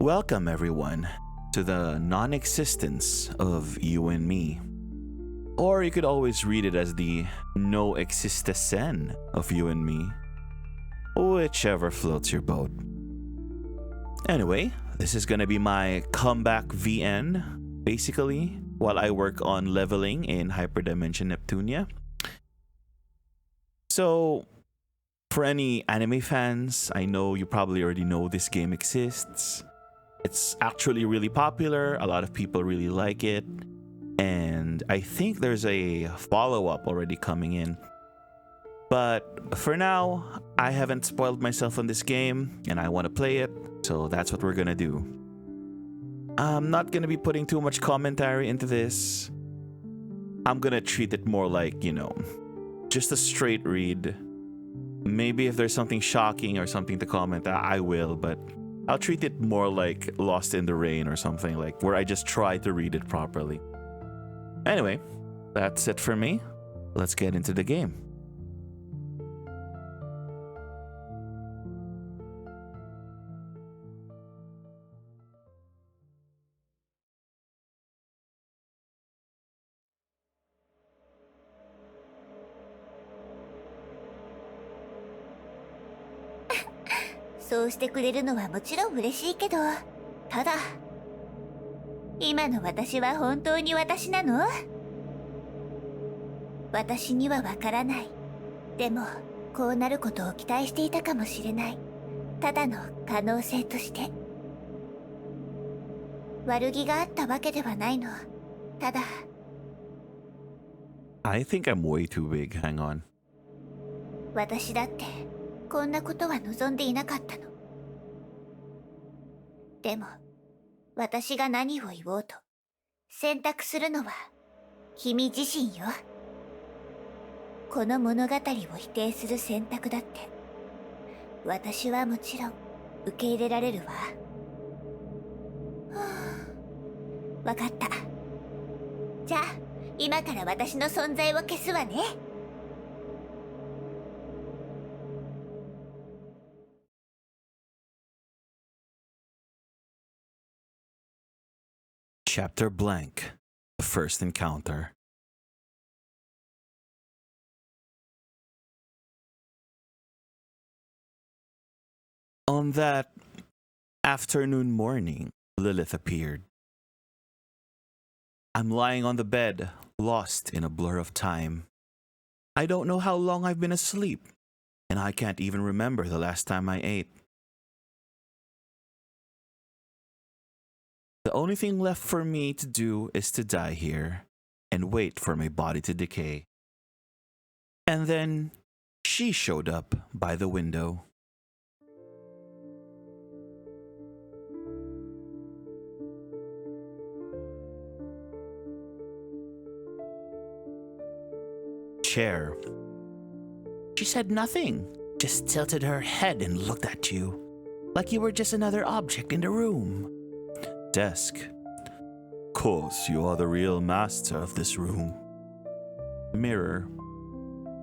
Welcome, everyone, to the non-existence of you and me. Or you could always read it as the no-existence of you and me. Whichever floats your boat. Anyway, this is gonna be my comeback VN, basically, while I work on leveling in Hyperdimension Neptunia. So, for any anime fans, I know you probably already know this game exists. It's actually really popular, a lot of people really like it, and I think there's a follow-up already coming in. But for now, I haven't spoiled myself on this game, and I want to play it, so that's what we're gonna do. I'm not gonna be putting too much commentary into this. I'm gonna treat it more like, just a straight read. Maybe if there's something shocking or something to comment, I will, but I'll treat it more like Lost in the Rain or something, like where I just try to read it properly. Anyway, that's it for me. Let's get into the game. "そうしてくれるのはもちろん嬉しいけど、ただ、今の私は本当に私なの？私にはわからない。でも、こうなることを期待していたかもしれない。ただの可能性として。悪気があったわけではないの。ただ、I think I'm way too big. Hang on. 私だってこんなことは望んでいなかったの。でも、私が何を言おうと、選択するのは君自身よ。この物語を否定する選択だって、私はもちろん受け入れられるわ。わかった。じゃあ、今から私の存在を消すわね。Chapter blank. The first encounter. On that afternoon morning, Lilith appeared. I'm lying on the bed, lost in a blur of time. I don't know how long I've been asleep, and I can't even remember the last time I ate. The only thing left for me to do is to die here and wait for my body to decay. And then she showed up by the window. Chair. She said nothing, just tilted her head and looked at you, like you were just another object in the room. Desk. Course you are the real master of this room. Mirror.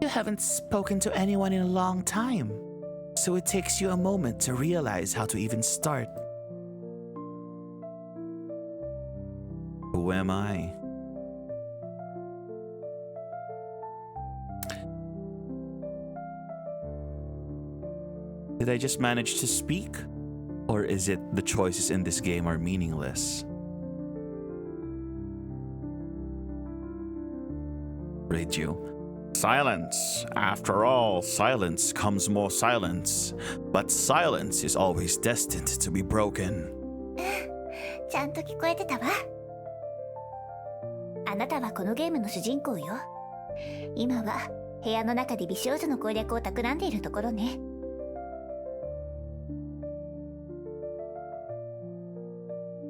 You haven't spoken to anyone in a long time, so it takes you a moment to realize how to even start. Who am I? Did I just manage to speak? Or is it the choices in this game are meaningless? Radio. Silence. After all, silence comes more silence. But silence is always destined to be broken. ちゃんと聞こえてたわ。あなたはこのゲームの主人公よ。今は部屋の中で美少女の攻略を企んでいるところね。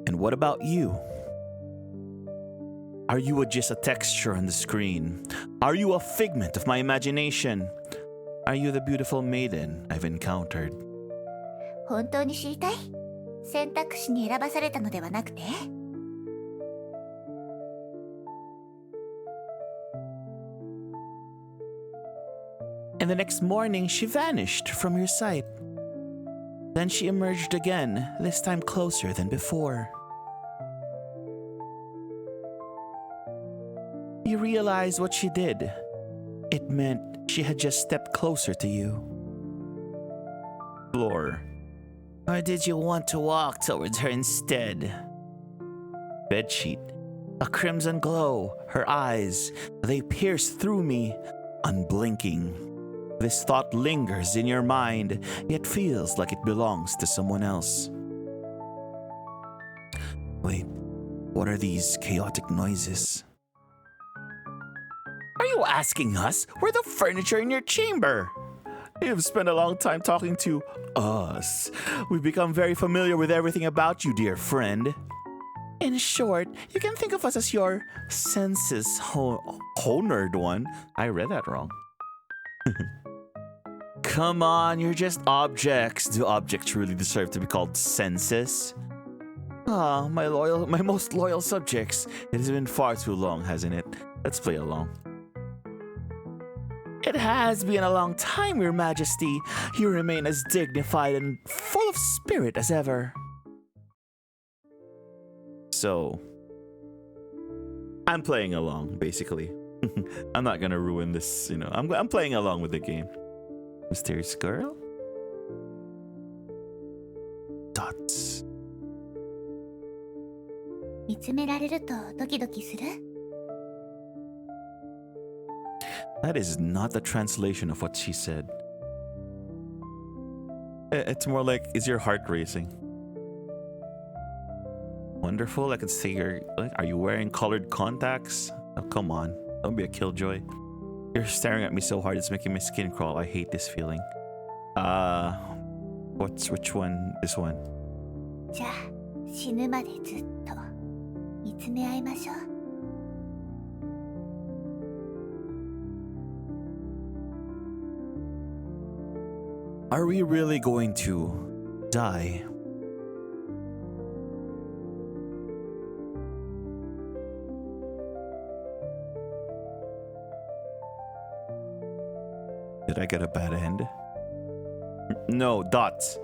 And what about you? Are you just a texture on the screen? Are you a figment of my imagination? Are you the beautiful maiden I've encountered? 本当に知りたい？選択肢に選ばされたのではなくて？ And the next morning she vanished from your sight. Then she emerged again, this time closer than before. You realize what she did. It meant she had just stepped closer to you. Floor. Or did you want to walk towards her instead? Bedsheet. A crimson glow, her eyes, they pierce through me, unblinking. This thought lingers in your mind, yet feels like it belongs to someone else. Wait, what are these chaotic noises? Are you asking us? We're the furniture in your chamber. You've spent a long time talking to us. We've become very familiar with everything about you, dear friend. In short, you can think of us as your senses honored one. I read that wrong. Come on, you're just objects. Do objects really deserve to be called senses? Ah, my most loyal subjects. It has been far too long, hasn't it? Let's play along. It has been a long time, Your Majesty. You remain as dignified and full of spirit as ever. So, I'm playing along, basically. I'm not gonna ruin this, I'm playing along with the game. Mysterious girl? Dots. 見つめられるとドキドキする? That is not the translation of what she said. It's more like, is your heart racing? Wonderful, I can see your... Are you wearing colored contacts? Oh, come on. Don't be a killjoy. You're staring at me so hard, it's making my skin crawl. I hate this feeling. Which one? This one. じゃあ、死ぬまでずっと見つめ合いましょう。Are we really going to die? Did I get a bad end? No, dots.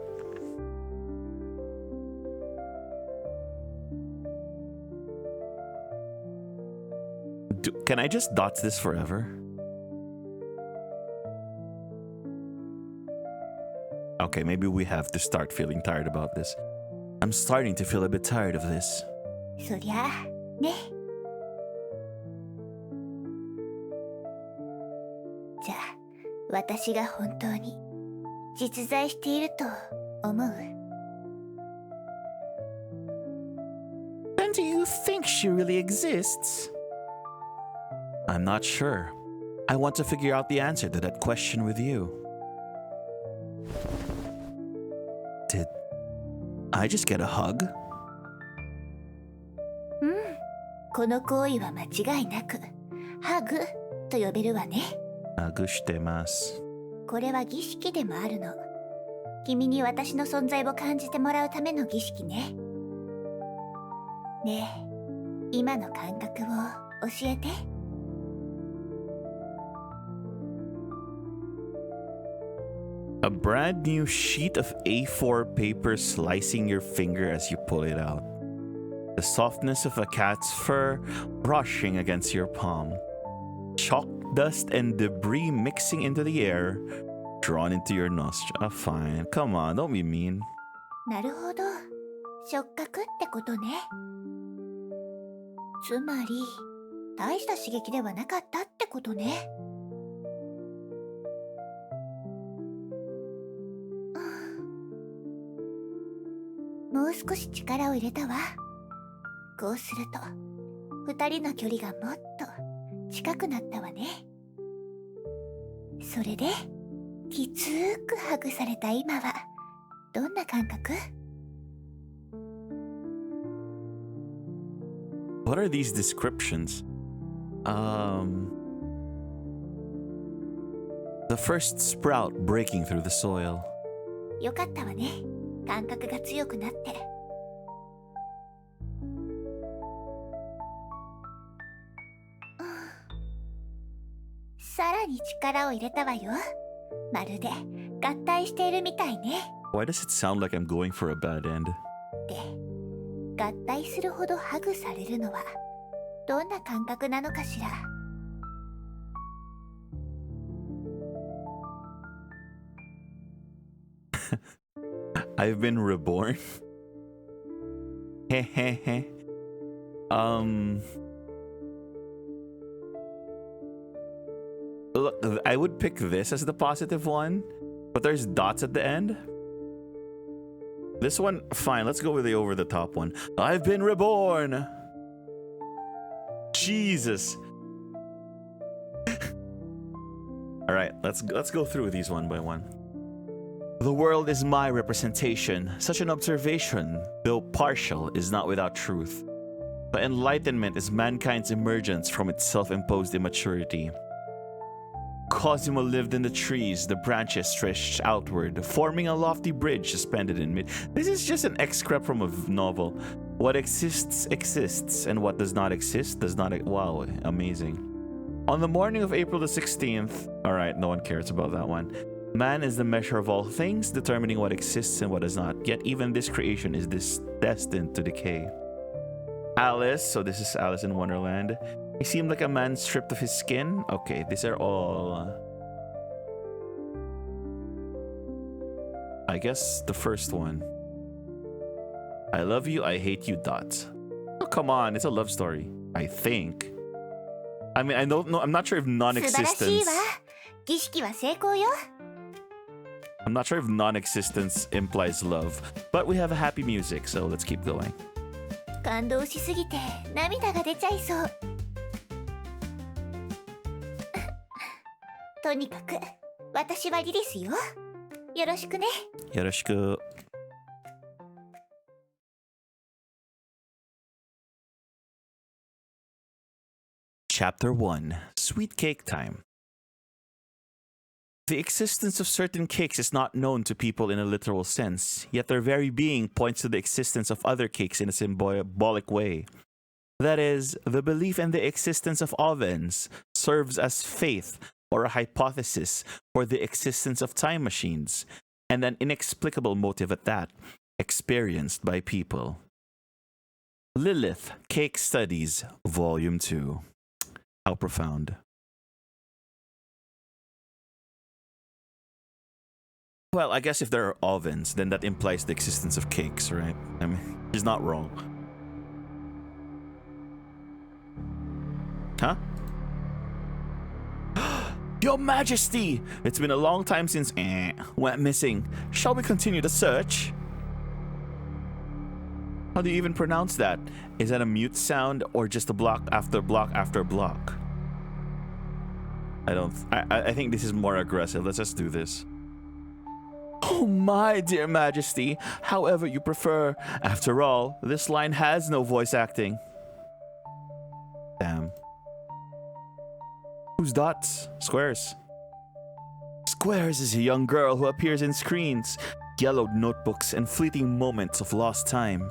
Can I just dots this forever? Okay, maybe we have to start feeling tired about this. I'm starting to feel a bit tired of this. そりゃあね。じゃあ、私が本当に実在していると思う? Then do you think she really exists? I'm not sure. I want to figure out the answer to that question with you. Did I just get a hug? うん。この行為は間違いなくハグと呼べるわね。ハグしてます。これは儀式でもあるの。君に私の存在を感じてもらうための儀式ね。ねえ、今の感覚を教えて。A brand new sheet of A4 paper slicing your finger as you pull it out. The softness of a cat's fur brushing against your palm. Chalk dust and debris mixing into the air, drawn into your nostril. Ah, fine. Come on, don't be mean. なるほど。触覚ってことね。つまり、大した刺激ではなかったってことね。もう少し力を入れたわ。こうすると、二人の距離がもっと近くなったわね。それで、きつーくハグされた今は、どんな感覚? What are these descriptions? The first sprout breaking through the soil. よかったわね。感覚が強くなって。さらに力を入れたわよ。まるで合体しているみたいね。Why does it sound like I'm going for a bad end? で、合体するほどハグされるのはどんな感覚なのかしら。I've been reborn. Hehehe. Look, I would pick this as the positive one, but there's dots at the end. This one, fine. Let's go with the over the top one. I've been reborn. Jesus. All right, let's go through these one by one. The world is my representation. Such an observation, though partial, is not without truth. But enlightenment is mankind's emergence from its self-imposed immaturity. Cosimo lived in the trees, the branches stretched outward, forming a lofty bridge suspended in mid. This is just an excerpt from a novel. What exists, exists, and what does not exist, does not. Wow, amazing. On the morning of April the 16th, alright, no one cares about that one. Man is the measure of all things, determining what exists and what does not. Yet even this creation is destined to decay. Alice, so this is Alice in Wonderland. He seemed like a man stripped of his skin. Okay, these are all... I guess the first one. I love you, I hate you, dots. Oh, come on, it's a love story. I think. I mean, I don't know. I'm not sure if non-existence... I'm not sure if non-existence implies love. But we have a happy music, so let's keep going. 感動しすぎて涙が出ちゃいそう。とにかく私はリリスよ。よろしくね。よろしく。Chapter 1 Sweet Cake Time. The existence of certain cakes is not known to people in a literal sense, yet their very being points to the existence of other cakes in a symbolic way. That is, the belief in the existence of ovens serves as faith or a hypothesis for the existence of time machines, and an inexplicable motive at that, experienced by people. Lilith, Cake Studies, Volume 2. How profound. Well, I guess if there are ovens, then that implies the existence of cakes, right? I mean, he's not wrong. Huh? Your Majesty! It's been a long time since went missing. Shall we continue the search? How do you even pronounce that? Is that a mute sound or just a block after block after block? I think this is more aggressive. Let's just do this. Oh my dear Majesty, however you prefer. After all, this line has no voice acting. Damn. Who's Dots? Squares. Squares is a young girl who appears in screens, yellowed notebooks, and fleeting moments of lost time.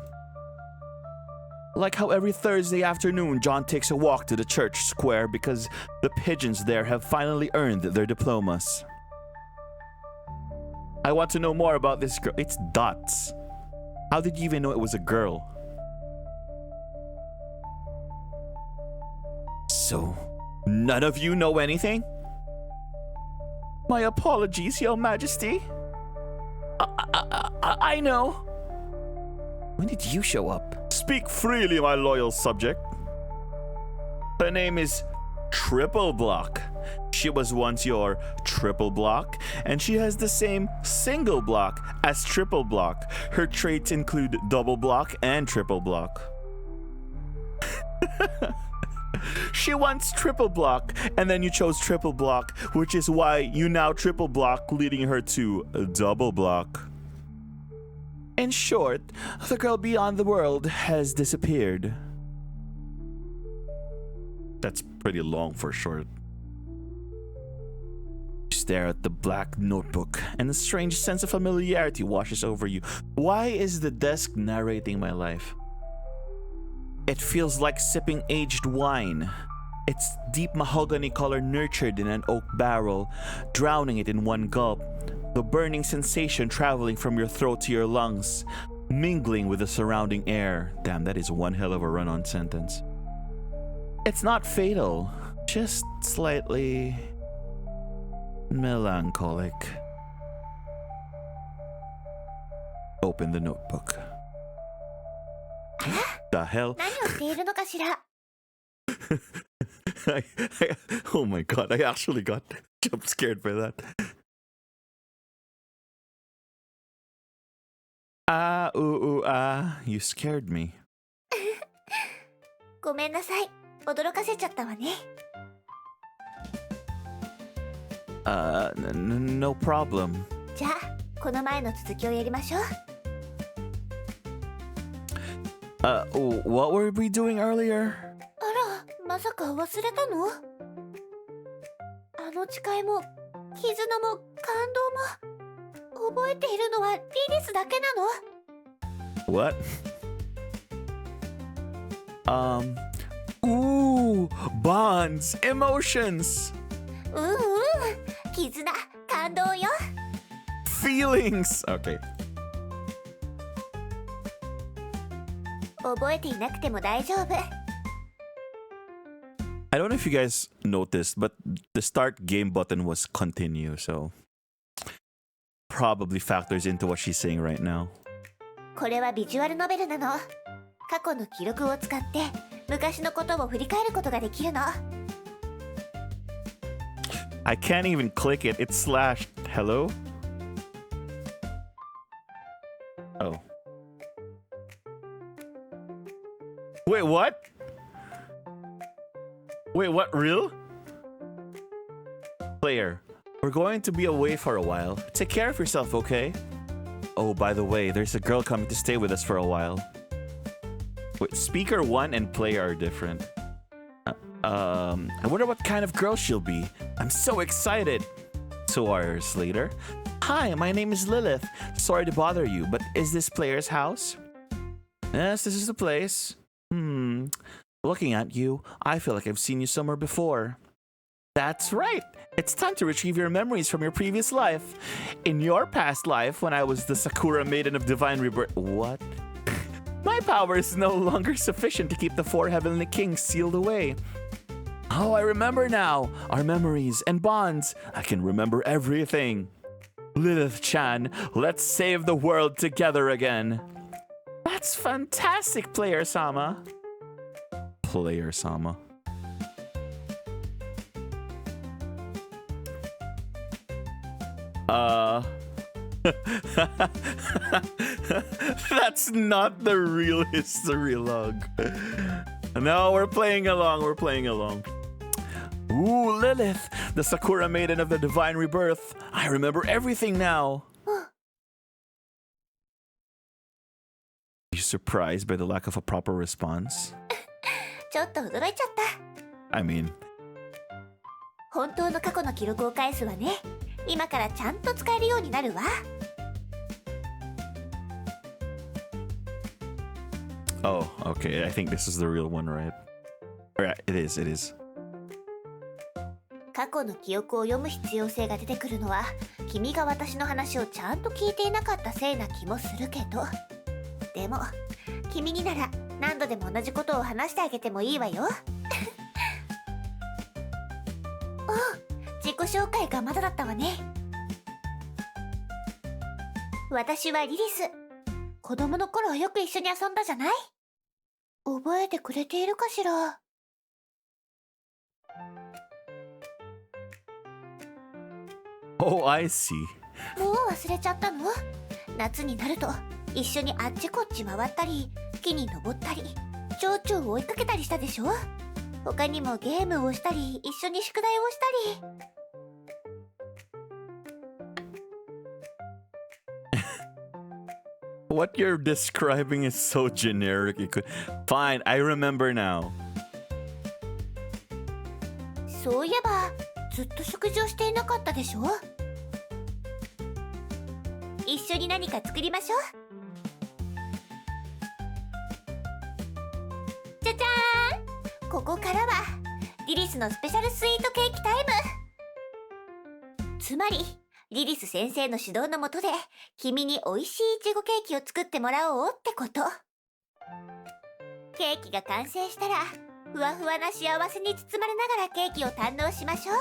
Like how every Thursday afternoon John takes a walk to the church square because the pigeons there have finally earned their diplomas. I want to know more about this girl. It's Dots. How did you even know it was a girl? So, none of you know anything? My apologies, Your Majesty. I know. When did you show up? Speak freely, my loyal subject. Her name is Triple Block. She was once your Triple Block, and she has the same single block as Triple Block. Her traits include Double Block and Triple Block. She wants Triple Block, and then you chose Triple Block, which is why you now Triple Block, leading her to Double Block. In short, the girl beyond the world has disappeared. That's pretty long for short. You stare at the black notebook, and a strange sense of familiarity washes over you. Why is the desk narrating my life? It feels like sipping aged wine. Its deep mahogany color nurtured in an oak barrel, drowning it in one gulp. The burning sensation traveling from your throat to your lungs, mingling with the surrounding air. Damn, that is one hell of a run-on sentence. It's not fatal, just slightly melancholic. Open the notebook. The hell? 何をしているのかしら Oh my god, I actually got jump scared by that. You scared me. ごめんなさい。驚かせちゃったわね。No problem. じゃあ、この前の続きをやりましょう。What were we doing earlier? あら、まさか忘れたの？あの誓いも、絆も、感動も、覚えているのはリリスだけなの？ What? Bonds, emotions, 絆、感動よ。 feelings. Okay. 覚えていなくても大丈夫。I don't know if you guys noticed, but the start game button was continue, so probably factors into what she's saying right now. これはビジュアルノベルなの。過去の記録を使って昔のことを振り返ることができるの。I can't even click it. It's slashed. Hello? Oh. Wait, what? Wait, what? Real? Player, we're going to be away for a while. Take care of yourself, okay? Oh, by the way, there's a girl coming to stay with us for a while. Wait, speaker 1 and player are different. I wonder what kind of girl she'll be. I'm so excited. 2 hours later. Hi, my name is Lilith. Sorry to bother you, but is this player's house? Yes, this is the place. Looking at you, I feel like I've seen you somewhere before. That's right. It's time to retrieve your memories from your previous life. In your past life, when I was the Sakura Maiden of Divine Rebirth... What? My power is no longer sufficient to keep the 4 Heavenly Kings sealed away. Oh, I remember now. Our memories and bonds. I can remember everything. Lilith-chan, let's save the world together again. That's fantastic, Player-sama. Player-sama. That's not the real history log. No, we're playing along. We're playing along. Ooh, Lilith, the Sakura Maiden of the Divine Rebirth. I remember everything now. Are you surprised by the lack of a proper response? ちょっと驚いちゃった。 I mean... 本当の過去の記録を返すわね。今からちゃんと使えるようになるわ。Oh, okay. I think this is the real one, right? Alright, it is, it is. 過去の記憶を読む必要性が出てくるのは、君が私の話をちゃんと聞いていなかったせいな気もするけど。でも、君になら何度でも同じことを話してあげてもいいわよ。自己紹介がまだだったわね。私はリリス。子供の頃よく一緒に遊んだじゃない？覚えてくれているかしら？ Oh, I see. もう忘れちゃったの？夏になると一緒にあっちこっち回ったり、木に登ったり、蝶々を追いかけたりしたでしょ？他にもゲームをしたり、一緒に宿題をしたり。What you're describing is so generic. It could... Fine, I remember now. そういえば、ずっと食事をしていなかったでしょ？一緒に何か作りましょう。じゃじゃーん！ここからはリリスのスペシャルスイートケーキタイム。つまりリリス先生の指導のもとで君に美味しいいちごケーキを作ってもらおうってこと。ケーキが完成したらふわふわな幸せに包まれながらケーキを堪能しましょう。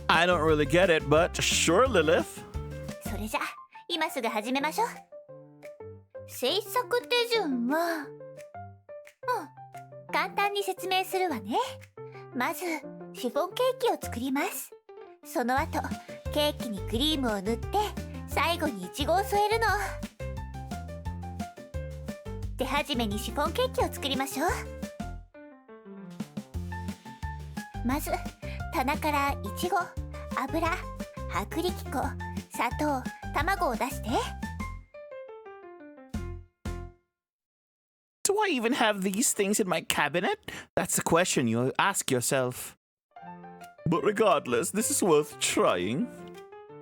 I don't really get it, but sure, Lilith. それじゃ今すぐ始めましょう。制作手順は簡単に説明するわね。まずシフォンケーキを作ります。その後ケーキにクリームを塗って最後にイチゴを添えるの。手始めにシフォンケーキを作りましょう。まず棚からイチゴ、油、薄力粉、砂糖、卵を出して。Do I even have these things in my cabinet? That's the question you ask yourself. But regardless, this is worth trying.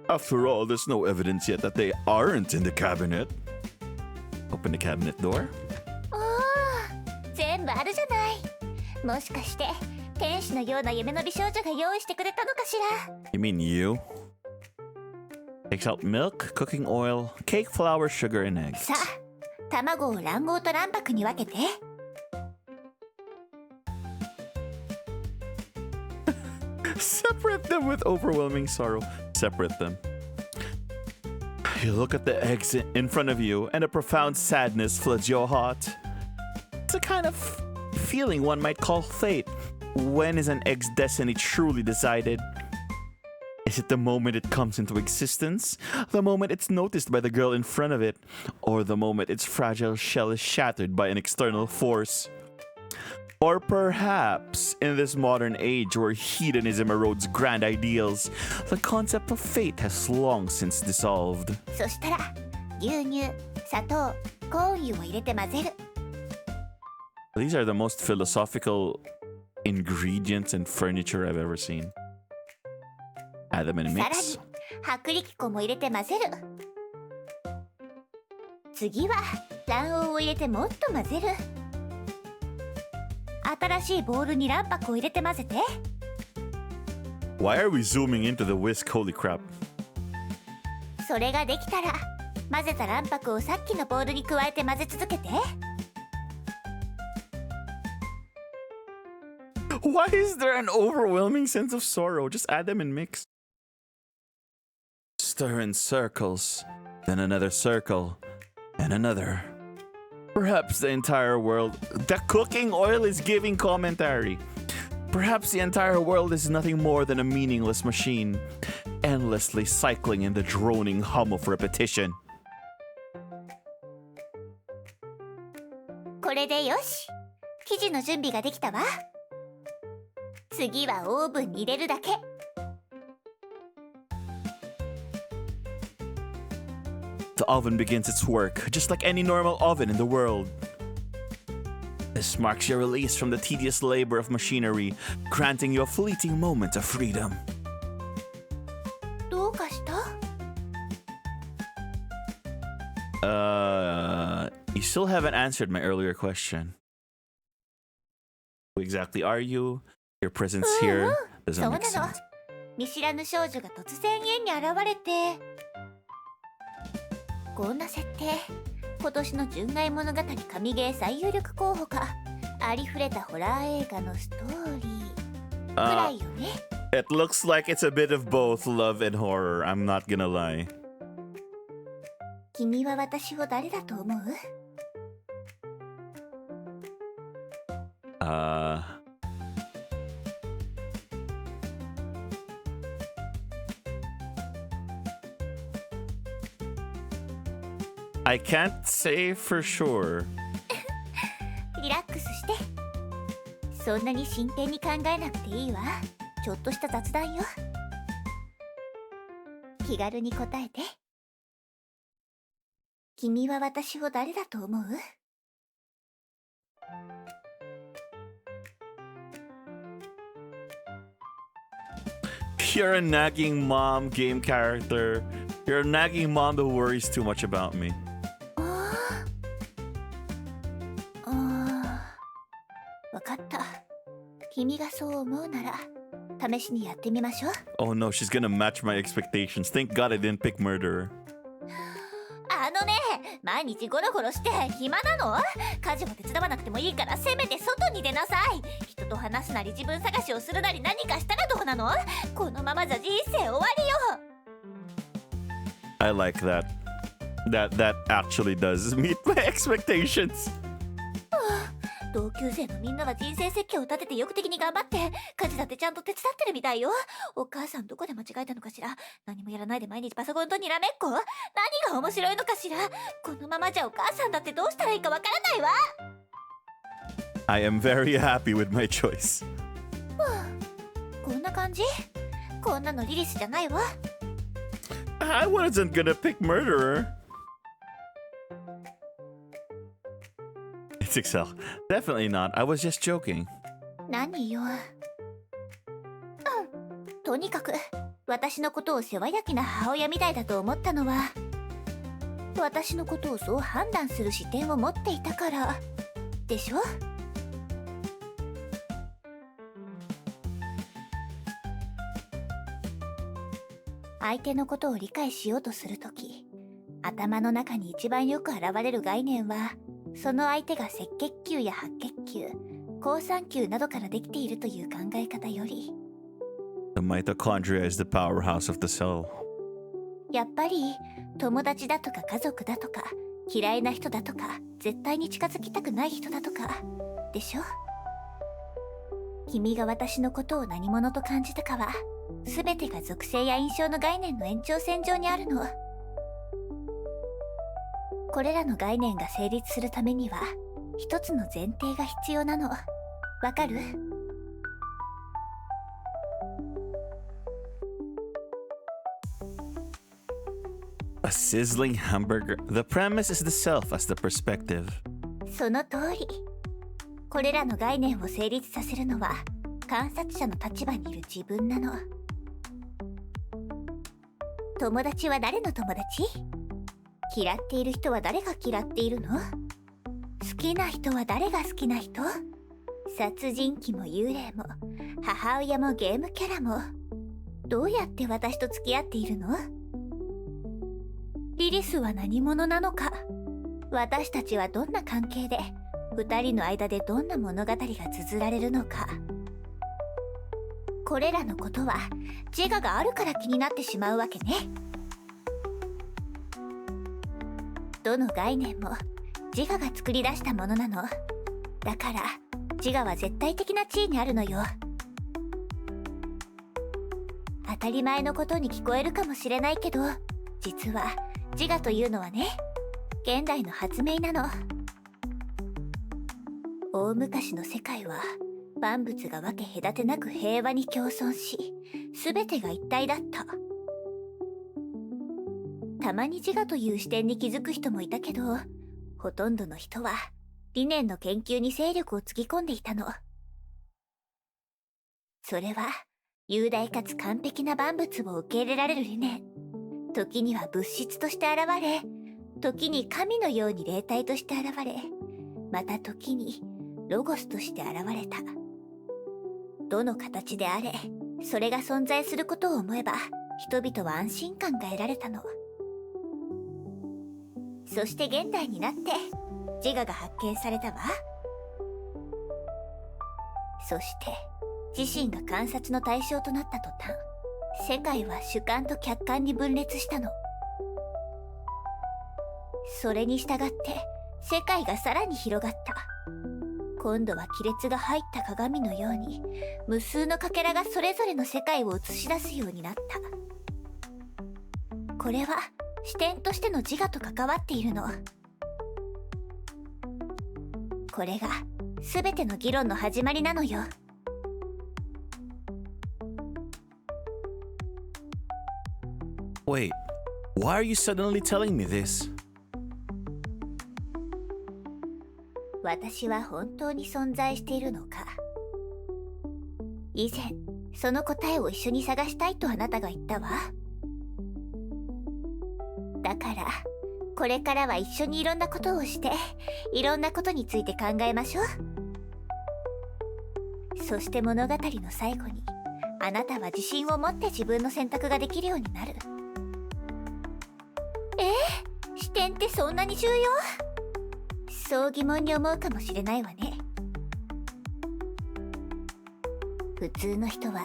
After all, there's no evidence yet that they aren't in the cabinet. Open the cabinet door. おー、全部あるじゃない。もしかして天使のような夢の美少女が用意してくれたのかしら。 You mean you? Takes out milk, cooking oil, cake flour, sugar, and eggs. さあ、卵を卵黄と卵白に分けて。Separate them with overwhelming sorrow. Separate them. You look at the eggs in front of you, and a profound sadness floods your heart. It's a kind of feeling one might call fate. When is an egg's destiny truly decided? Is it the moment it comes into existence? The moment it's noticed by the girl in front of it? Or the moment its fragile shell is shattered by an external force? Or perhaps, in this modern age where hedonism erodes grand ideals, the concept of fate has long since dissolved. そしたら牛乳、砂糖、コーン油を入れて混ぜる。 These are the most philosophical ingredients and furniture I've ever seen. Add them in a さら mix. に薄力粉も入れて混ぜる。次は卵黄を入れてもっと混ぜる。新しいボウルに卵白を入れて混ぜて。 Why are we zooming into the whisk? Holy crap. それができたら混ぜた卵白をさっきのボウルに加えて混ぜ続けて。 Why is there an overwhelming sense of sorrow? Just add them and mix. Stir in circles, then another circle, and another. Perhaps the entire world... The cooking oil is giving commentary. Perhaps the entire world is nothing more than a meaningless machine, endlessly cycling in the droning hum of repetition. これでよし。生地の準備ができたわ。次はオーブンに入れるだけ。 The oven begins its work, just like any normal oven in the world. This marks your release from the tedious labor of machinery, granting you a fleeting moment of freedom. どうかした？ You still haven't answered my earlier question. Who exactly are you? Your presence here そ doesn't うな make の。 sense. 見知らぬ少女が突然家に現れて。こんな設定、今年の純愛物語神ゲー最有力候補か。ありふれたホラー映画のストーリーくらいよね。 It looks like it's a bit of both love and horror. I'm not gonna lie. 君は私を誰だと思う？ I can't say for sure. リラックスして。そんなに真剣に考えなくていいわ。ちょっとした雑談よ。気軽に答えて。君は私を誰だと思う？ You're a nagging mom game character. You're a nagging mom that worries too much about me. 君がそう思うなら試しにやってみましょう。 Oh no, she's gonna match my expectations. Thank God I didn't pick murderer. あのね、毎日ゴロゴロして暇なの？家事も手伝わなくてもいいからせめて外に出なさい。人と話すなり自分探しをするなり何かしたらどうなの？このままじゃ人生終わりよ。 I like that. That actually does meet my expectations. 同級生のみんなは人生設計を立てて意欲的に頑張って家事だってちゃんと手伝ってるみたいよ。お母さんどこで間違えたのかしら。何もやらないで毎日パソコンとにらめっこ。何が面白いのかしら。このままじゃお母さんだってどうしたらいいかわからないわ。 I am very happy with my choice. こんな感じ？こんなのリリスじゃないわ。 I wasn't gonna pick murderer. It's Excel. Definitely not. I was just joking. 何よ。とにかく私のことを世話焼きな母親みたいだと思ったのは私のことをそう判断する視点を持っていたからでしょ。相手のことを理解しようとするとき、頭の中に一番よく現れる概念はその相手が赤血球や白血球、好酸球などからできているという考え方より、 The mitochondria is the powerhouse of the cell. やっぱり友達だとか家族だとか嫌いな人だとか絶対に近づきたくない人だとかでしょ。君が私のことを何者と感じたかは全てが属性や印象の概念の延長線上にあるの。これらの概念が成立するためには一つの前提が必要なの。わかる？ A sizzling hamburger. The premise is the self as the perspective. その通り。これらの概念を成立させるのは観察者の立場にいる自分なの。友達は誰の友達？嫌っている人は誰が嫌っているの？好きな人は誰が好きな人？殺人鬼も幽霊も母親もゲームキャラもどうやって私と付き合っているの？リリスは何者なのか？私たちはどんな関係で二人の間でどんな物語が綴られるのか。これらのことは自我があるから気になってしまうわけね。どの概念も自我が作り出したものなの。だから自我は絶対的な地位にあるのよ。当たり前のことに聞こえるかもしれないけど、実は自我というのはね、現代の発明なの。大昔の世界は万物が分け隔てなく平和に共存し、全てが一体だった。たまに自我という視点に気づく人もいたけど、ほとんどの人は理念の研究に精力をつぎ込んでいたの。それは雄大かつ完璧な万物を受け入れられる理念。時には物質として現れ、時に神のように霊体として現れ、また時にロゴスとして現れた。どの形であれ、それが存在することを思えば人々は安心感が得られたの。そして現代になって自我が発見されたわ。そして自身が観察の対象となった途端、世界は主観と客観に分裂したの。それに従って世界がさらに広がった。今度は亀裂が入った鏡のように無数のかけらがそれぞれの世界を映し出すようになった。これは視点としての自我と関わっているの。これが全ての議論の始まりなのよ。Wait, why are you suddenly telling me this? 私は本当に存在しているのか。以前その答えを一緒に探したいとあなたが言ったわ。だからこれからは一緒にいろんなことをして、いろんなことについて考えましょう。そして物語の最後にあなたは自信を持って自分の選択ができるようになる。視点ってそんなに重要？そう疑問に思うかもしれないわね。普通の人は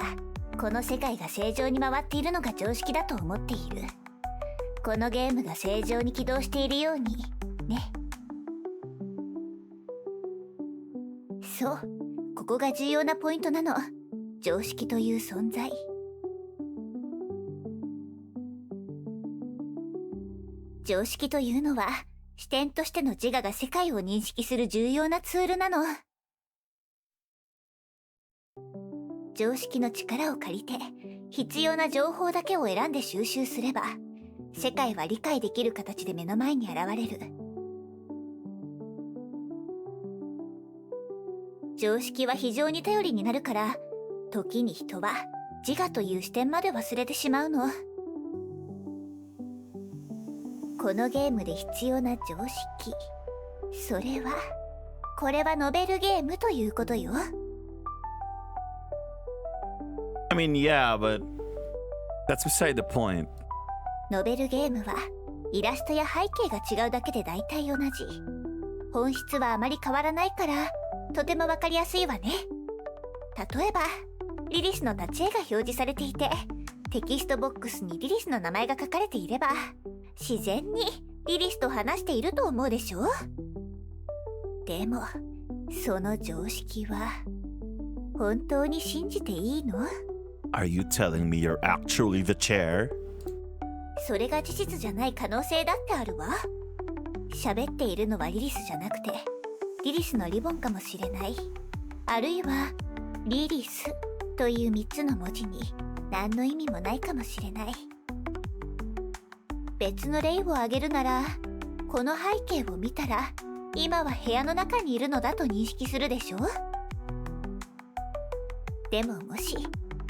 この世界が正常に回っているのが常識だと思っている。このゲームが正常に起動しているようにね。そう、ここが重要なポイントなの。常識という存在。常識というのは視点としての自我が世界を認識する重要なツールなの。常識の力を借りて必要な情報だけを選んで収集すれば、世界は理解できる形で目の前に現れる。常識は非常に頼りになるから、時に人は自我という視点まで忘れてしまうの。このゲームで必要な常識、それはこれはノベルゲームということよ。I mean, yeah, but that's beside the point. ノベルゲームはイラストや背景が違うだけで大体同じ。本質はあまり変わらないからとてもわかりやすいわね。例えばリリスの立ち絵が表示されていて、テキストボックスにリリスの名前が書かれていれば、自然にリリスと話していると思うでしょ。でもその常識は本当に信じていいの？ Are you telling me you're actually the chair? それが事実じゃない可能性だってあるわ。喋っているのはリリスじゃなくてリリスのリボンかもしれない。あるいはリリスという3つの文字に何の意味もないかもしれない。別の例を挙げるなら、この背景を見たら今は部屋の中にいるのだと認識するでしょ。でももし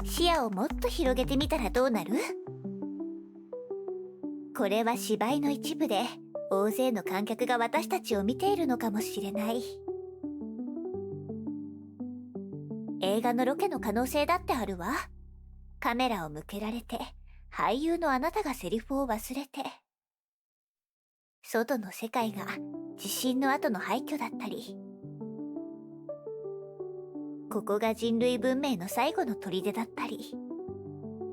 視野をもっと広げてみたらどうなる？これは芝居の一部で大勢の観客が私たちを見ているのかもしれない。映画のロケの可能性だってあるわ。カメラを向けられて俳優のあなたがセリフを忘れて、外の世界が地震の後の廃墟だったり、ここが人類文明の最後の砦だったり。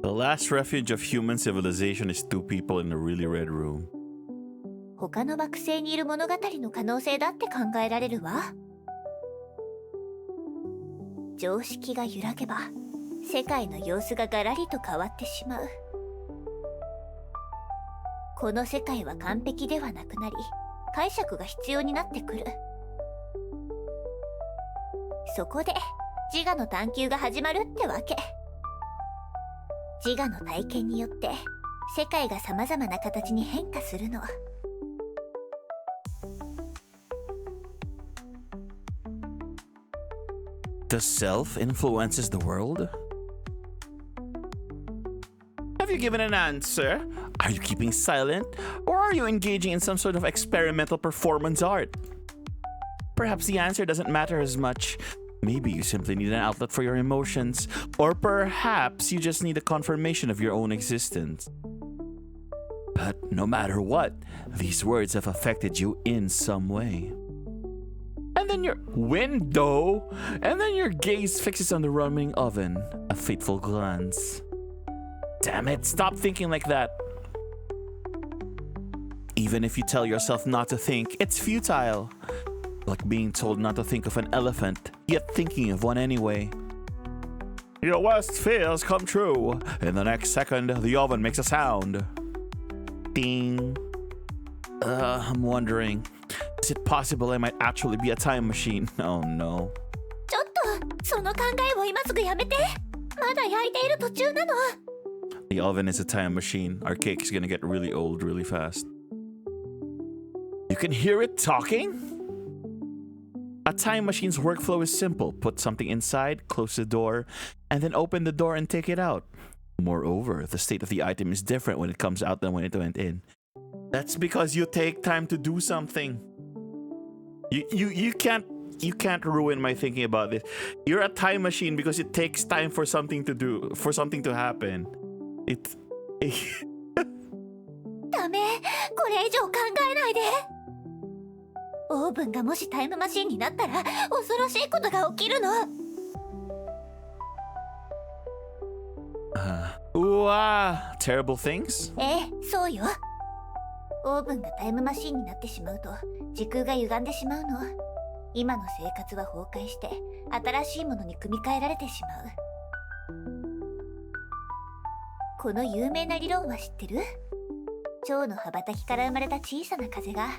The last refuge of human civilization is two people in a really red room. 他の惑星にいる物語の可能性だって考えられるわ。常識が揺らげば世界の様子がガラリと変わってしまう。この世界は完璧ではなくなり、解釈が必要になってくる。そこで自我の探求が始まるってわけ。自我の体験によって世界が様々な形に変化するの。The self influences the world? Have you given an answer? Are you keeping silent? Or are you engaging in some sort of experimental performance art? Perhaps the answer doesn't matter as much. Maybe you simply need an outlet for your emotions. Or perhaps you just need a confirmation of your own existence. But no matter what, these words have affected you in some way. And then your window, and then your gaze fixes on the rumbling oven, a fateful glance. Damn it, stop thinking like that. Even if you tell yourself not to think, it's futile. Like being told not to think of an elephant, yet thinking of one anyway. Your worst fears come true. In the next second, the oven makes a sound. Ding. I'm wondering, is it possible I might actually be a time machine? Oh no. ちょっと、その考えを今すぐやめて。まだ焼いている途中なの。The oven is a time machine. Our cake is gonna get really old really fast. You can hear it talking? A time machine's workflow is simple. Put something inside, close the door, and then open the door and take it out. Moreover, the state of the item is different when it comes out than when it went in. That's because you take time to do something. You can't you can't ruin my thinking about this. You're a time machine because it takes time for something to happen. It ダメ、これ以上考えないで。オーブンがもしタイムマシンになったら恐ろしいことが起きるの。うわ、terrible things? ええ、そうよ。オーブンがタイムマシンになってしまうと時空が歪んでしまうの。今の生活は崩壊して新しいものに組み替えられてしまう。この有名な理論は知ってる？蝶の羽ばたきから生まれた小さな風が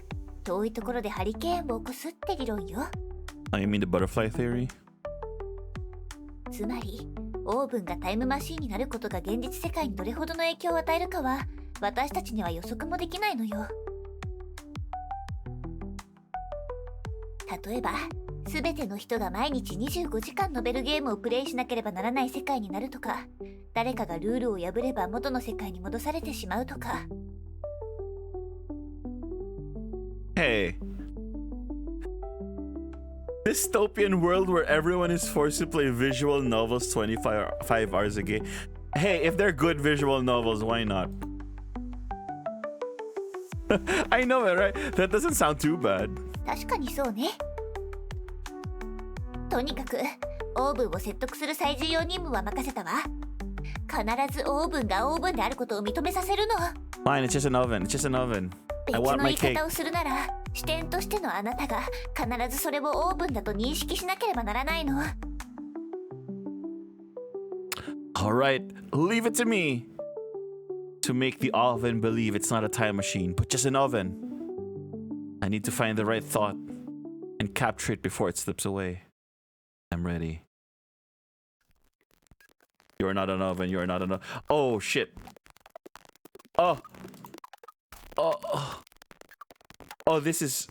遠いところでハリケーンを起こすって理論よ。You mean the butterfly theory? つまりオーブンがタイムマシンになることが現実世界にどれほどの影響を与えるかは私たちには予測もできないのよ。例えば全ての人が毎日25時間ノベルゲームをプレイしなければならない世界になるとか、誰かがルールを破れば元の世界に戻されてしまうとか。Hey, dystopian world where everyone is forced to play visual novels 25 hours a day. Hey, if they're good visual novels, why not? I know it, right? That doesn't sound too bad. 確かにそうね。とにかくオーブンを説得する最重要任務は任せたわ。必ずオーブンがオーブンであることを認めさせるの。Fine, it's just an oven. It's just an oven. I 別 want の my 言い cake. 方をするなら視点としてのあなたが必ずそれをオーブンだと認識しなければならないの。Alright, leave it to me to make the oven believe it's not a time machine, but just an oven. I need to find the right thought and capture it before it slips away. I'm ready. You're not an oven, you're not an oven. Oh, shit. Oh. Oh, this is...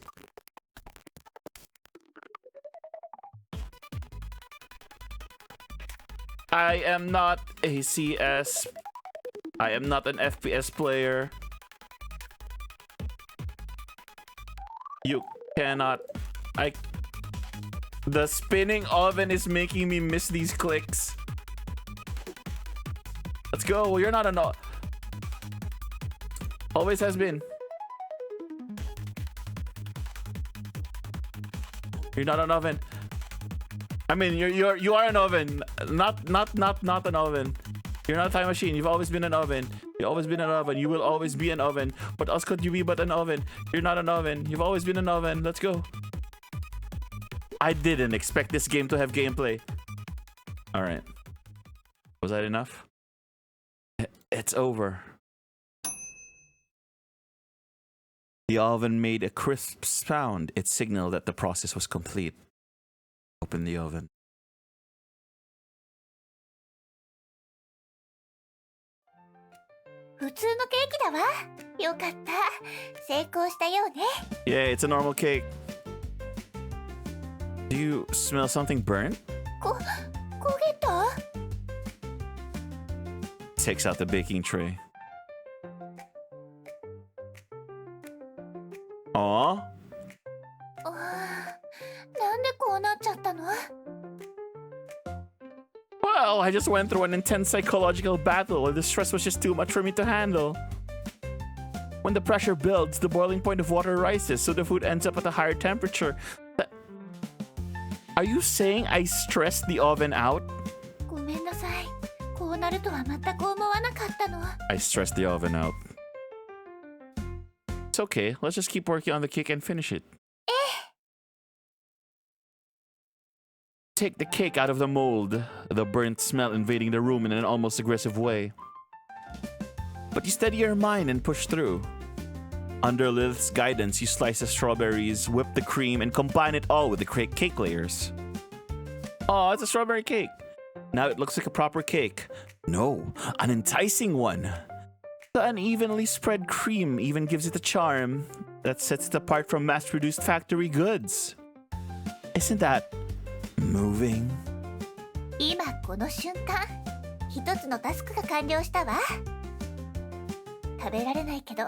I am not a CS. I am not an FPS player. You cannot... The spinning oven is making me miss these clicks. Let's go. You're not an... Always has been. You're not an oven. I mean, you are an oven. Not an oven. You're not a time machine. You've always been an oven. You've always been an oven. You will always be an oven. What else could you be but an oven? You're not an oven. You've always been an oven. Let's go. I didn't expect this game to have gameplay. All right. Was that enough? It's over. The oven made a crisp sound. It signaled that the process was complete. Open the oven. Yeah, it's a normal cake. Do you smell something burnt? Takes out the baking tray. Aww. Well, I just went through an intense psychological battle and the stress was just too much for me to handle. When the pressure builds, the boiling point of water rises, so the food ends up at a higher temperature. Are you saying I stressed the oven out? I stressed the oven out. It's okay. Let's just keep working on the cake and finish it. Take the cake out of the mold, the burnt smell invading the room in an almost aggressive way. But you steady your mind and push through. Under Lilith's guidance, you slice the strawberries, whip the cream, and combine it all with the cake layers. Oh, it's a strawberry cake. Now it looks like a proper cake. No, an enticing one. The unevenly spread cream even gives it a charm that sets it apart from mass-produced factory goods. Isn't that moving? 今この瞬間、一つのタスクが完了したわ。食べられないけど、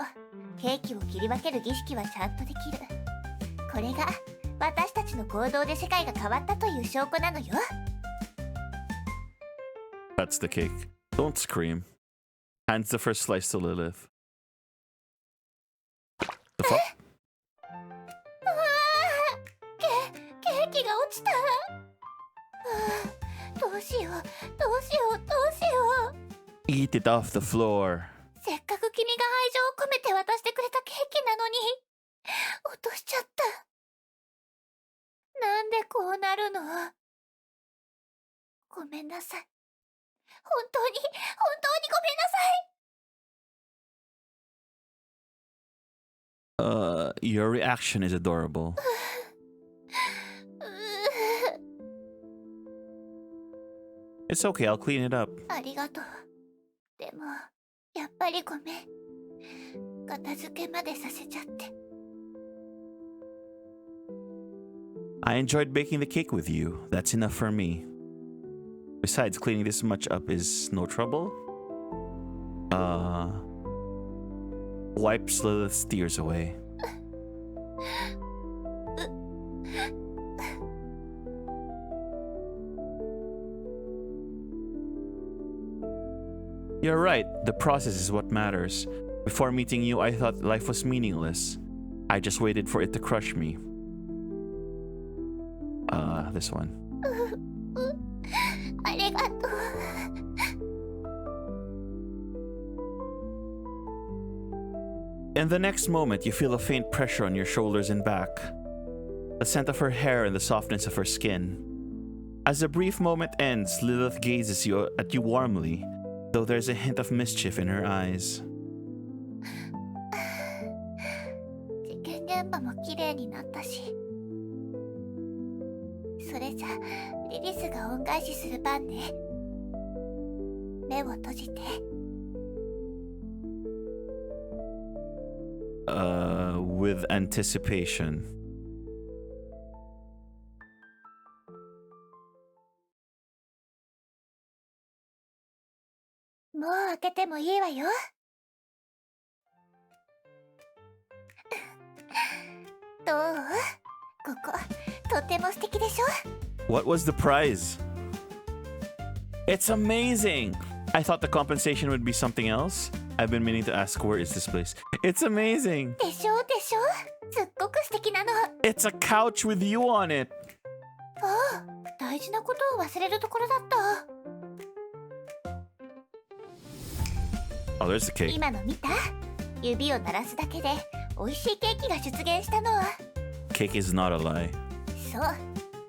ケーキを切り分ける儀式はちゃんとできる。これが私たちの行動で世界が変わったという証拠なのよ。 That's the cake. Don't scream. Hands the first slice to Lilith. The fuck? ケーキが落ちた。どうしようどうしようどうしよう。 Eat it off the floor. せっかく君が愛情を込めて渡してくれたケーキなのに落としちゃった。なんでこうなるの。ごめんなさい。本当にごめんなさい。 Your reaction is adorable. 'It's okay, I'll clean it up. ありがとう。でもやっぱりごめん。片付けまでさせちゃって。 I enjoyed baking the cake with you. That's enough for me. Besides, cleaning this much up is no trouble. Wipes Lilith's tears away. You're right, the process is what matters. Before meeting you, I thought life was meaningless. I just waited for it to crush me. This one. ありがとう。 In the next moment, you feel a faint pressure on your shoulders and back. The scent of her hair and the softness of her skin. As the brief moment ends, Lilith gazes at you warmly, though there's a hint of mischief in her eyes. 事件現場も綺麗になったし、それじゃリリスが恩返しする番ね。目を閉じて。With anticipation. もう開けてもいいわよ。どう？こことても素敵でしょ？ What was the prize? It's amazing! I thought the compensation would be something else. I've been meaning to ask, where is this place? It's amazing! でしょでしょ？すっごく素敵なの。 It's a couch with you on it! ああ、大事なことを忘れるところだった。 Oh, there's the cake. 今の見た？指を鳴らすだけで美味しいケーキが出現したの。 Cake is not a lie. そう、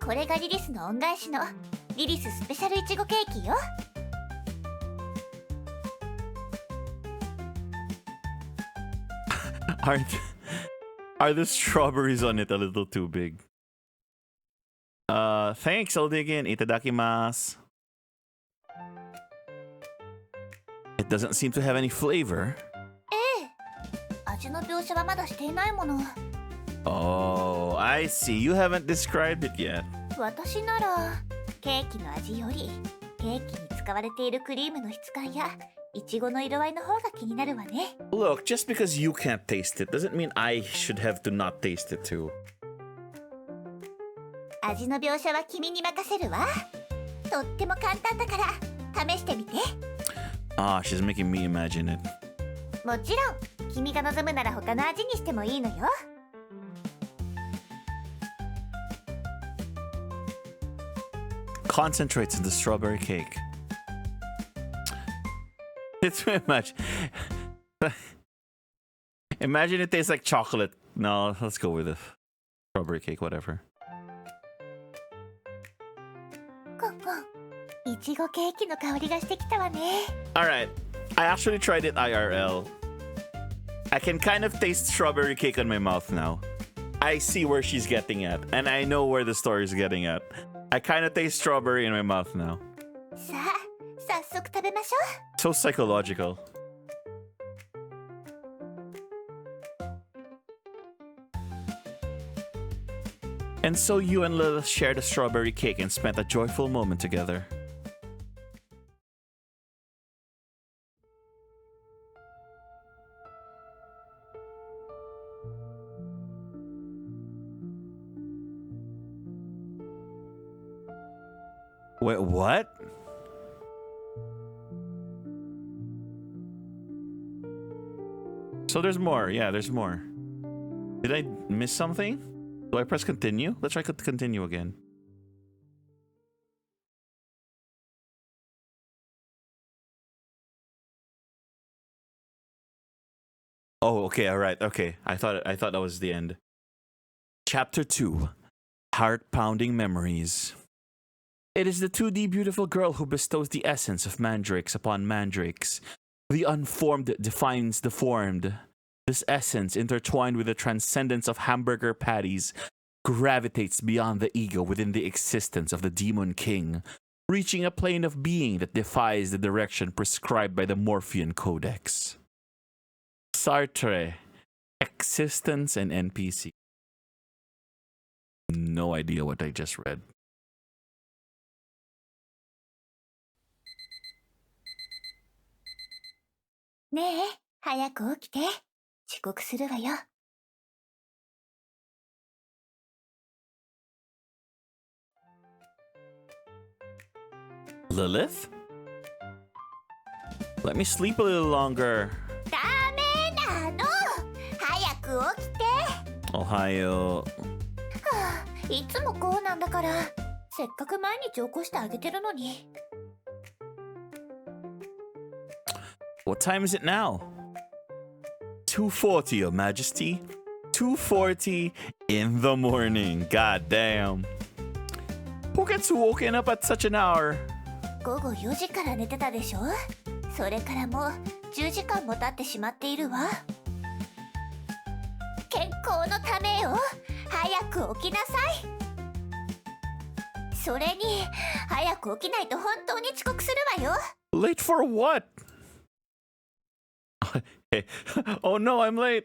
これがリリスの恩返しのリリススペシャルいちごケーキよ。 Are the strawberries on it a little too big? Thanks, I'll dig in. Itadakimasu. It doesn't seem to have any flavor. ええ、味の描写はまだしていないもの。 Oh, I see. You haven't described it yet. 私ならケーキの味よりケーキに使われているクリームの質感やいちごの色合いの方が気になるわね。 Look, just because you can't taste it doesn't mean I should have to not taste it too. 味の描写は君に任せるわ。とっても簡単だから試してみて。 Ah, she's making me imagine it. もちろん君が望むなら他の味にしてもいいのよ。 Concentrates in the strawberry cake. It's too much. Imagine it tastes like chocolate. No, let's go with the strawberry cake, whatever. コンコン、いちごケーキの香りがしてきたわね。 Alright, I actually tried it IRL. I can kind of taste strawberry cake on my mouth now. I see where she's getting at, and I know where the story is getting at. I kind of taste strawberry in my mouth now. さあ、早速食べましょう。 So psychological. And so you and Lilith shared a strawberry cake and spent a joyful moment together. Wait, what? So there's more. Yeah, there's more. Did I miss something? Do I press continue? Let's try to continue again. Oh, okay, all right, okay. I thought that was the end. Chapter 2. Heart-pounding memories. It is the 2D beautiful girl who bestows the essence of mandrakes upon mandrakes. The unformed defines the formed. This essence, intertwined with the transcendence of hamburger patties, gravitates beyond the ego within the existence of the demon king, reaching a plane of being that defies the direction prescribed by the Morphean Codex. Sartre, Existence and NPC. No idea what I just read. Lilith? Let me sleep a little longer. Ohio. いつもこうなんだから、せっかく毎日起こしてあげてるのに。What time is it now? 2:40, Your Majesty. 2:40 in the morning. God damn. Who gets woken up at such an hour? 午後4時から寝てたでしょ？それからもう10時間も経ってしまっているわ。健康のためよ。早く起きなさい。それに早く起きないと本当に遅刻するわよ。Late for what? Hey. Oh no, I'm late.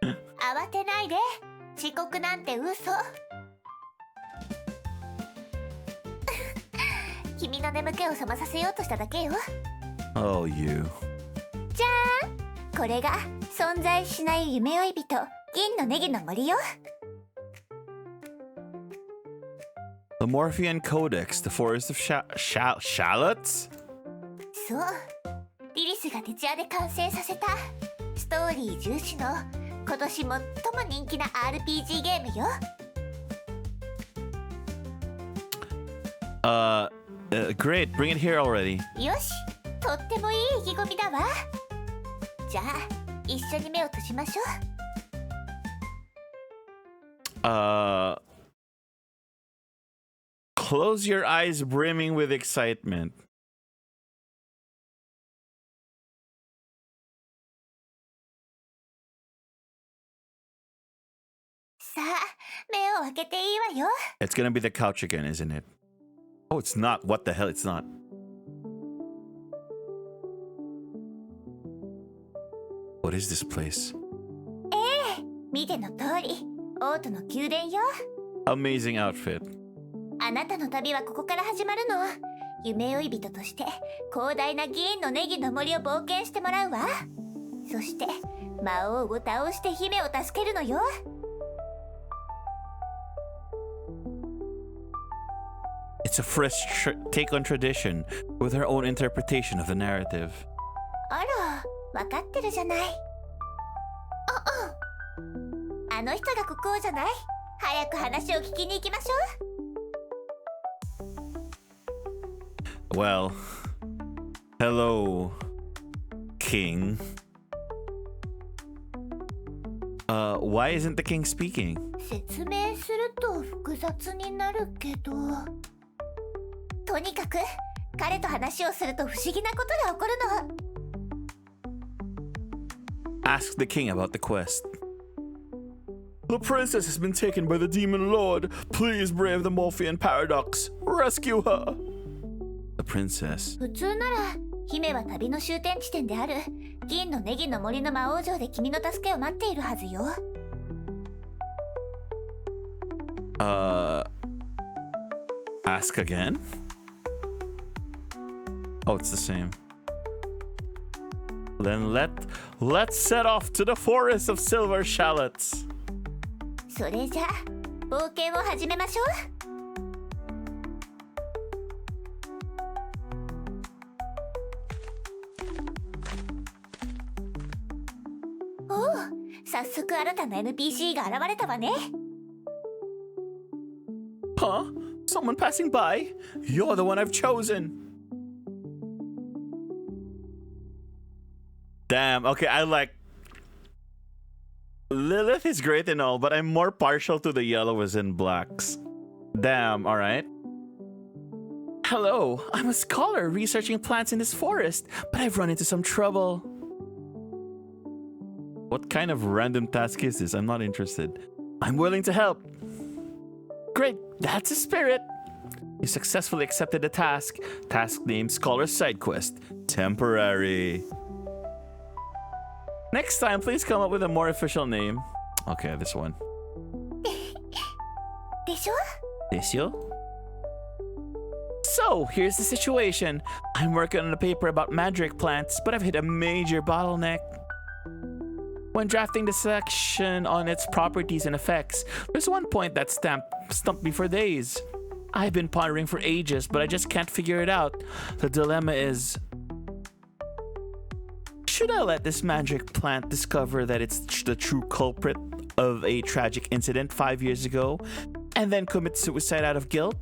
慌てないで。遅刻なんて嘘。君の眠気を覚まさせようとしただけよ。Oh, you. じゃーん。これが存在しない夢追い人、銀のネギの森よ。The Morphean Codex, the Forest of Shallots? そう。リリスが徹夜で完成させたストーリー重視の今年最も人気な RPG ゲームよ。Great, bring it here already. よし、とってもいい意気込みだわ。じゃあ、一緒に目を閉じましょう。Close your eyes brimming with excitement. さあ、目を開けていいわよ。It's gonna be the couch again, isn't it? Oh, it's not. What the hell? It's not. What is this place? 見ての通り、王都の宮殿よ。Amazing outfit. あなたの旅はここから始まるの。夢追い人として広大な銀のネギの森を冒険してもらうわ。そして魔王を倒して姫を助けるのよ。It's a fresh take on tradition with her own interpretation of the narrative. あら、わかってるじゃない。あの人が国王じゃない。早く話を聞きに行きましょう。Well, hello, King. Why isn't the king speaking? 説明すると複雑になるけど。とにかく彼と話をすると不思議なことが起こるの。Ask the king about the quest. The princess has been taken by the demon lord. Please brave the Morphean paradox. Rescue her. The princess. 普通なら姫は旅の終点地点である銀のネギの森の魔王城で君の助けを待っているはずよ。Ask again? Oh, it's the same. Then let's set off to the forest of silver shallots. それじゃあ冒険を始めましょ早速新たな NPC が現れたわね。Huh? Someone passing by? You're the one I've chosen. Damn, okay, I like... Lilith is great and all, but I'm more partial to the yellows and blacks. Damn, alright. Hello, I'm a scholar researching plants in this forest, but I've run into some trouble. What kind of random task is this? I'm not interested. I'm willing to help. Great, that's a spirit. You successfully accepted the task. Task named Scholar's Side Quest. Temporary. Next time, please come up with a more official name. Okay, this one. でしょ? Desio? So, here's the situation. I'm working on a paper about mandrake plants, but I've hit a major bottleneck. When drafting the section on its properties and effects, there's one point that stumped me for days. I've been pondering for ages, but I just can't figure it out. The dilemma is... should I let this mandrake plant discover that it's the true culprit of a tragic incident 5 years ago, and then commit suicide out of guilt?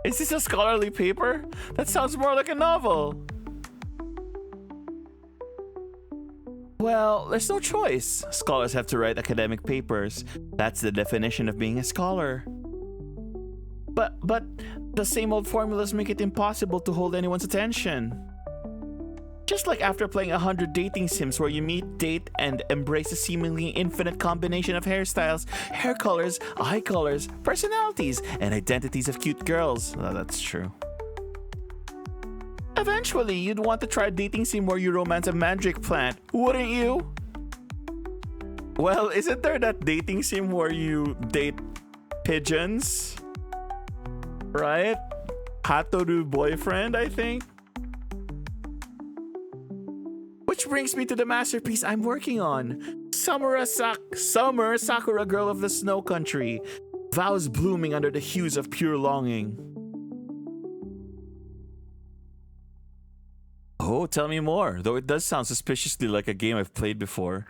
Is this a scholarly paper? That sounds more like a novel. Well, there's no choice. Scholars have to write academic papers. That's the definition of being a scholar. But the same old formulas make it impossible to hold anyone's attention. Just like after playing 100 dating sims where you meet, date, and embrace a seemingly infinite combination of hairstyles, hair colors, eye colors, personalities, and identities of cute girls. Oh, that's true. Eventually, you'd want to try a dating sim where you romance a mandrake plant, wouldn't you? Well, isn't there that dating sim where you date pigeons? Right? Hatoru boyfriend, I think? Which brings me to the masterpiece I'm working on. Summer Sakura Girl of the Snow Country. Vows blooming under the hues of pure longing. Oh, tell me more. Though it does sound suspiciously like a game I've played before.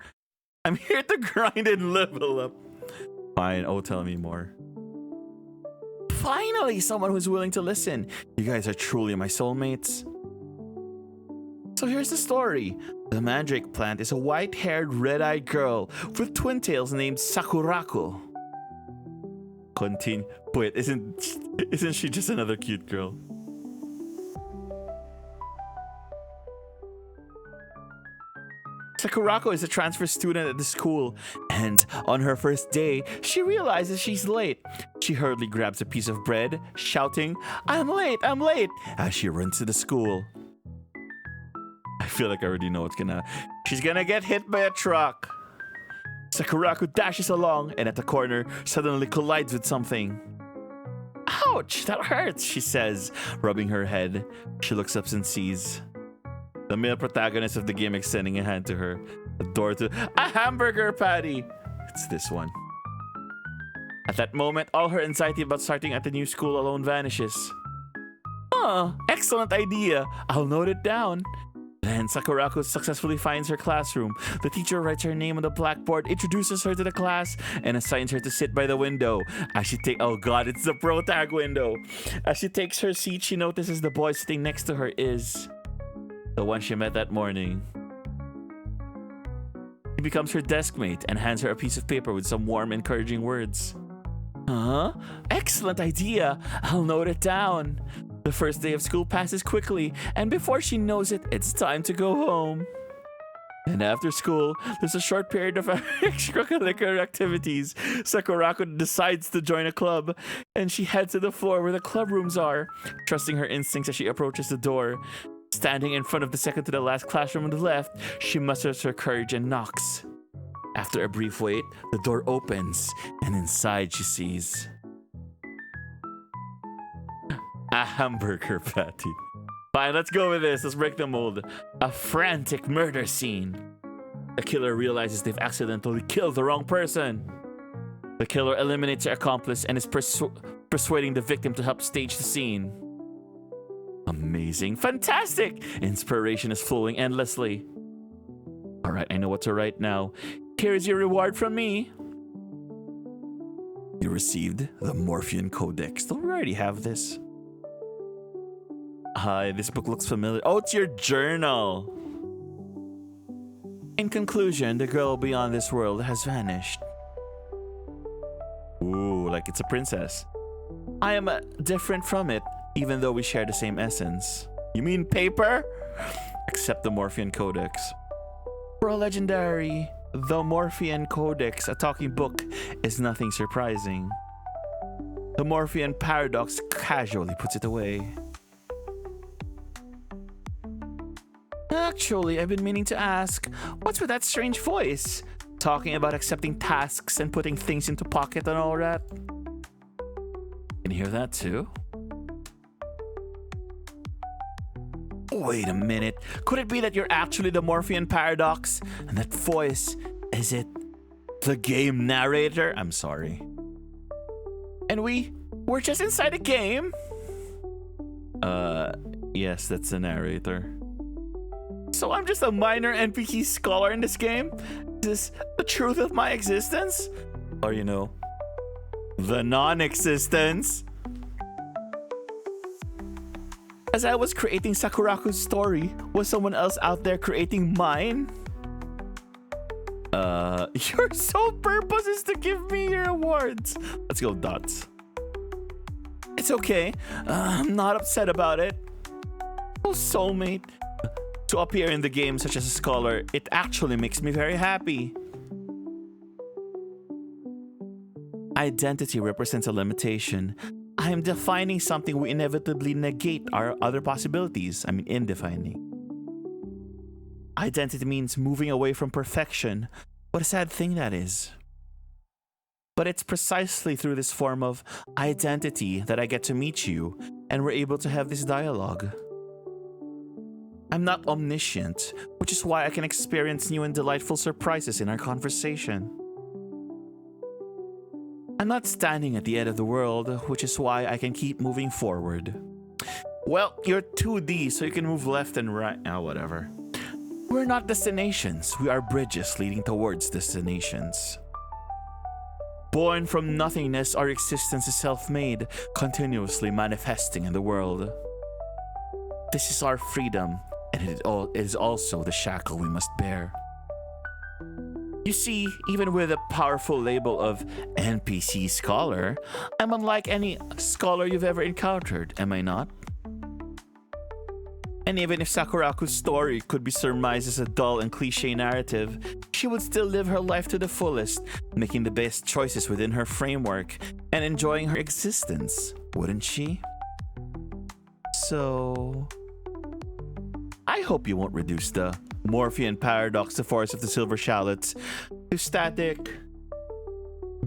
I'm here to grind and level up. Fine, oh, tell me more. Finally, someone who's willing to listen. You guys are truly my soulmates. So here's the story. The mandrake plant is a white-haired, red-eyed girl with twin tails named Sakurako. Continue. Wait, isn't she just another cute girl? Sakurako is a transfer student at the school, and on her first day, she realizes she's late. She hurriedly grabs a piece of bread, shouting, I'm late, as she runs to the school. I feel like I already know what's she's gonna get hit by a truck. Sakurako dashes along, and at the corner, suddenly collides with something. Ouch, that hurts, she says, rubbing her head. She looks up and sees the male protagonist of the game extending a hand to her. A door to a hamburger patty. It's this one. At that moment, all her anxiety about starting at the new school alone vanishes. Excellent idea. I'll note it down. Then Sakurako successfully finds her classroom. The teacher writes her name on the blackboard, introduces her to the class, and assigns her to sit by the window. As she oh god, it's the pro tag window. As she takes her seat, she notices the boy sitting next to her is the one she met that morning. He becomes her desk mate and hands her a piece of paper with some warm, encouraging words. Excellent idea. I'll note it down. The first day of school passes quickly, and before she knows it, it's time to go home. And after school, there's a short period of extracurricular activities. Sakurako decides to join a club, and she heads to the floor where the club rooms are, trusting her instincts as she approaches the door. Standing in front of the second to the last classroom on the left, she musters her courage and knocks. After a brief wait, the door opens, and inside she sees a hamburger patty. Fine, let's go with this. Let's break the mold. A frantic murder scene. The killer realizes they've accidentally killed the wrong person. The killer eliminates her accomplice and is persuading the victim to help stage the scene. Amazing. Fantastic! Inspiration is flowing endlessly. Alright, I know what to write now. Here's your reward from me. You received the Morphean Codex. Don't we already have this? Hi, this book looks familiar. Oh, it's your journal. In conclusion, the girl beyond this world has vanished. Ooh, like it's a princess. I am different from it, even though we share the same essence. You mean paper? Except the Morphean Codex. For a legendary, the Morphean Codex, a talking book, is nothing surprising. The Morphean Paradox casually puts it away. Actually, I've been meaning to ask, what's with that strange voice? Talking about accepting tasks and putting things into pocket and all that? Can you hear that too? Wait a minute. Could it be that you're actually the Morphean Paradox? And that voice, is it the game narrator? I'm sorry. And we're just inside a game? Yes, that's the narrator. So I'm just a minor NPC scholar in this game? Is this the truth of my existence? Or, you know, the non-existence? As I was creating Sakuraku's story, was someone else out there creating mine? Your sole purpose is to give me your awards. Let's go, Dots. It's okay. I'm not upset about it. Oh, soulmate. To appear in the game such as a scholar, it actually makes me very happy. Identity represents a limitation. I am defining something we inevitably negate our other possibilities. I mean, in defining. Identity means moving away from perfection. What a sad thing that is. But it's precisely through this form of identity that I get to meet you, and we're able to have this dialogue. I'm not omniscient, which is why I can experience new and delightful surprises in our conversation. I'm not standing at the end of the world, which is why I can keep moving forward. Well, you're 2D, so you can move left and right. Oh, whatever. We're not destinations. We are bridges leading towards destinations. Born from nothingness, our existence is self-made, continuously manifesting in the world. This is our freedom, and it is also the shackle we must bear. You see, even with a powerful label of NPC scholar, I'm unlike any scholar you've ever encountered, am I not? And even if Sakuraku's story could be surmised as a dull and cliché narrative, she would still live her life to the fullest, making the best choices within her framework and enjoying her existence, wouldn't she? So, I hope you won't reduce the Morphean Paradox, the Forest of the Silver Shallots, to static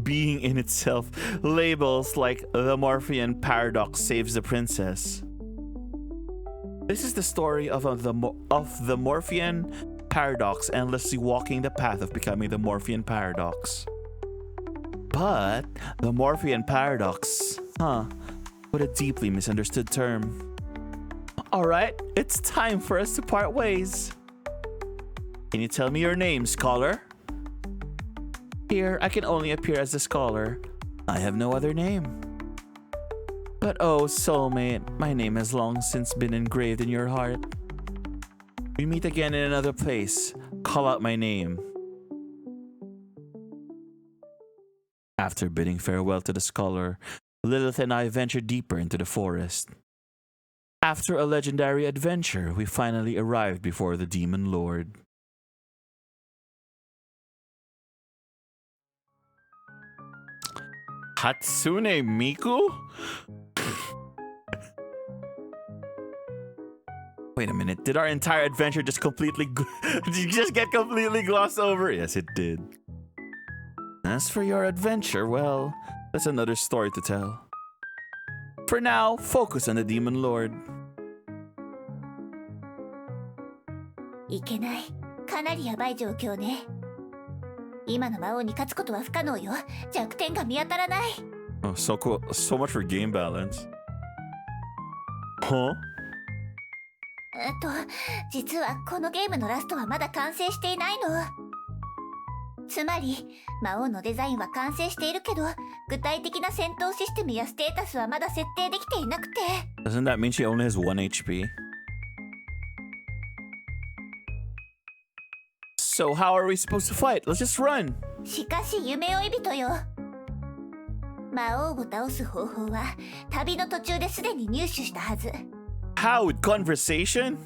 being in itself. Labels like the Morphean Paradox saves the princess. This is the story of the Morphean Paradox endlessly walking the path of becoming the Morphean Paradox. But the Morphean Paradox, what a deeply misunderstood term. Alright, it's time for us to part ways. Can you tell me your name, scholar? Here, I can only appear as a scholar. I have no other name. But oh, soulmate, my name has long since been engraved in your heart. We meet again in another place. Call out my name. After bidding farewell to the scholar, Lilith and I venture deeper into the forest. After a legendary adventure, we finally arrived before the Demon Lord. Hatsune Miku? Wait a minute, did our entire adventure just get completely glossed over? Yes, it did. As for your adventure, well, that's another story to tell. For now, focus on the Demon Lord. いけない。かなりやばい状況ね。今の魔王に勝つことは不可能よ。弱点が見当たらない。Oh, so cool. So much for game balance. Huh? 実はこのゲームのラストはまだ完成していないの。つまり魔王のデザインは完成しているけど、具体的な戦闘システムやステータスはまだ設定できていなくて。 Doesn't that mean she only has 1 HP? So how are we supposed to fight? Let's just run! しかし夢追い人よ、魔王を倒す方法は旅の途中ですでに入手したはず。 How? With conversation?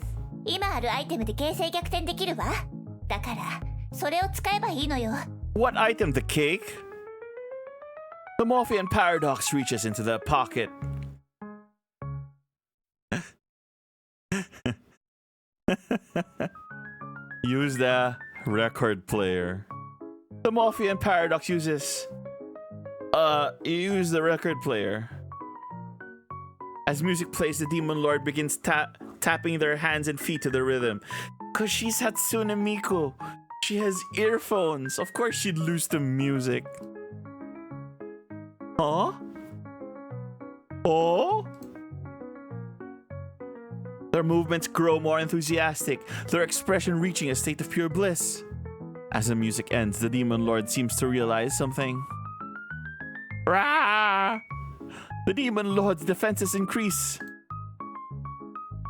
今あるアイテムで形勢逆転できるわ。だからそれを使えばいいのよ。 What item? The cake? The Morphean paradox reaches into the pocket. Use the record player. The Morphean paradox uses... use the record player. As music plays, the Demon Lord begins tapping their hands and feet to the rhythm. Cause she's Hatsune Miku. She has earphones. Of course she'd lose the music. Huh? Oh? Their movements grow more enthusiastic, their expression reaching a state of pure bliss. As the music ends, the Demon Lord seems to realize something. Rah! The Demon Lord's defenses increase.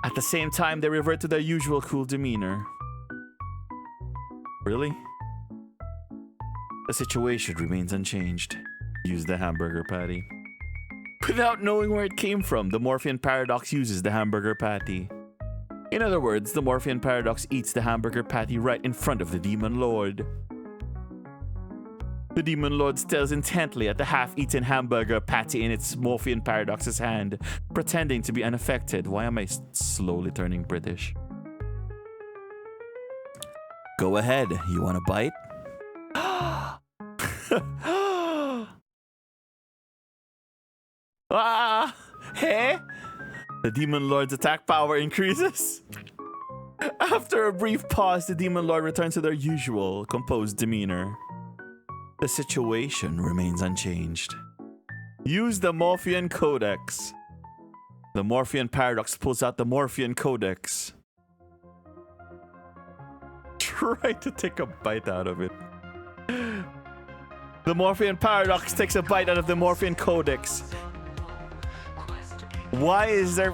At the same time, they revert to their usual cool demeanor. Really? The situation remains unchanged. Use the hamburger patty. Without knowing where it came from, the Morphean paradox uses the hamburger patty. In other words, the Morphean paradox eats the hamburger patty right in front of the Demon Lord. The Demon Lord stares intently at the half-eaten hamburger patty in its Morphean paradox's hand, pretending to be unaffected. Why am I slowly turning British? Go ahead. You want a bite? Ah! Hey! The Demon Lord's attack power increases. After a brief pause, the Demon Lord returns to their usual, composed demeanor. The situation remains unchanged. Use the Morphean Codex. The Morphean paradox pulls out the Morphean Codex. Try to take a bite out of it. The Morphean paradox takes a bite out of the Morphean Codex. Why is there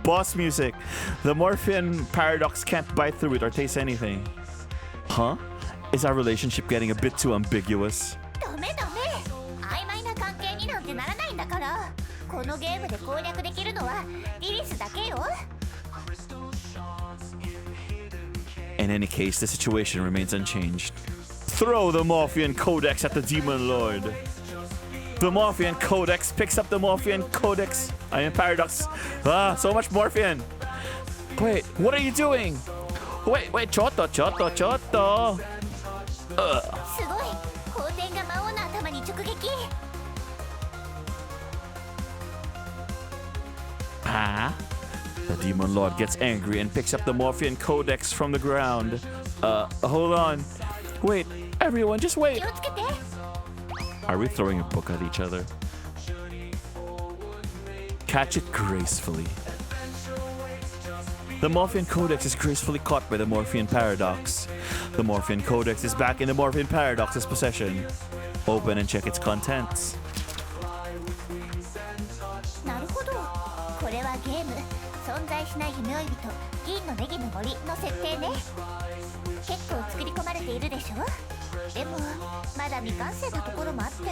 boss music? The Morphean paradox can't bite through it or taste anything. Huh? Is our relationship getting a bit too ambiguous? ダメダメ、曖昧な関係になんてならないんだから。このゲームで攻略できるのはリリスだけよ。 In any case, the situation remains unchanged. Throw the Morphean Codex at the Demon Lord. The Morphean Codex picks up the Morphean Codex. I am Paradox. Ah, so much Morphean. Wait, what are you doing? Wait, Choto. すごい、光点が魔王の頭に直撃。Huh? The Demon Lord gets angry and picks up the Morphean Codex from the ground. Hold on. Wait, everyone, just wait. 気をつけて。 Are we throwing a book at each other? Catch it gracefully. The Morphean Codex is gracefully caught by the Morphean Paradox. The Morphean Codex is back in the Morphean Paradox's possession. Open and check its contents. なるほど、これはゲーム存在しない夢追い人銀のネギの森の設定ね。結構作り込まれているでしょ。でもまだ未完成なところもあって、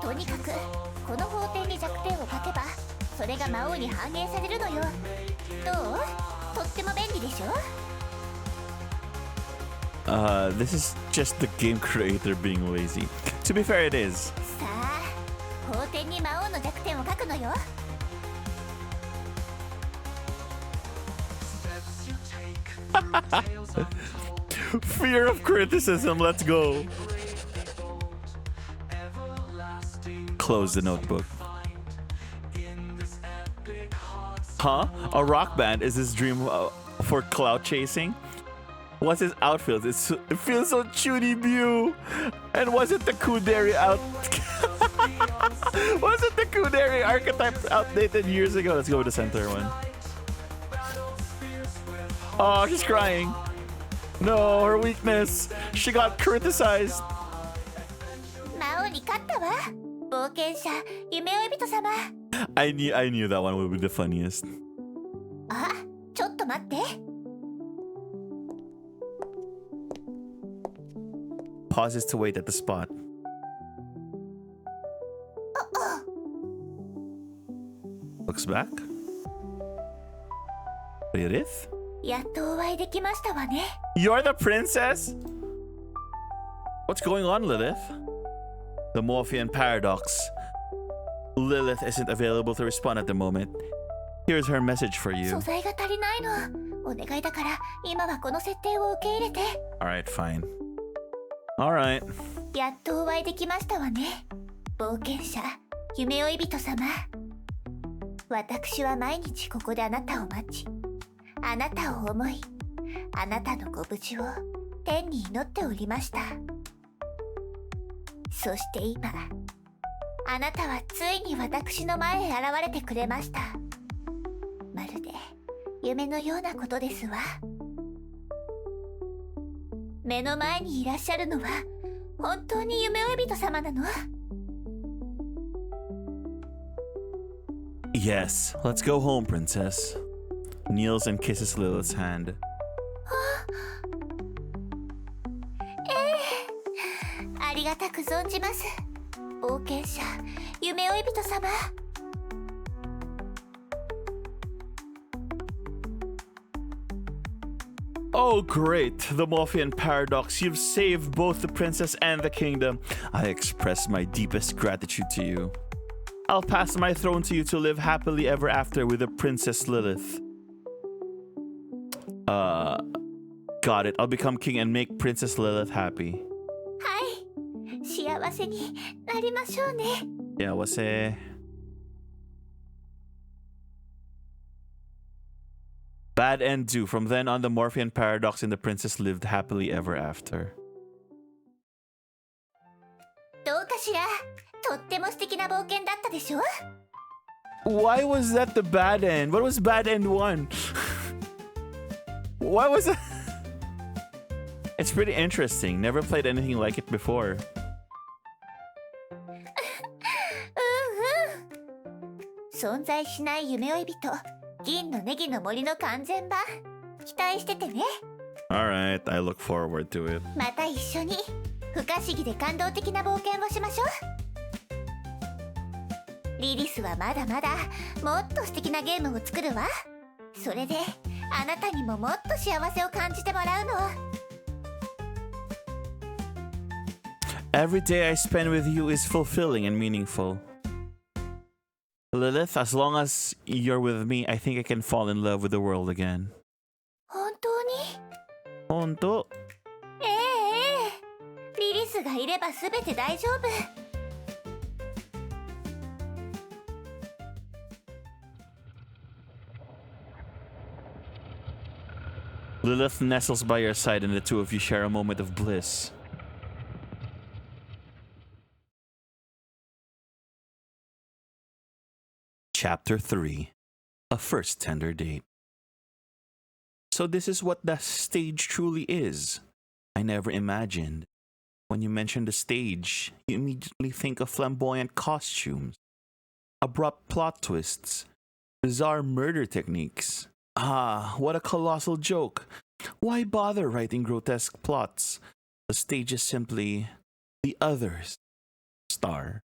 とにかくこの法典に弱点を書けばそれが魔王に反映されるのよ。どう？とっても便利でしょ。 This is just the game creator being lazy. To be fair, it is. さあ、法典に魔王の弱点を書くのよ。 Fear of criticism, let's go. Close the notebook. Huh? A rock band is his dream for cloud chasing? What's his outfit? It feels so Chudy Bew. And wasn't the Kuderi wasn't the Kuderi archetype outdated years ago? Let's go with the center one. Oh, she's crying. No, her weakness. She got criticized. 魔王に勝ったわ。冒険者、夢追い人様。I knew that one would be the funniest. あ、ちょっと待って。Pauses to wait at the spot. Looks back. Lilith? やっとお会いできましたわね。You're the princess? What's going on, Lilith? The Morphean paradox. Lilith isn't available to respond at the moment. Here's her message for you. 素材が足りないの。お願いだから、今はこの設定を受け入れて。Alright, fine. Alright. やっとお会いできましたわね。冒険者、夢追い人様。私は毎日ここであなたを待ち、あなたを思い、あなたのご無事を天に祈っておりました。そして今、あなたはついに私の前へ現れてくれました。まるで夢のようなことですわ。目の前にいらっしゃるのは本当に夢追い人様なの？ Yes, let's go home, princess. Kneels and kisses Lilith's hand. ありがたく存じます。冒険者、夢追い人様。Oh, great! The Morphean paradox. You've saved both the princess and the kingdom. I express my deepest gratitude to you. I'll pass my throne to you to live happily ever after with the Princess Lilith. Got it. I'll become king and make Princess Lilith happy. はい、幸せになりましょうね。Yeah, what's it? Bad end due. From then on, the Morphean paradox and the princess lived happily ever after. どうかしら。とっても素敵な冒険だったでしょ？ Why was that the bad end? What was bad end one? Why was that? It's pretty interesting. Never played anything like it before. 存在しない夢追い人、銀のネギの森の完全版。期待しててね。Alright, I look forward to it. また一緒に不可思議で感動的な冒険をしましょう。リリスはまだまだもっと素敵なゲームを作るわ。それであなたにももっと幸せを感じてもらうの。Every day I spend with you is fulfilling and meaningful. Lilith, as long as you're with me, I think I can fall in love with the world again. 本当に？本当？ええ。リリスがいれば全て大丈夫。Lilith nestles by your side and the two of you share a moment of bliss. Chapter 3. A First Tender Date. So this is what the stage truly is. I never imagined. When you mention the stage, you immediately think of flamboyant costumes, abrupt plot twists, bizarre murder techniques. Ah, what a colossal joke. Why bother writing grotesque plots? The stage is simply the others. Star.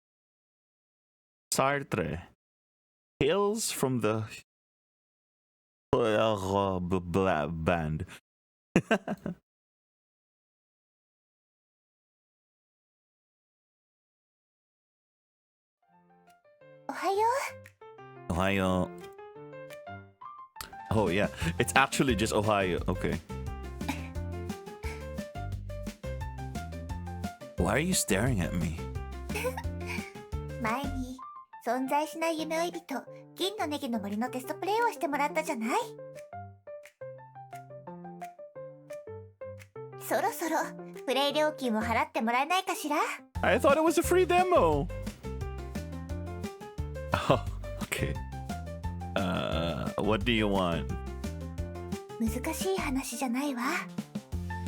Sartre. Hails from the band. Ohio. Oh yeah, it's actually just Ohio. Okay. Why are you staring at me? 前に存在しない夢追い人、銀のネギの森のテストプレイをしてもらったじゃない？そろそろプレイ料金を払ってもらえないかしら？ I thought it was a free demo. Oh, okay. What do you want? 難しい話じゃないわ。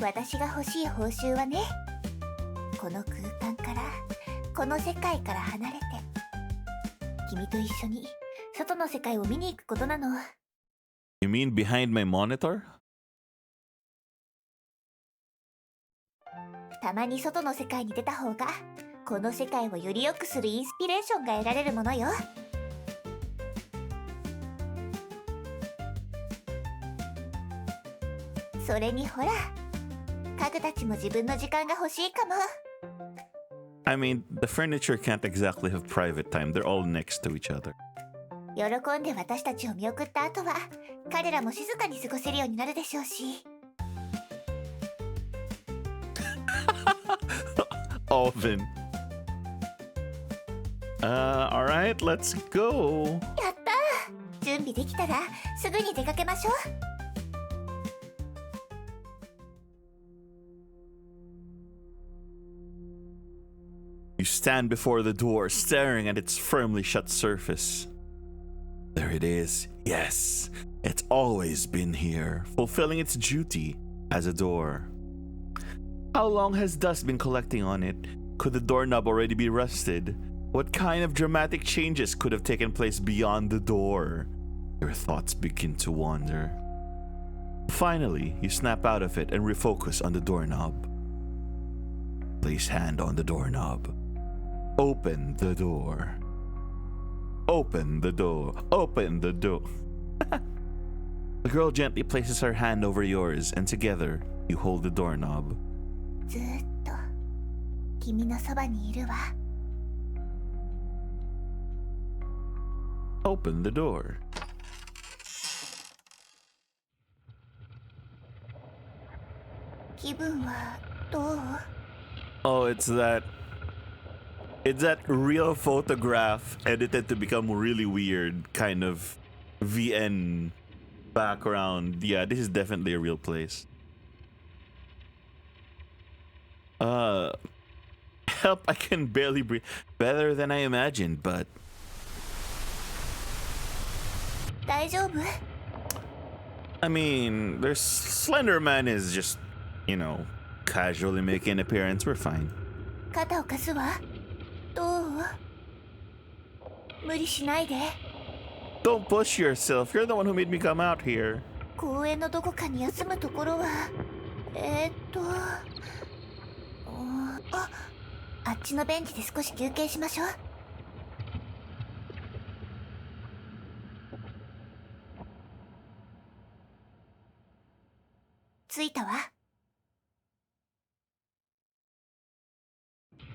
私が欲しい報酬はね、この空間からこの世界から離れて君と一緒に外の世界を見に行くことなの。 You mean behind my monitor? たまに外の世界に出た方がこの世界をより良くするインスピレーションが得られるものよ。それにほら、家具たちも自分の時間が欲しいかも。 I mean, the furniture can't exactly have private time. They're all next to each other. 喜んで私たちを見送った後は彼らも静かに過ごせるようになるでしょうし。Alvin. Alright, let's go. やったー。準備できたらすぐに出かけましょう。You stand before the door, staring at its firmly shut surface. There it is. Yes, it's always been here, fulfilling its duty as a door. How long has dust been collecting on it? Could the doorknob already be rusted? What kind of dramatic changes could have taken place beyond the door? Your thoughts begin to wander. Finally, you snap out of it and refocus on the doorknob. Place hand on the doorknob. Open the door. Open the door. Open the door. The girl gently places her hand over yours, and together, you hold the doorknob. ずーっと君のそばにいるわ。 Open the door. 気分はどう？ Oh, it's that real photograph edited to become really weird kind of VN background. Yeah, this is definitely a real place. Help, I can barely breathe. Better than I imagined, but 大丈夫？ I mean, there's Slenderman is just, you know, casually making an appearance. We're fine. 肩を貸すわ。どう？無理しないで。 Don't push yourself. You're the one who made me come out here. 公園のどこかに休むところはあっちのベンチで少し休憩しましょう。着いたわ。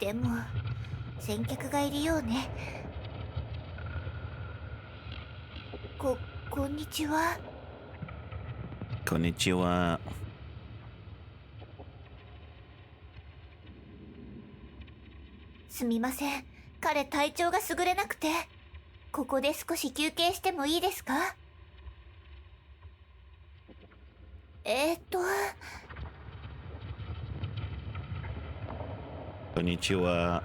でも先客がいるようね。こんにちは。Konnichiwa. すみません、彼体調が優れなくて、ここで少し休憩してもいいですか？Konnichiwa.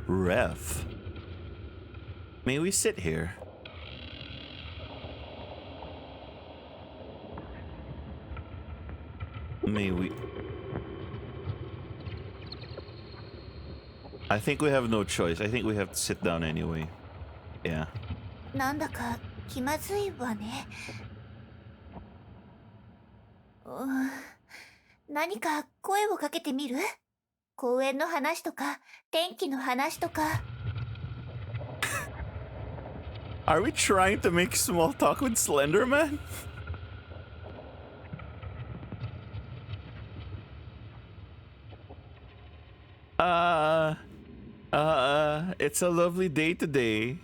Ref. May we sit here? May we? I think we have no choice. I think we have to sit down anyway. Yeah. なんだか気まずいわね。何か声をかけてみる？公園の話とか天気の話とか。Are we trying to make small talk with Slenderman? It's a lovely day today.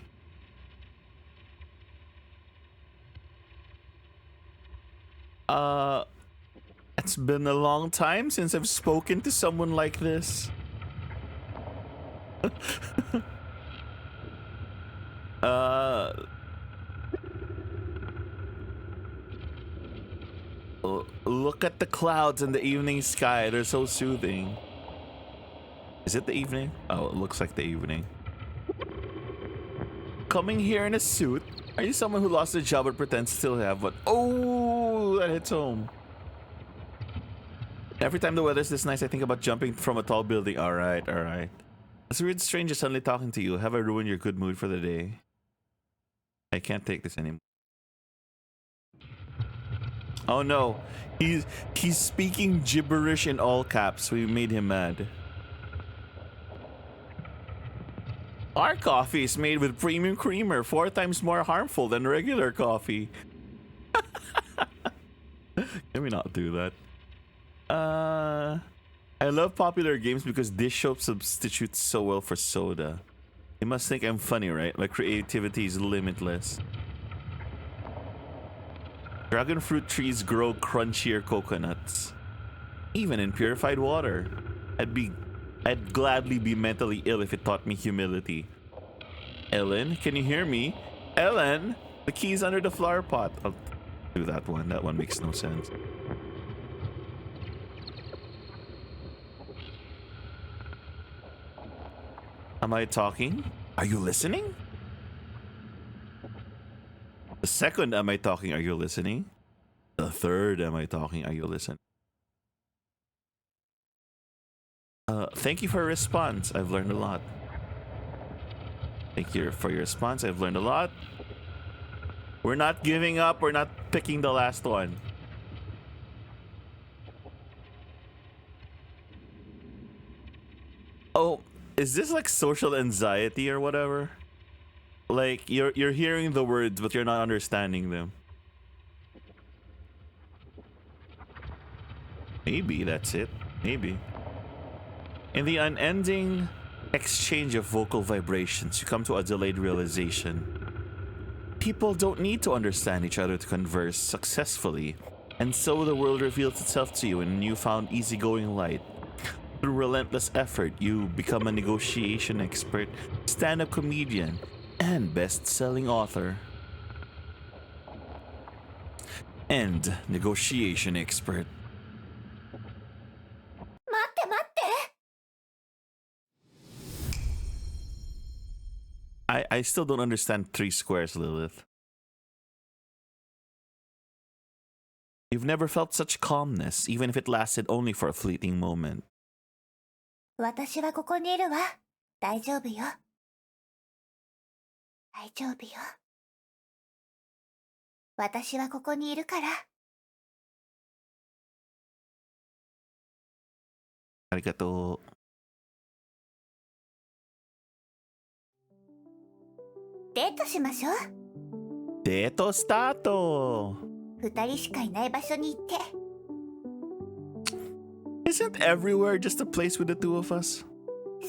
It's been a long time since I've spoken to someone like this. Look at the clouds in the evening sky. They're so soothing. Is it the evening? Oh, it looks like the evening. Coming here in a suit? Are you someone who lost a job but pretends to still have one? Oh, that hits home. Every time the weather's this nice, I think about jumping from a tall building. All right, all right. It's a weird stranger suddenly talking to you. Have I ruined your good mood for the day? I can't take this anymore. Oh no, he's speaking gibberish in all caps. We made him mad. Our coffee is made with premium creamer, 4 times more harmful than regular coffee. Can we not do that? I love popular games because dish soap substitutes so well for soda. You must think I'm funny, right? My creativity is limitless. Dragon fruit trees grow crunchier coconuts. Even in purified water. I'd gladly be mentally ill if it taught me humility. Ellen, can you hear me? Ellen, the key's under the flower pot. I'll do that one. That one makes no sense. Am I talking? Are you listening? The second, am I talking? Are you listening? The third, am I talking? Are you listening? Thank you for your response. I've learned a lot. Thank you for your response. I've learned a lot. We're not giving up. We're not picking the last one. Oh, is this like social anxiety or whatever? Like you're hearing the words but you're not understanding them. Maybe that's it. Maybe. In the unending exchange of vocal vibrations, you come to a delayed realization. People don't need to understand each other to converse successfully, and so the world reveals itself to you in a newfound easygoing light. Through relentless effort, you become a negotiation expert, stand-up comedian, and best-selling author. And negotiation expert. I still don't understand 3 squares, Lilith. You've never felt such calmness, even if it lasted only for a fleeting moment. 私はここにいるわ。大丈夫よ。大丈夫よ。私はここにいるから。ありがとう。デートしましょう。デートスタート。2人しかいない場所に行って。Isn't everywhere just a place with the 2 of us?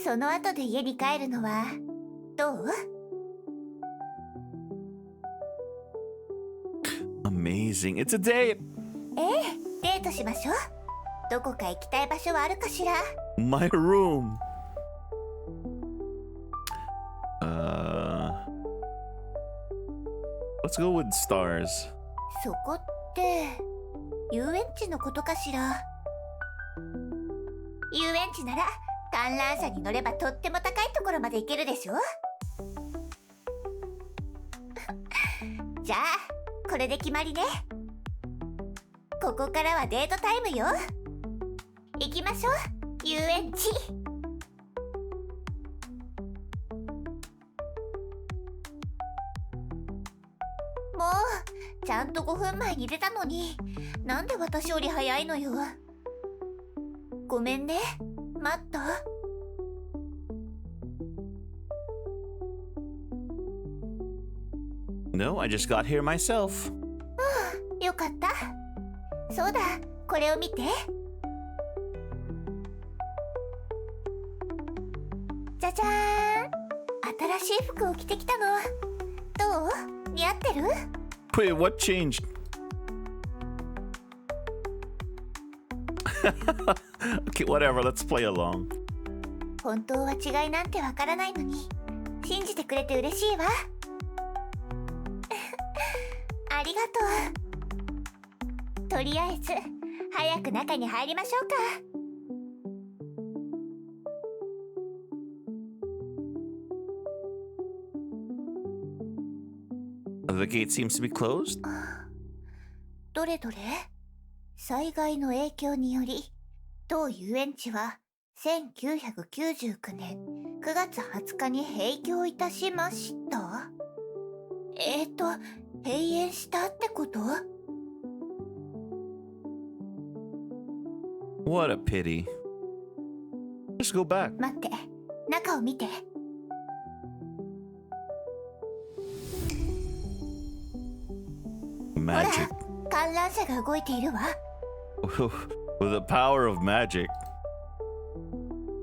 その後で家に帰るのはどう？ Amazing. It's a date. ええ、デートしましょう。どこか行きたい場所はあるかしら？ My room. Let's go with stars. そこって遊園地のことかしら？遊園地なら観覧車に乗ればとっても高いところまで行けるでしょ？じゃあこれで決まりね。ここからはデートタイムよ。行きましょう、遊園地。もうちゃんと5分前に出たのに、なんで私より早いのよ。ごめんね、待った？No, I just got here myself. よかった。そうだ、これを見て。じゃじゃーん。新しい服を着てきたの。どう？似合ってる？ Wait, what changed? Okay, whatever, let's play along. 本当は違いなんてわからないのに、信じてくれて嬉しいわ。ありがとう。とりあえず早く中に入りましょうか。The gate seems to be closed. どれどれ？災害の影響により当遊園地は1999年9月20日に閉業いたしました。閉園したってこと？ What a pity. Just go back. 待って、中を見て。Magic. ほら、観覧車が動いているわ。With the power of magic.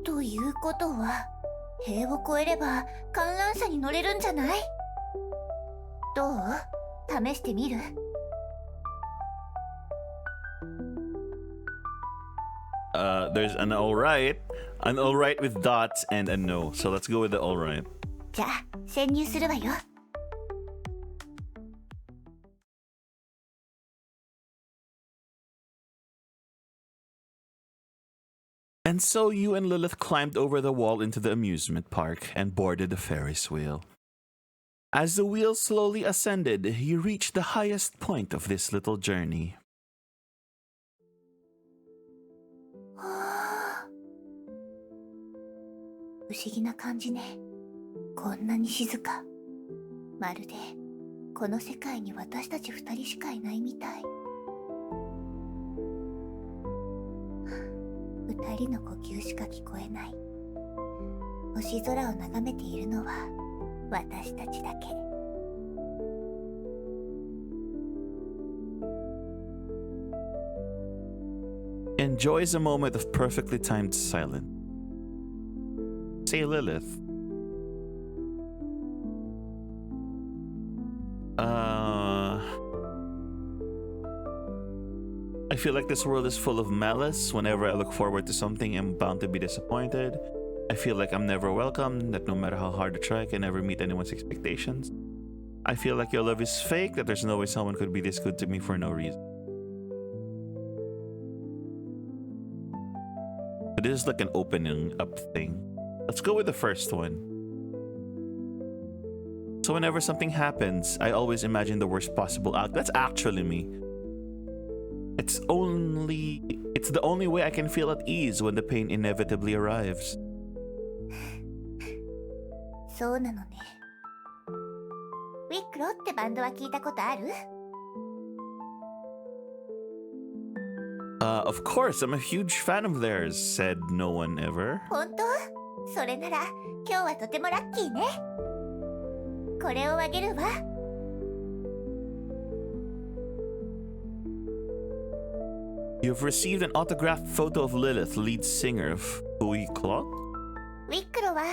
ということは、塀を越えれば観覧車に乗れるんじゃない？どう？試してみる？There's an alright with dots and a no. So let's go with the alright. じゃあ、潜入するわよ。And so you and Lilith climbed over the wall into the amusement park and boarded the Ferris wheel. As the wheel slowly ascended, you reached the highest point of this little journey. 不思議な感じね。こんなに静か。まるでこの世界に私たち二人しかいないみたい。二人の呼吸しか聞こえない。星空を眺めているのは私たちだけ。Enjoys a moment of perfectly timed silence. Say Lilith. I feel like this world is full of malice. Whenever I look forward to something, I'm bound to be disappointed. I feel like I'm never welcome, that no matter how hard I try, I can never meet anyone's expectations. I feel like your love is fake, that there's no way someone could be this good to me for no reason. But this is like an opening up thing. Let's go with the first one. So whenever something happens, I always imagine the worst possible outcome. That's actually me. It's the only way I can feel at ease when the pain inevitably arrives. そうなのね。ウィックロってバンドは聞いたことある？ Of course, I'm a huge fan of theirs, said no one ever. 本当？それなら今日はとてもラッキーね。これをあげるわ。You've received an autographed photo of Lilith, lead singer of Hui Clock? ウィックロは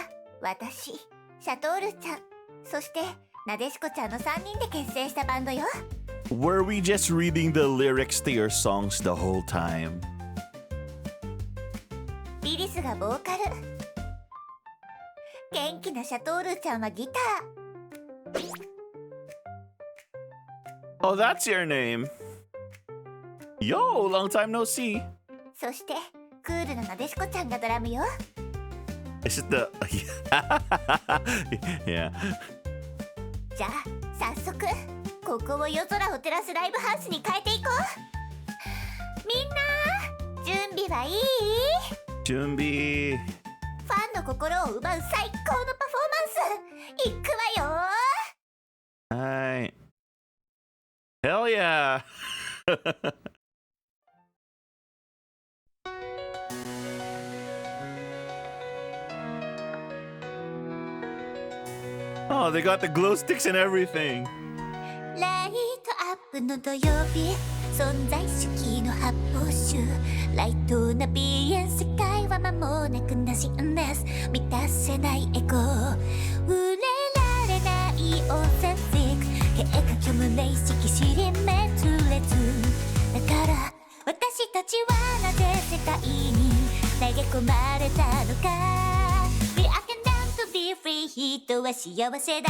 私、シャトールちゃん、そしてなでしこちゃんの3人で結成したバンドよ。Were we just reading the lyrics to your songs the whole time? リリスがボーカル。元気なシャトールちゃんはギター。Oh, that's your name. Yo, long time no see. そしてクールななでしこちゃんがドラムよ。Is it the... yeah. じゃあ早速ここを夜空を照らすライブハウスに変えていこう。みんな準備はいい？準備。ファンの心を奪う最高のパフォーマンスいくわよ。はい。Hell yeah! Oh, they got the glow sticks and everything. ライトアップの土曜日、存在意識の発泡酒、ライトな鼻炎、世界は間もなくなしんです。満たせないエゴ、触れられないオーセンティック、経過虚無な意識尻滅裂。だから私たちはなぜ世界に投げ込まれたのか。We are condemned to be free、 人は幸せだ。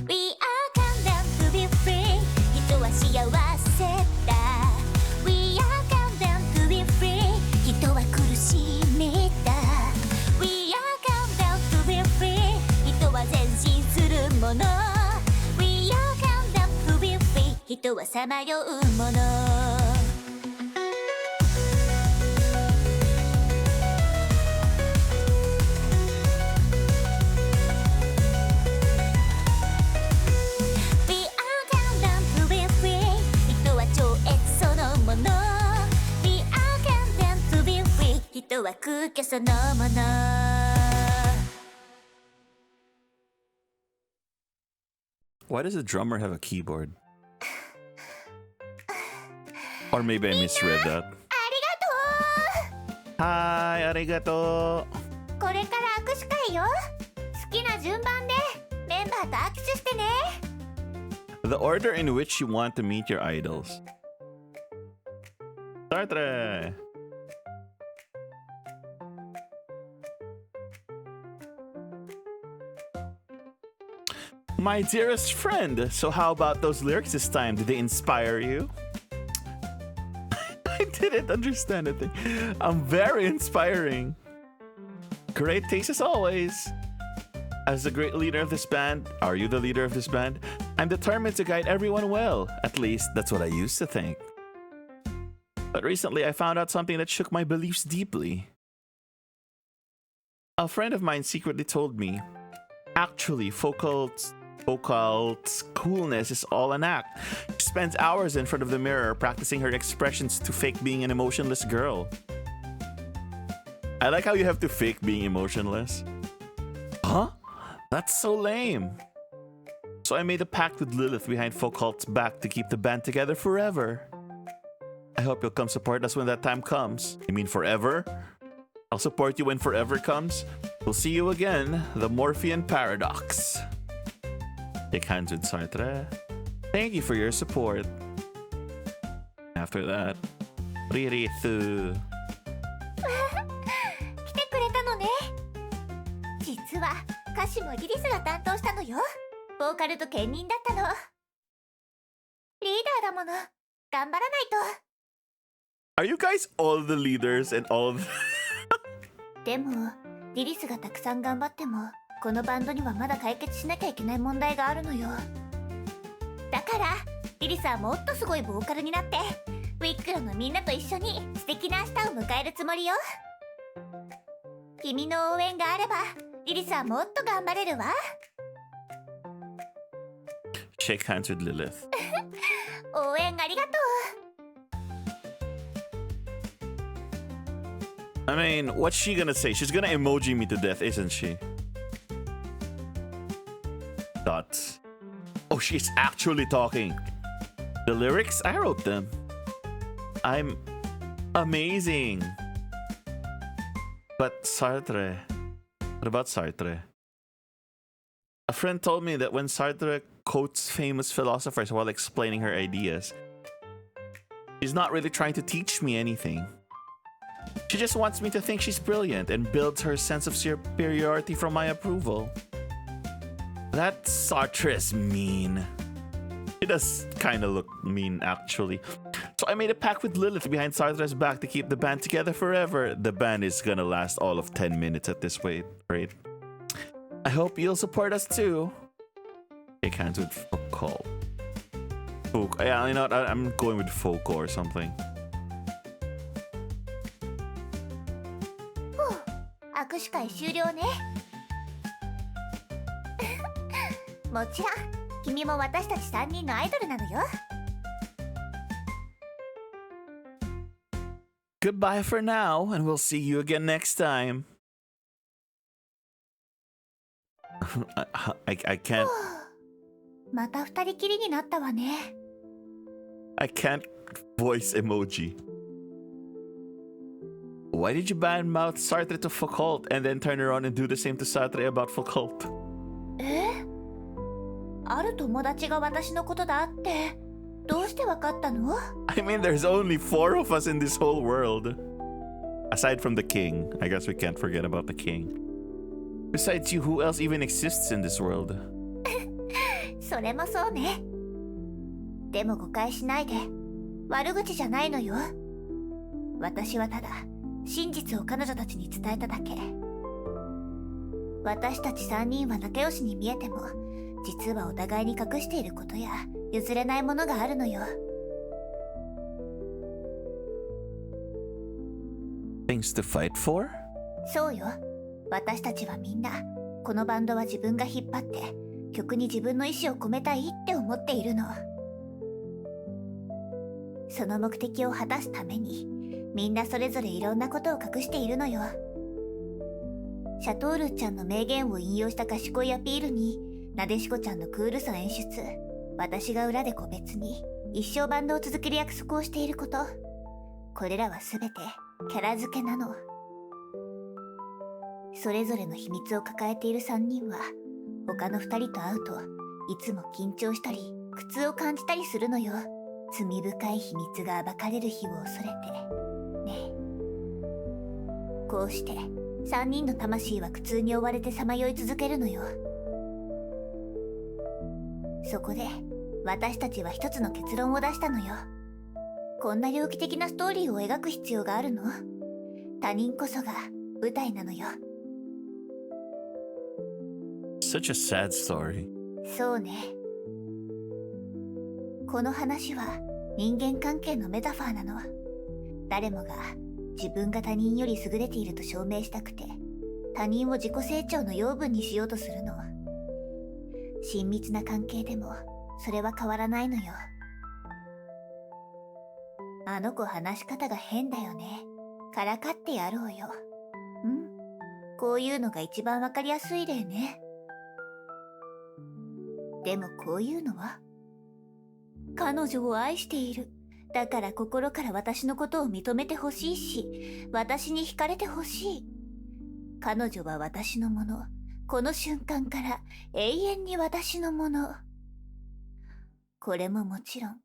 We are condemned to be free、 人は幸せだ。We are condemned to be free、 人は苦しみだ。We are condemned to be free、 人は前進するもの。さまようもの人は空虚そのもの Why does the drummer have a keyboard? Or maybe I misread that. ありがとう Hi, arigato. これから握手会よ好きな順番でメンバーと握手してね The order in which you want to meet your idols. Sartre. My dearest friend, so how about those lyrics this time? Did they inspire you? I didn't understand a thing. I'm very inspiring. Great taste as always. As the great leader of this band, are you the leader of this band? I'm determined to guide everyone well. At least, that's what I used to think. But recently, I found out something that shook my beliefs deeply. A friend of mine secretly told me, actually, Foucault's coolness is all an act. She spends hours in front of the mirror practicing her expressions to fake being an emotionless girl. I like how you have to fake being emotionless. Huh? That's so lame. So I made a pact with Lilith behind Foucault's back to keep the band together forever. I hope you'll come support us when that time comes. You mean forever? I'll support you when forever comes. We'll see you again, the Morphean Paradox. Shake hands with Sartre. Thank you for your support. After that, Ririthu. 来てくれたのね実は歌詞もリリスが担当したのよボーカルと兼任だったのリーダーだもの頑張らないと Are you guys all the leaders and all the... でもリリスがたくさん頑張ってもこのバンドにはまだ解決しなきゃいけない問題があるのよだからリリスはもっとすごいボーカルになってウィックロのみんなと一緒に素敵な明日を迎えるつもりよ君の応援があればリリスはもっと頑張れるわ Shake hands with Lilith. 応援ありがとう I mean, what's she gonna say? She's gonna emoji me to death, isn't she? Dots. Oh, she's actually talking. The lyrics? I wrote them. I'm amazing. But Sartre. What about Sartre? A friend told me that when Sartre quotes famous philosophers while explaining her ideas, she's not really trying to teach me anything. She just wants me to think she's brilliant and builds her sense of superiority from my approval. That Sartre is mean. She does kind of look mean, actually. So I made a pact with Lilith behind Sartre's back to keep the band together forever. The band is gonna last all of 10 minutes at this rate. I hope you'll support us too. Shake hands with Foucault. Yeah, you know what? I'm going with Foucault or something. 握手会終了ねもちろん君も私たち3人のアイドルなのよ Goodbye for now, and we'll see you again next time. I can't. また2人きりになったわね I can't voice emoji. Why did you badmouth Sartre to Foucault and then turn around and do the same to Sartre about Foucault? ある友達が私のことだってどうしてわかったの I mean, there's only 4 of us in this whole world. Aside from the king. I guess we can't forget about the king. Besides you, who else even exists in this world? それもそうねでも誤解しないで悪口じゃないのよ私はただ真実を彼女たちに伝えただけ私たち3人は仲良しに見えても実はお互いに隠していることや譲れないものがあるのよ Things to fight for? そうよ。私たちはみんな、このバンドは自分が引っ張って、曲に自分の意志を込めたいって思っているの。その目的を果たすために、みんなそれぞれいろんなことを隠しているのよ。シャトールちゃんの名言を引用した賢いアピールに、なでしこちゃんのクールさ演出、私が裏で個別に一生バンドを続ける約束をしていること。これらはすべてキャラ付けなの。それぞれの秘密を抱えている3人は、他の2人と会うといつも緊張したり苦痛を感じたりするのよ。罪深い秘密が暴かれる日を恐れてね。こうして3人の魂は苦痛に追われてさまよい続けるのよ。そこで私たちは一つの結論を出したのよ。こんな猟奇的なストーリーを描く必要があるの？他人こそが舞台なのよ。Such a sad story. そうね。この話は人間関係のメタファーなの。誰もが自分が他人より優れていると証明したくて、他人を自己成長の養分にしようとするの。親密な関係でもそれは変わらないのよ。あの子話し方が変だよね。からかってやろうよ。こういうのが一番わかりやすい例ね。でもこういうのは、彼女を愛している。だから心から私のことを認めてほしいし、私に惹かれてほしい。彼女は私のもの。この瞬間から永遠に私のもの。これももちろん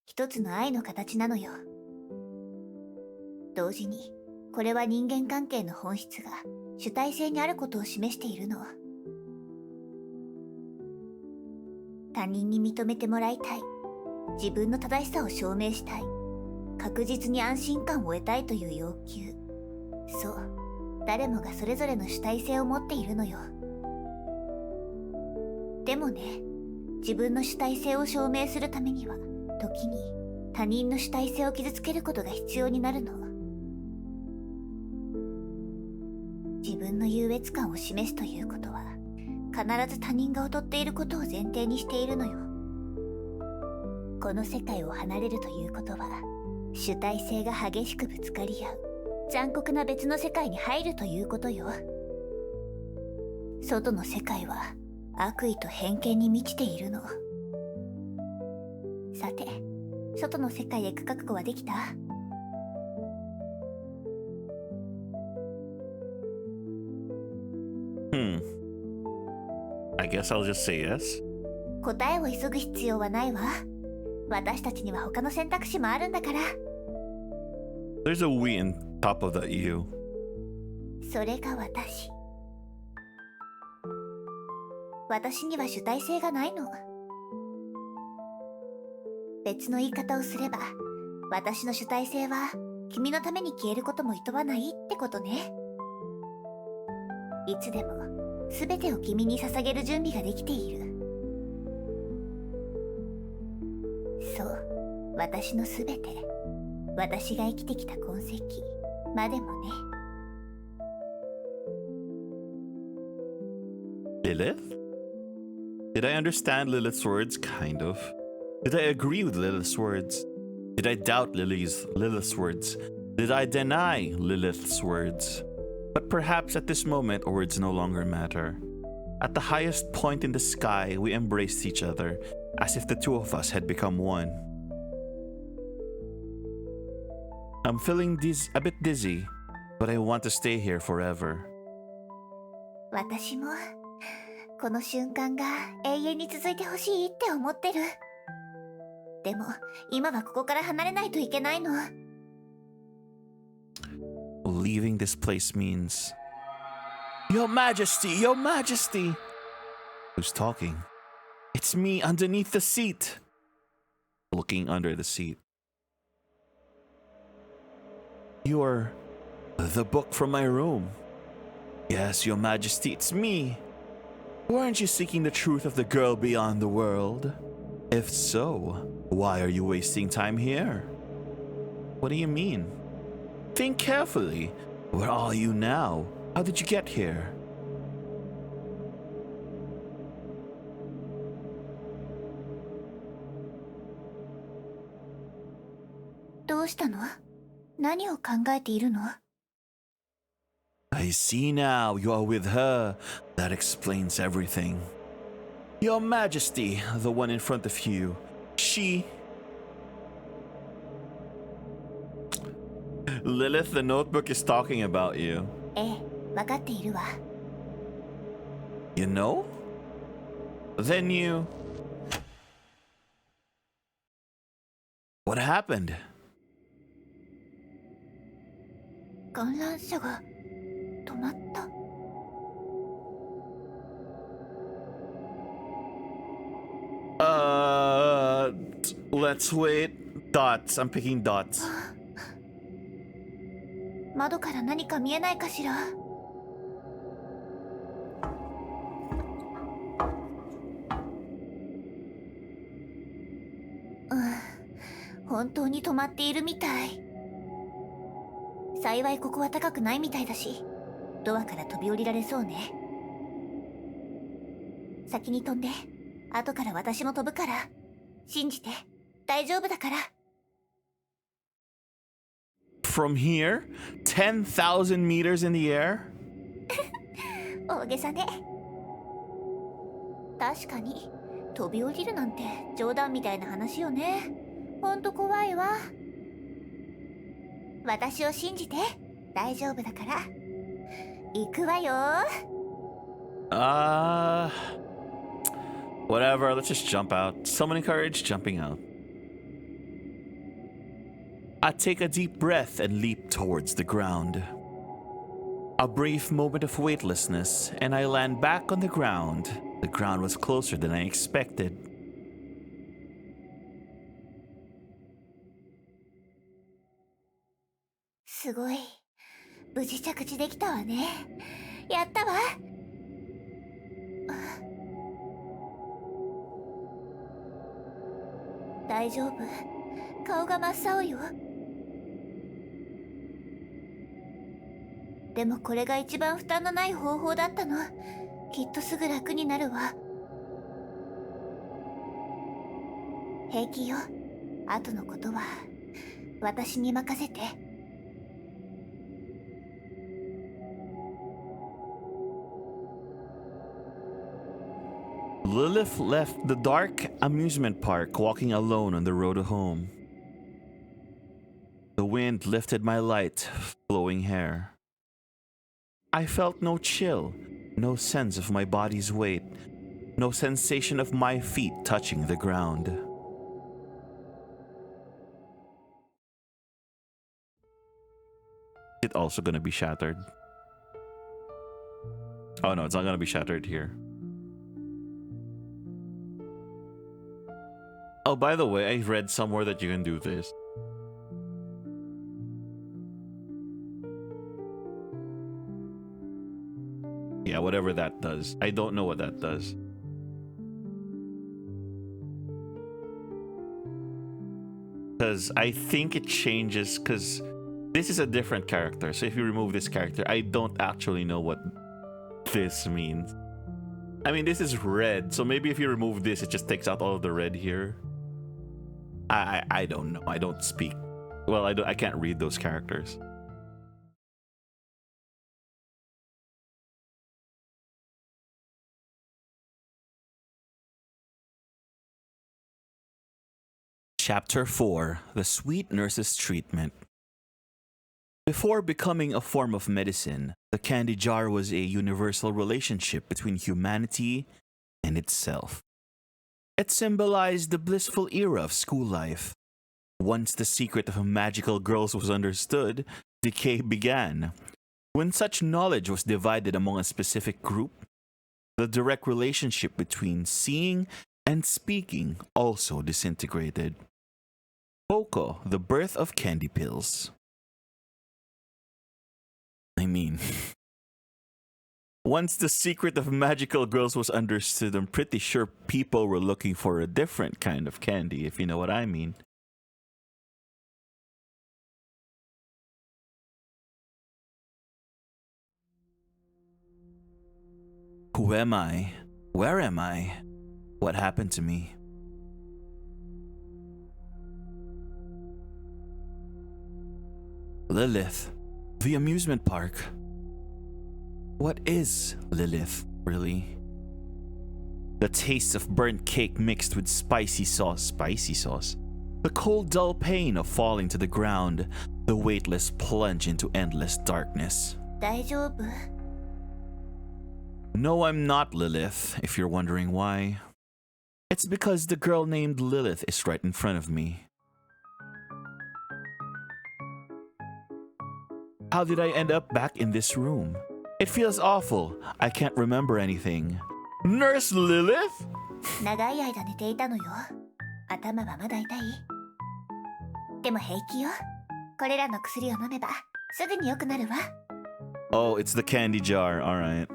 一つの愛の形なのよ。同時にこれは人間関係の本質が主体性にあることを示しているの。他人に認めてもらいたい。自分の正しさを証明したい。確実に安心感を得たいという要求。そう、誰もがそれぞれの主体性を持っているのよ。でもね、自分の主体性を証明するためには、時に他人の主体性を傷つけることが必要になるの。自分の優越感を示すということは、必ず他人が劣っていることを前提にしているのよ。この世界を離れるということは、主体性が激しくぶつかり合う、残酷な別の世界に入るということよ。外の世界は悪意と偏見に満ちているの。さて、外の世界へ行く覚悟はできた？I guess I'll just say yes. 答えを急ぐ必要はないわ。私たちには他の選択肢もあるんだから。There's a we in top of that you. それが私。私には主体性がないの。別の言い方をすれば、私の主体性は君のために消えることも厭わないってことね。いつでも全てを君に捧げる準備ができている。そう、私の全て、私が生きてきた痕跡までもね。Lilith? Did I understand Lilith's words? Kind of. Did I agree with Lilith's words? Did I doubt Lilith's words? Did I deny Lilith's words? But perhaps at this moment, words no longer matter. At the highest point in the sky, we embraced each other, as if the two of us had become one. I'm feeling a bit dizzy, but I want to stay here forever. 私もこの瞬間が永遠に続いてほしいって思ってる。でも今はここから離れないといけないの。Leaving this place means... Your Majesty! Your Majesty! Who's talking? It's me underneath the seat. Looking under the seat. You are the book from my room. Yes, Your Majesty, it's me. Weren't you seeking the truth of the girl beyond the world? If so, why are you wasting time here? What do you mean? Think carefully. Where are you now? How did you get here? どうしたの？何を考えているの？ I see now you are with her. That explains everything. Your Majesty, the one in front of you. She... Lilith, the notebook is talking about you. ええ、わかっているわ。You know? Then you... What happened? 観覧車が止まった。Let's wait. Dots. I'm picking dots. 窓から何か見えないかしら。本当に止まっているみたい。幸いここは高くないみたいだし、ドアから飛び降りられそうね。先に飛んで、後から私も飛ぶから。信じて、大丈夫だから。From here? 10,000 meters in the air? 大げさね。確かに、飛び降りるなんて冗談みたいな話よね。ほんと怖いわ。私を信じて、大丈夫だから。行くわよ。Whatever, let's just jump out. Summon courage, jumping out. I take a deep breath and leap towards the ground. A brief moment of weightlessness, and I land back on the ground. The ground was closer than I expected. すごい。無事着地できたわね。やったわ。大丈夫。顔が真っ青よ。でもこれが一番負担のない方法だったの。きっとすぐ楽になるわ。平気よ。後のことは私に任せて。Lilith left the dark amusement park walking alone on the road home. The wind lifted my light, flowing hair. I felt no chill, no sense of my body's weight, no sensation of my feet touching the ground. Is it also gonna be shattered? Oh no, it's not gonna be shattered here. Oh, by the way, I read somewhere that you can do this. Yeah, whatever that does. I don't know what that does. Because I think it changes, because this is a different character. So if you remove this character, I don't actually know what this means. I mean, this is red, so maybe if you remove this, it just takes out all of the red here. I don't know. I don't speak. Well, I can't read those characters. Chapter 4: The Sweet Nurse's Treatment. Before becoming a form of medicine, the candy jar was a universal relationship between humanity and itself. It symbolized the blissful era of school life. Once the secret of magical girls was understood, decay began. When such knowledge was divided among a specific group, the direct relationship between seeing and speaking also disintegrated. Poco, the birth of candy pills. I mean... Once the secret of magical girls was understood, I'm pretty sure people were looking for a different kind of candy, if you know what I mean. Who am I? Where am I? What happened to me? Lilith, the amusement park. What is Lilith, really? The taste of burnt cake mixed with spicy sauce. Spicy sauce? The cold, dull pain of falling to the ground. The weightless plunge into endless darkness. 大丈夫? No, I'm not Lilith, if you're wondering why. It's because the girl named Lilith is right in front of me. How did I end up back in this room? It feels awful. I can't remember anything. Nurse Lilith? 長い間寝ていたのよ。頭はまだ痛い？でも平気よ。これらの薬を飲めばすぐに良くなるわ。Oh, it's the candy jar. Alright.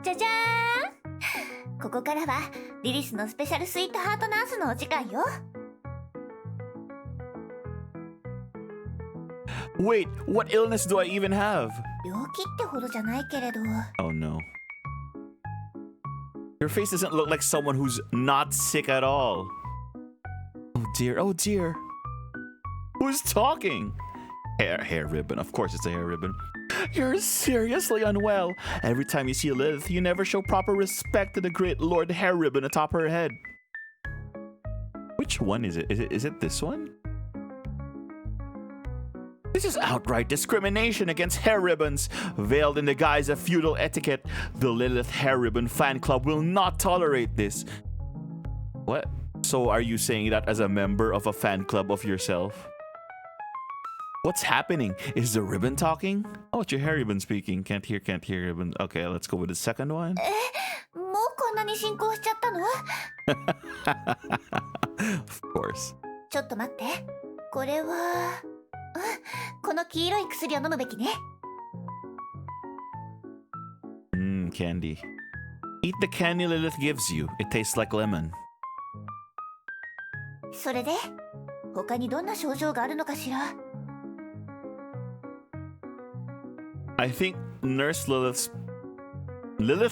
じゃじゃーん！ここからはリリスのスペシャルスイートハートナースのお時間よ。Wait, what illness do I even have? 病気ってほどじゃないけれど。Oh no. Your face doesn't look like someone who's not sick at all. Oh dear, oh dear. Who's talking? Hair ribbon. Of course it's a hair ribbon. You're seriously unwell. Every time you see Lilith, you never show proper respect to the great Lord Hair Ribbon atop her head. Which one is it? Is it this one? This is outright discrimination against hair ribbons. Veiled in the guise of feudal etiquette, the Lilith Hair Ribbon fan club will not tolerate this. What? So are you saying that as a member of a fan club of yourself? What's happening? Is the ribbon talking? Oh, it's your hair ribbon speaking. Can't hear ribbon. Okay, let's go with the second one. もうこんなに進行しちゃったの？ Of course. ちょっと待って。これは、この黄色い薬を飲むべきね。Candy. Eat the candy Lilith gives you. It tastes like lemon. それで、他にどんな症状があるのかしら？ I think Lilith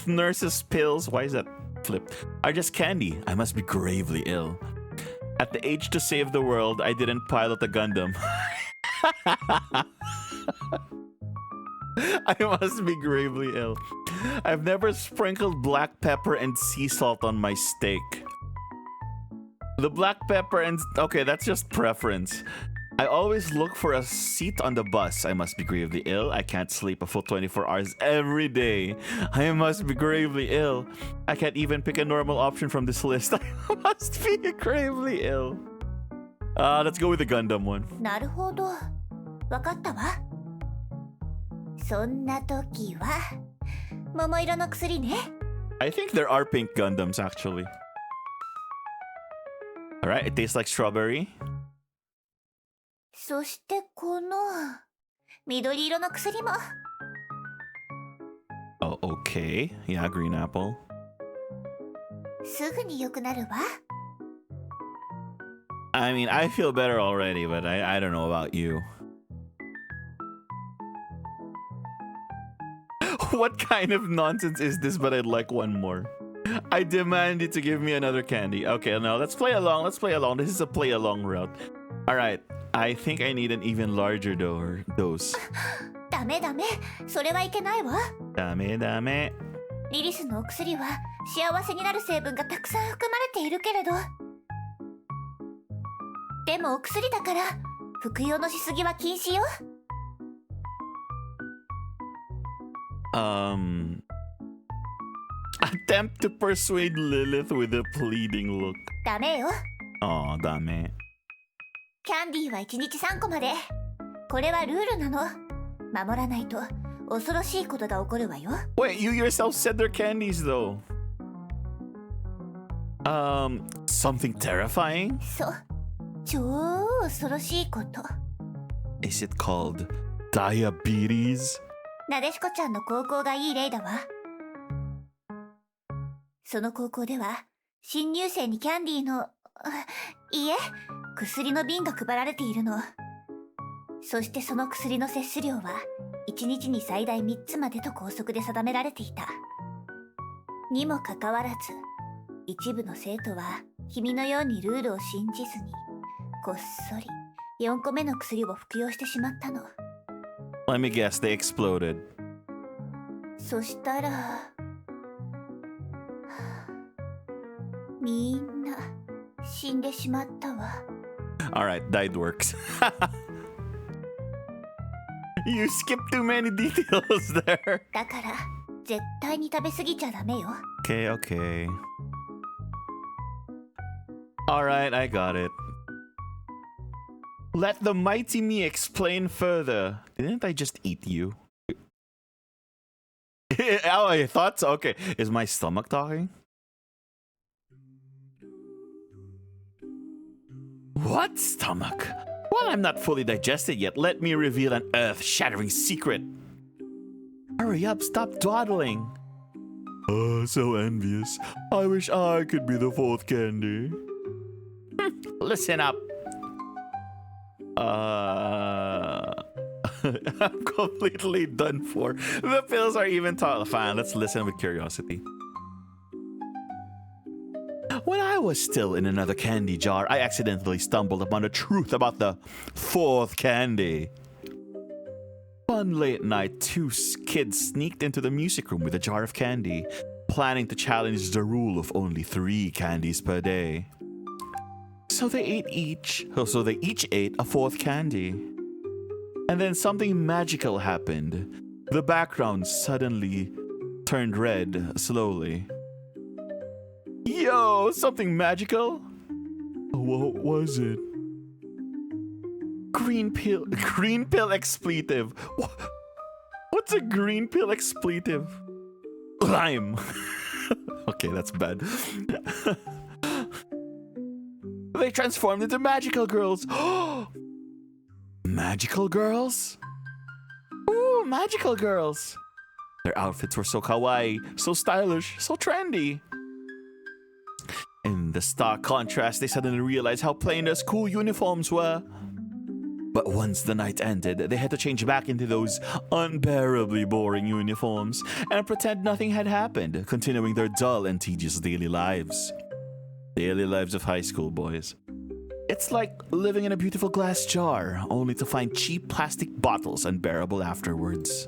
Nurse's pills, why is that flipped, are just candy. I must be gravely ill. At the age to save the world, I didn't pilot a Gundam. I must be gravely ill. I've never sprinkled black pepper and sea salt on my steak. The black pepper and... Okay, that's just preference. I always look for a seat on the bus. I must be gravely ill. I can't sleep a full 24 hours every day. I must be gravely ill. I can't even pick a normal option from this list. I must be gravely ill. Let's go with the Gundam one. なるほど。わかったわ。そんな時は、桃色の薬ね。I think there are pink Gundams, actually. Alright, it tastes like strawberry. そしてこの緑色の薬も。Oh, okay. Yeah, green apple. すぐに良くなるわ。I mean, I feel better already, but I don't know about you. What kind of nonsense is this, but I'd like one more? I demand you to give me another candy. Okay, now let's play along. Let's play along. This is a play along route. Alright, I think I need an even larger dose. ダメダメ。それはいけないわ。ダメダメ。リリスのお薬は幸せになる成分がたくさん含まれているけれど。でもお薬だから服用のしすぎは禁止よ。Attempt to persuade Lilith with a pleading look. ダメよ。Oh, ダメ。キャンディーは1日3個まで。これはルールなの。守らないと恐ろしいことが起こるわよ。Wait, you yourself said they're candies though. Something terrifying? そう。超恐ろしいこと。Is it called diabetes? なでしこちゃんの高校がいい例だわ。その高校では新入生にキャンディーの、いいえ、薬の瓶が配られているの。そしてその薬の摂取量は1日に最大3つまでと校則で定められていた。にもかかわらず、一部の生徒は君のようにルールを信じずに、こっそり4個目の薬を服用してしまったの。Let me guess, they exploded. そしたら、みんな死んでしまったわ。Alright, died works. You skipped too many details there. だから、絶対に食べ過ぎちゃダメよ。Okay, okay. Alright, I got it. Let the mighty me explain further. Didn't I just eat you? Oh, I thought so. Okay, is my stomach talking? What stomach? Well, I'm not fully digested yet. Let me reveal an earth-shattering secret. Hurry up, stop dawdling. Oh, so envious. I wish I could be the fourth candy. Listen up. I'm completely done for. The pills are even taught. Fine, let's listen with curiosity. When I was still in another candy jar, I accidentally stumbled upon the truth about the fourth candy. One late night, two kids sneaked into the music room with a jar of candy, planning to challenge the rule of only 3 candies per day. So they each ate a fourth candy. And then something magical happened. The background suddenly turned red slowly. Yo, something magical? What was it? Green pill expletive. What's a green pill expletive? Lime. Okay, that's bad. They transformed into magical girls. Magical girls? Ooh, magical girls. Their outfits were so kawaii, so stylish, so trendy. In the stark contrast, they suddenly realized how plain their school uniforms were. But once the night ended, they had to change back into those unbearably boring uniforms and pretend nothing had happened, continuing their dull and tedious daily lives. Daily lives of high school boys. It's like living in a beautiful glass jar, only to find cheap plastic bottles unbearable afterwards.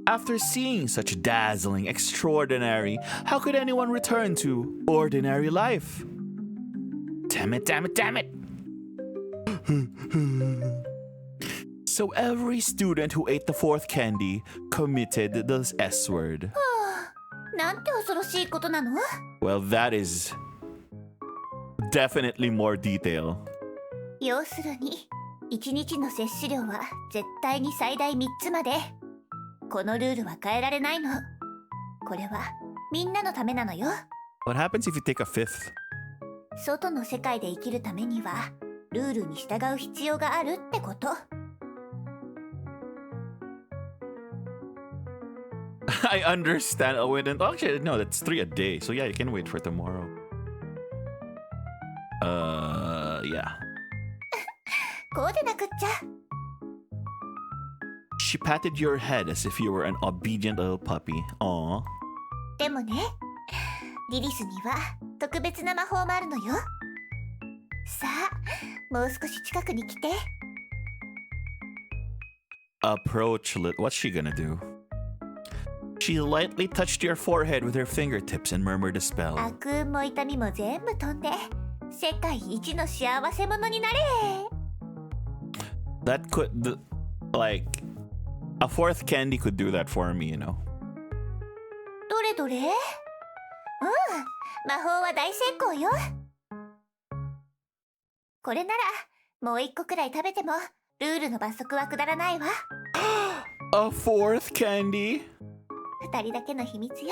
After seeing such dazzling, extraordinary, how could anyone return to ordinary life? Damn it, damn it, damn it! So every student who ate the fourth candy committed the S word. なんて恐ろしいことなの? Well, that is definitely more detail. 要するに、1日の摂取量は絶対に最大3つまで。このルールは変えられないの。これはみんなのためなのよ。What happens if you take a fifth? 外の世界で生きるためには、ルールに従う必要があるってこと。I understand. Oh, wait, actually, no, that's 3 a day. So yeah, you can wait for tomorrow. Yeah. こうでなくっちゃ。She patted your head as if you were an obedient little puppy. Aww. でもね、リリスには特別な魔法もあるのよ。さあ、もう少し近くに来て。Approach Lilith. What's she gonna do? She lightly touched your forehead with her fingertips and murmured a spell. 悪運も痛みも全部飛んで、世界一の幸せ者になれ。That could, like, a fourth candy could do that for me, you know. どれどれ？魔法は大成功よ。これならもう一個くらい食べてもルールの罰則は下らないわ。A fourth candy? 2人だけの秘密よ。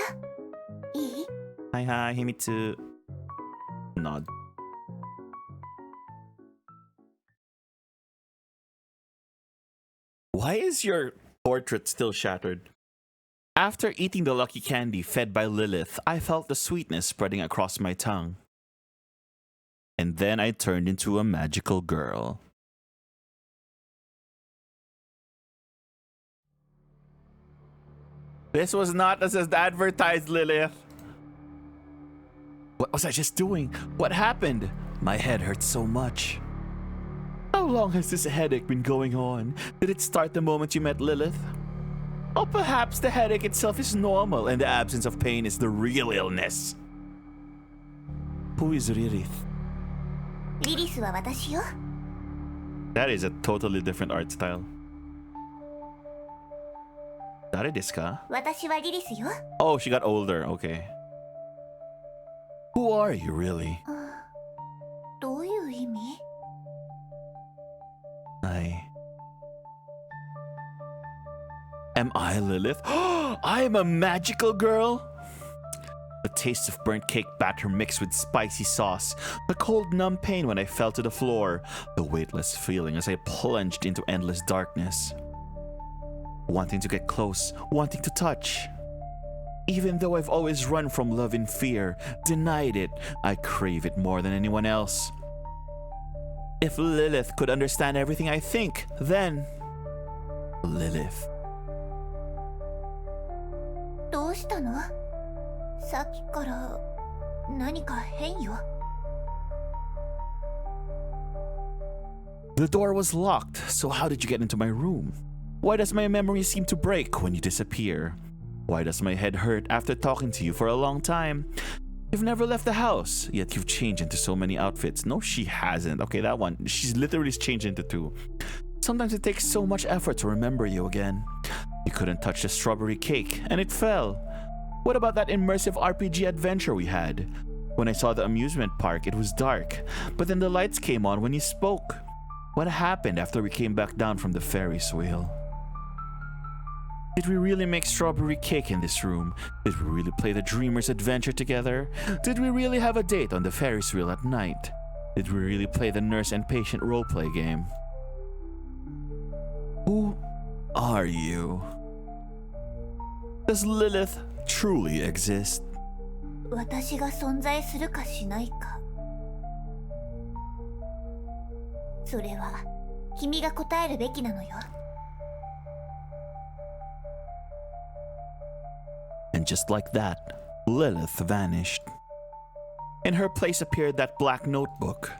いい？はいはい、秘密。Nod. Why is your portrait still shattered? After eating the lucky candy fed by Lilith, I felt the sweetness spreading across my tongue. And then I turned into a magical girl. This was not as advertised, Lilith. What was I just doing? What happened? My head hurts so much. How long has this headache been going on? Did it start the moment you met Lilith? Or perhaps the headache itself is normal and the absence of pain is the real illness. Who is Lilith? リリスは私よ。 That is a totally different art style. 誰ですか? 私はリリスよ。 Oh, she got older. Okay. Who are you, really? どういう意味? Am I Lilith? I am a magical girl? The taste of burnt cake batter mixed with spicy sauce, the cold numb pain when I fell to the floor, the weightless feeling as I plunged into endless darkness. Wanting to get close, wanting to touch. Even though I've always run from love in fear, denied it, I crave it more than anyone else. If Lilith could understand everything I think, then... Lilith. どうしたの? さっきから何か変よ。 The door was locked, so how did you get into my room? Why does my memory seem to break when you disappear? Why does my head hurt after talking to you for a long time? You've never left the house, yet you've changed into so many outfits. No, she hasn't. Okay, that one. She's literally changed into two. Sometimes it takes so much effort to remember you again. You couldn't touch the strawberry cake, and it fell. What about that immersive RPG adventure we had? When I saw the amusement park, it was dark, but then the lights came on when you spoke. What happened after we came back down from the Ferris wheel? Did we really make strawberry cake in this room? Did we really play the Dreamer's Adventure together? Did we really have a date on the Ferris wheel at night? Did we really play the nurse and patient roleplay game? Who are you? Does Lilith truly exist? 私が存在するかしないか。それは君が答えるべきなのよ。 And just like that, Lilith vanished. In her place appeared that black notebook.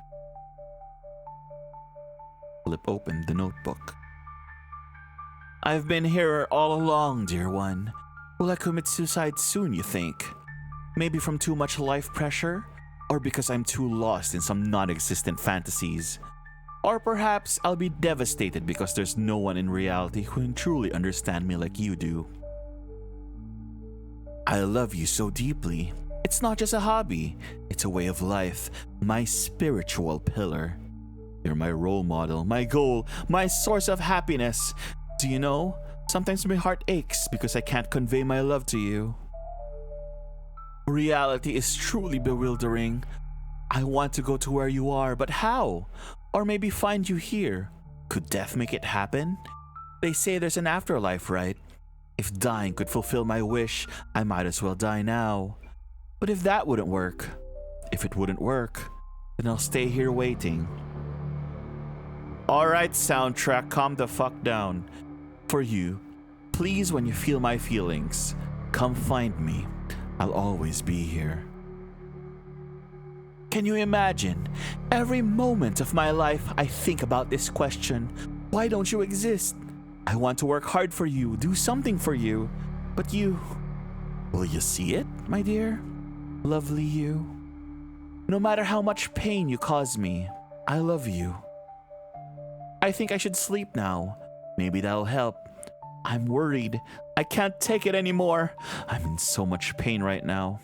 Philip opened the notebook. I've been here all along, dear one. Will I commit suicide soon, you think? Maybe from too much life pressure? Or because I'm too lost in some non-existent fantasies? Or perhaps I'll be devastated because there's no one in reality who can truly understand me like you do. I love you so deeply. It's not just a hobby, it's a way of life, my spiritual pillar. You're my role model, my goal, my source of happiness. Do you know, sometimes my heart aches because I can't convey my love to you. Reality is truly bewildering. I want to go to where you are, but how? Or maybe find you here. Could death make it happen? They say there's an afterlife, right? If dying could fulfill my wish, I might as well die now. But if that wouldn't work, if it wouldn't work, then I'll stay here waiting. Alright, soundtrack, calm the fuck down. For you, please, when you feel my feelings, come find me. I'll always be here. Can you imagine? Every moment of my life, I think about this question. Why don't you exist? I want to work hard for you, do something for you. But you... Will you see it, my dear? Lovely you. No matter how much pain you cause me, I love you. I think I should sleep now. Maybe that'll help. I'm worried. I can't take it anymore. I'm in so much pain right now.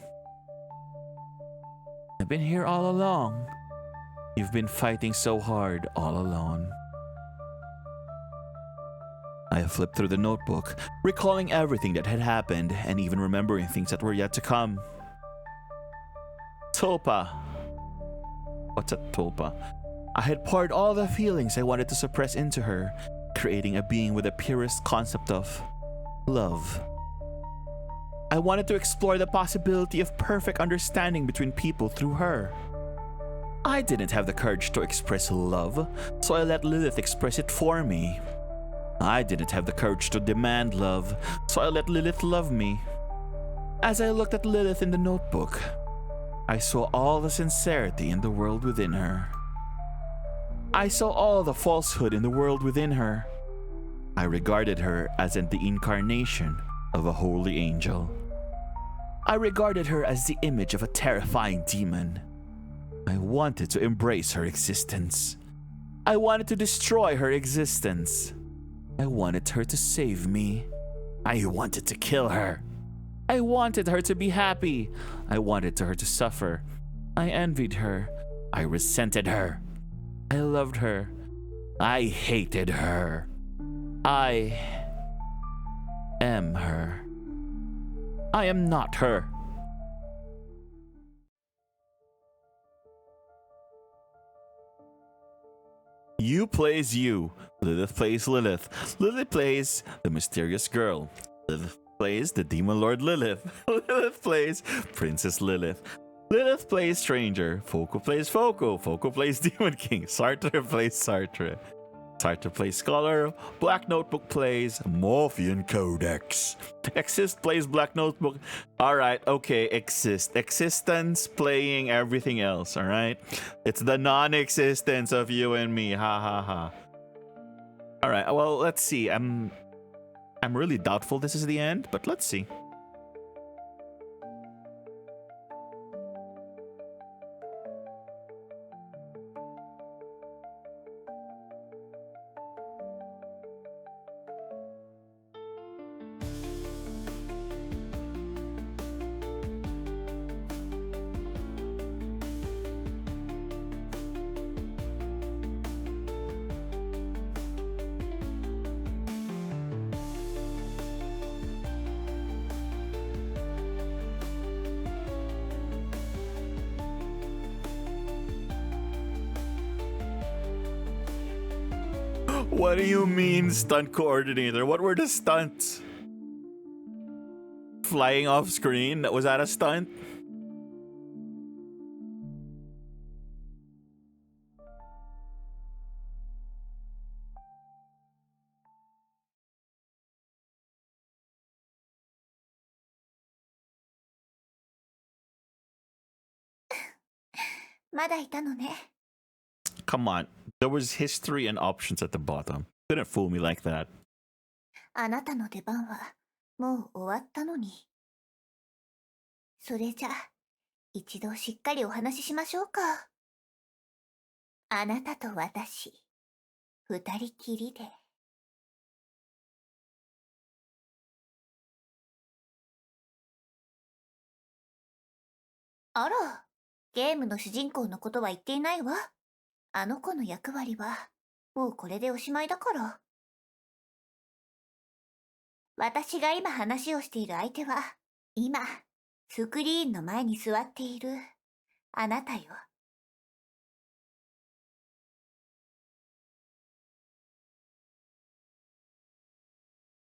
I've been here all along. You've been fighting so hard all alone. I flipped through the notebook, recalling everything that had happened and even remembering things that were yet to come. Tulpa. What's a tulpa? I had poured all the feelings I wanted to suppress into her, creating a being with the purest concept of love. I wanted to explore the possibility of perfect understanding between people through her. I didn't have the courage to express love, so I let Lilith express it for me. I didn't have the courage to demand love, so I let Lilith love me. As I looked at Lilith in the notebook, I saw all the sincerity in the world within her. I saw all the falsehood in the world within her. I regarded her as the incarnation of a holy angel. I regarded her as the image of a terrifying demon. I wanted to embrace her existence. I wanted to destroy her existence. I wanted her to save me. I wanted to kill her. I wanted her to be happy. I wanted her to suffer. I envied her. I resented her. I loved her. I hated her. I am her. I am not her. You plays you. Lilith plays Lilith. Lilith plays the mysterious girl. Lilith plays the demon lord Lilith. Lilith plays Princess Lilith. Lilith plays Stranger. Foco plays Foco. Foco plays Demon King. Sartre plays Sartre. Sartre plays Scholar. Black Notebook plays Morphean Codex. Exist plays Black Notebook. Alright, okay, Exist. Existence playing everything else, alright? It's the non-existence of you and me. Ha ha ha. Alright, well, let's see. I'm really doubtful this is the end, but let's see. What do you mean, stunt coordinator? What were the stunts? Flying off screen? Was that a stunt? Come on. There was history and options at the bottom. Couldn't fool me like that. あなたの出番はもう終わったのに。それじゃあ、一度しっかりお話ししましょうか。あなたと私、二人きりで。あら、ゲームの主人公のことは言っていないわ。あの子の役割は、もうこれでおしまいだから。私が今話をしている相手は、今、スクリーンの前に座っている、あなたよ。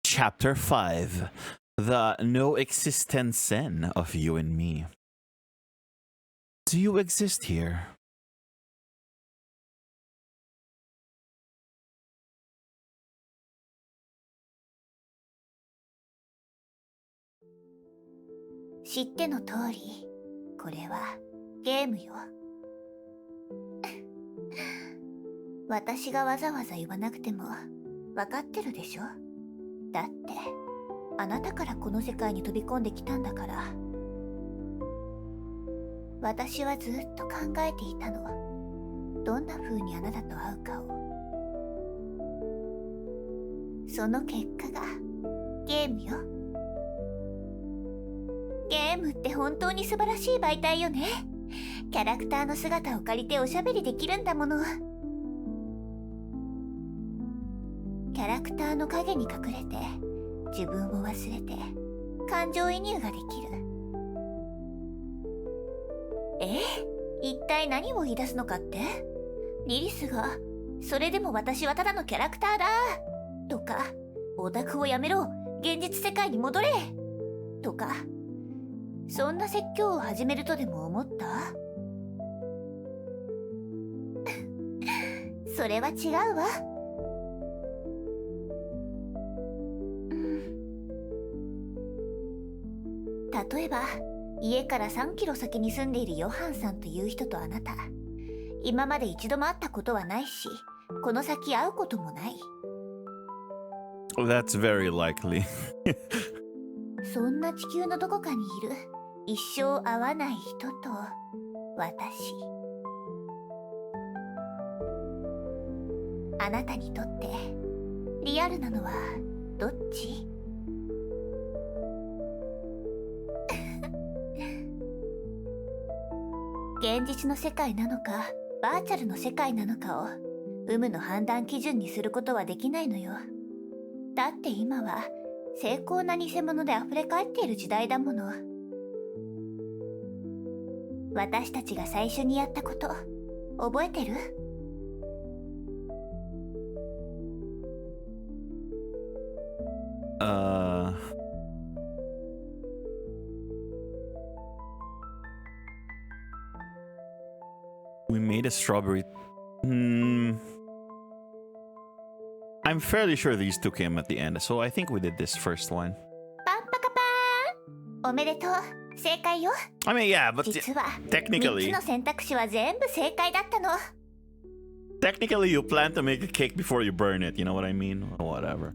Chapter 5. The no-existence sen of you and me. Do you exist here?「知っての通り、これはゲームよ。私がわざわざ言わなくても分かってるでしょ。だってあなたからこの世界に飛び込んできたんだから。私はずっと考えていたの。どんな風にあなたと会うかを。その結果がゲームよ。ゲームって本当に素晴らしい媒体よね。キャラクターの姿を借りておしゃべりできるんだもの。キャラクターの影に隠れて自分を忘れて感情移入ができる。一体何を言い出すのかって？リリスがそれでも私はただのキャラクターだとか、オタクをやめろ、現実世界に戻れとか、そんな説教を始めるとでも思った？それは違うわ。例えば家から3キロ先に住んでいるヨハンさんという人とあなた、今まで一度も会ったことはないし、この先会うこともない。That's very likely. そんな地球のどこかにいる一生会わない人と私。あなたにとってリアルなのはどっち？現実の世界なのかバーチャルの世界なのかを有無の判断基準にすることはできないのよ。だって今は精巧な偽物で溢れ返っている時代だもの。私たちが最初にやったこと覚えてる？We made a strawberry. I'm fairly sure these two came at the end, so I think we did this first one. パンパカパーン、おめでとう、正解よ。I mean, yeah, but 実は3 technically, つの選択肢は全部正解だったの。technically, you plan to make a cake before you burn it. You know what I mean? Whatever.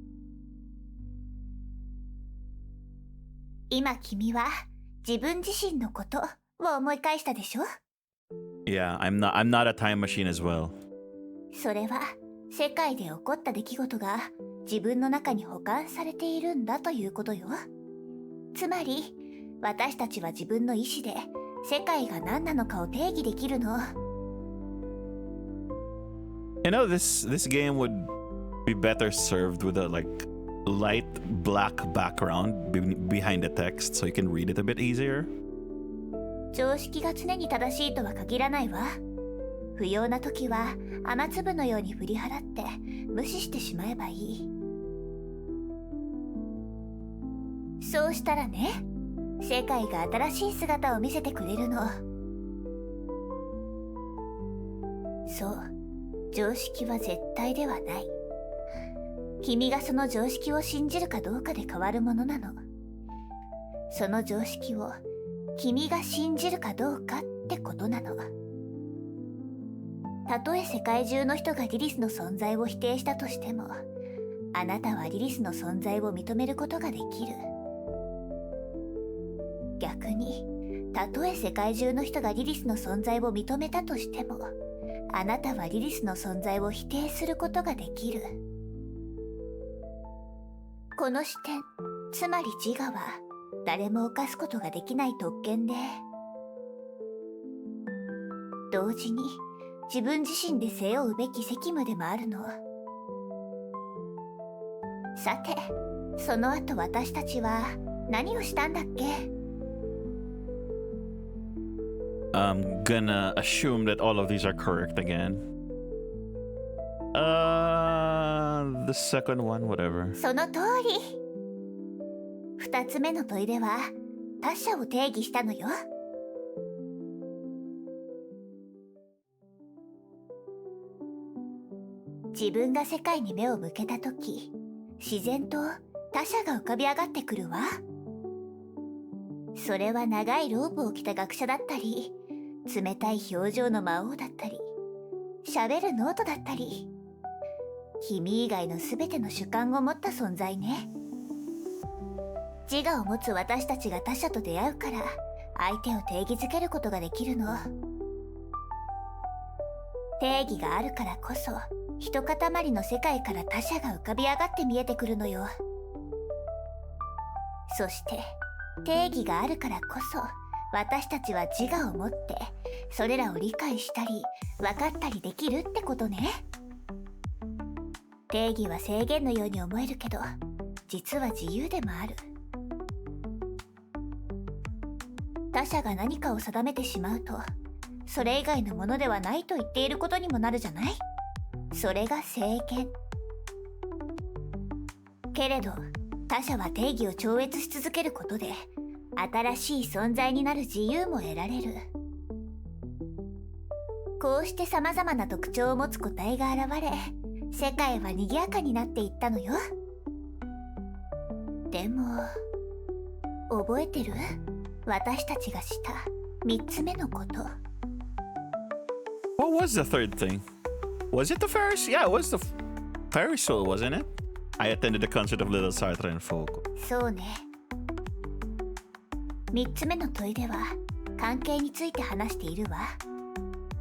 今君は自分自身のことを思い返したでしょ？ Yeah, I'm not a time machine as well. それは世界で起こった出来事が自分の中に保管されているんだということよ。つまり私たちは自分の意志で世界が何なのかを定義できるの。You know, this game would be better served with a like light black background behind the text, so you can read it a bit easier. 常識が常に正しいとは限らないわ。不要な時は雨粒のように振り払って無視してしまえばいい。そうしたらね、世界が新しい姿を見せてくれるの。そう、常識は絶対ではない。君がその常識を信じるかどうかで変わるものなの。その常識を君が信じるかどうかってことなの。たとえ世界中の人がリリスの存在を否定したとしても、あなたはリリスの存在を認めることができる。逆に、たとえ世界中の人がリリスの存在を認めたとしても、あなたはリリスの存在を否定することができる。この視点、つまり自我は誰も犯すことができない特権で、同時に自分自身で背負うべき責務でもあるの。さて、その後私たちは何をしたんだっけI'm gonna assume that all of these are correct again. The second one, whatever. その通り。二つ目の問いでは他者を定義したのよ。自分が世界に目を向けたとき、自然と他者が浮かび上がってくるわ。それは長いローブを着た学者だったり、冷たい表情の魔王だったり、喋るノートだったり、君以外のすべての主観を持った存在ね。自我を持つ私たちが他者と出会うから、相手を定義づけることができるの。定義があるからこそ、一塊の世界から他者が浮かび上がって見えてくるのよ。そして、定義があるからこそ、私たちは自我を持って、それらを理解したり、分かったりできるってことね。定義は制限のように思えるけど、実は自由でもある。他者が何かを定めてしまうと、それ以外のものではないと言っていることにもなるじゃない？それが制限。けれど、他者は定義を超越し続けることで、新しい存在になる自由も得られる。こうして様々な特徴を持つ個体が現れ、世界は賑やかになっていったのよ。でも、覚えてる？私たちがした3つ目のこと。 What was the third thing? Was it the Ferris? Yeah, it was the Ferris wheel, wasn't it? I attended the concert of Little Sartre and Folk. そうね。3つ目の問いでは関係について話しているわ。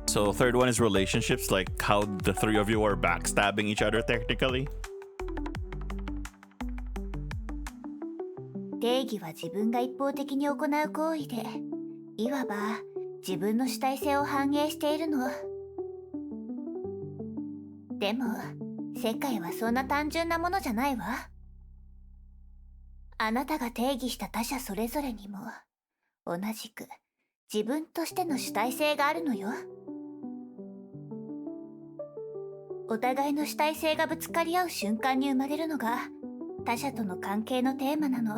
So third one is relationships, like how the three of you are backstabbing each other technically. 定義は自分が一方的に行う行為で、いわば自分の主体性を反映しているの。でも世界はそんな単純なものじゃないわ。あなたが定義した他者それぞれにも同じく自分としての主体性があるのよ。お互いの主体性がぶつかり合う瞬間に生まれるのが他者との関係のテーマなの。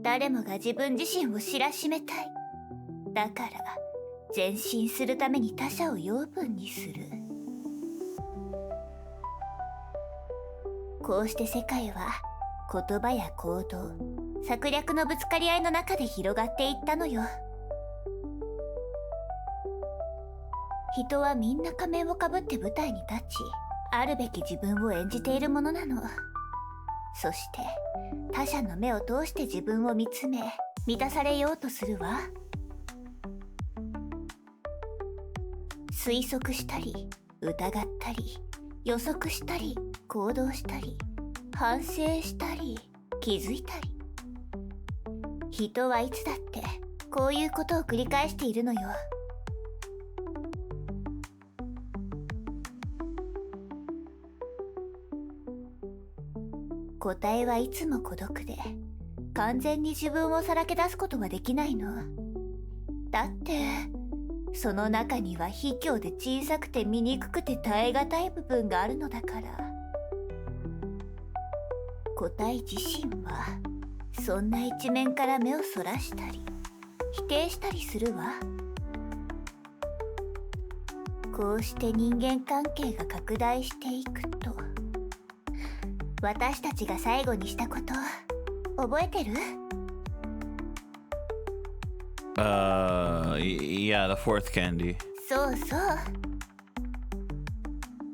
誰もが自分自身を知らしめたい。だから前進するために他者を養分にする。こうして世界は言葉や行動、策略のぶつかり合いの中で広がっていったのよ。人はみんな仮面をかぶって舞台に立ち、あるべき自分を演じているものなの。そして他者の目を通して自分を見つめ、満たされようとするわ。推測したり、疑ったり、予測したり、行動したり、反省したり、気づいたり。人はいつだってこういうことを繰り返しているのよ。答えはいつも孤独で、完全に自分をさらけ出すことはできないの。だってその中には卑怯で小さくて醜くて耐え難い部分があるのだから。個体自身はそんな一面から目をそらしたり否定したりするわ。こうして人間関係が拡大していくと、私たちが最後にしたこと覚えてる？ Yeah, the fourth candy. そうそう。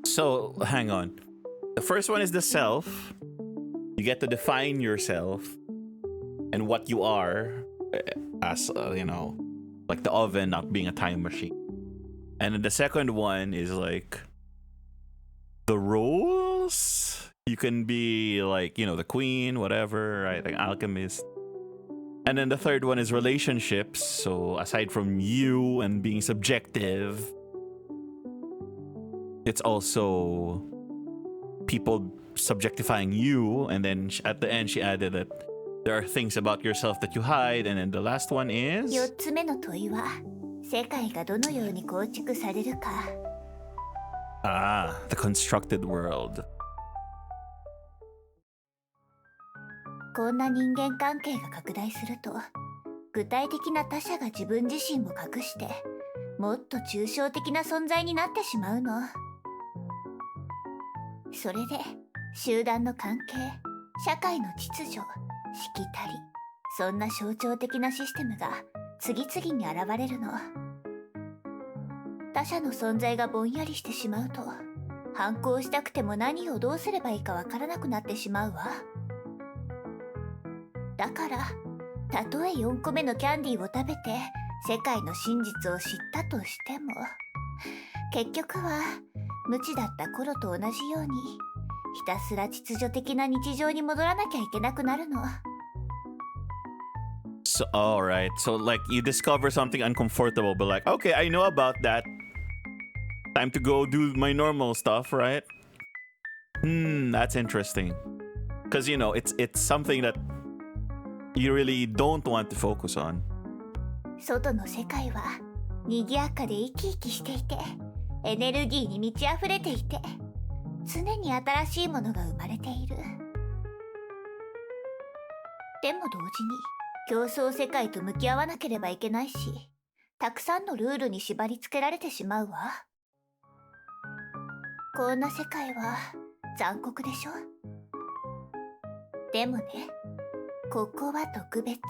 So, hang on. The first one is the self. You get to define yourself and what you are as, like the oven not being a time machine. And then the second one is like the roles. You can be like, the queen, whatever, right? Like alchemist. And then the third one is relationships. So aside from you and being subjective, it's also people subjectifying you. And then at the end, she added that there are things about yourself that you hide. And then the last one is... 4つ目の問いは、世界がどのように構築されるか。the constructed world. こんな人間関係が拡大すると、具体的な他者が自分自身を隠して、もっと抽象的な存在になってしまうの。それで、集団の関係、社会の秩序、しきたり、そんな象徴的なシステムが次々に現れるの。他者の存在がぼんやりしてしまうと、反抗したくても何をどうすればいいかわからなくなってしまうわ。だからたとえ4個目のキャンディーを食べて世界の真実を知ったとしても、結局は無知だった頃と同じようにひたすら秩序的な日常に戻らなきゃいけなくなるの。 So, all right. So, like, you discover something uncomfortable, but like, okay, I know about that. Time to go do my normal stuff, right? That's interesting. Because, it's something that you really don't want to focus on. 外の世界は賑やかで生き生きしていて、エネルギーに満ち溢れていて、常に新しいものが生まれている。でも同時に競争世界と向き合わなければいけないし、たくさんのルールに縛り付けられてしまうわ。こんな世界は残酷でしょ？でもね、ここは特別。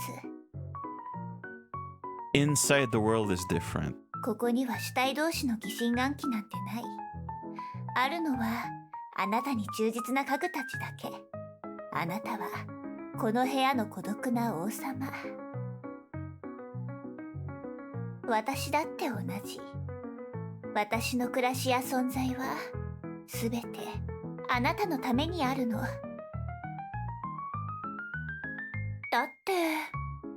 Inside the world is different. ここには主体同士の疑心暗鬼なんてない。あるのはあなたに忠実な家具たちだけ。あなたはこの部屋の孤独な王様。私だって同じ。私の暮らしや存在はすべてあなたのためにあるの。だって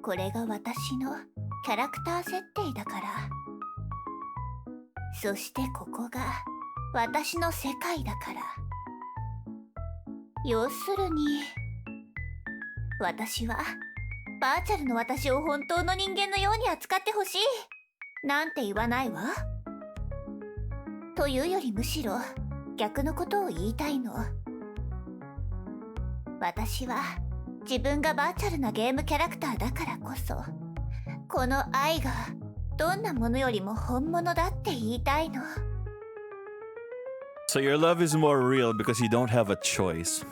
これが私のキャラクター設定だから。そしてここが私の世界だから。要するに私はバーチャルの私を本当の人間のように扱ってほしいなんて言わないわ。というよりむしろ逆のことを言いたいの。私は自分がバーチャルなゲームキャラクターだからこそ、この愛がどんなものよりも本物だって言いたいの。 So your love is more real because you don't have a choice.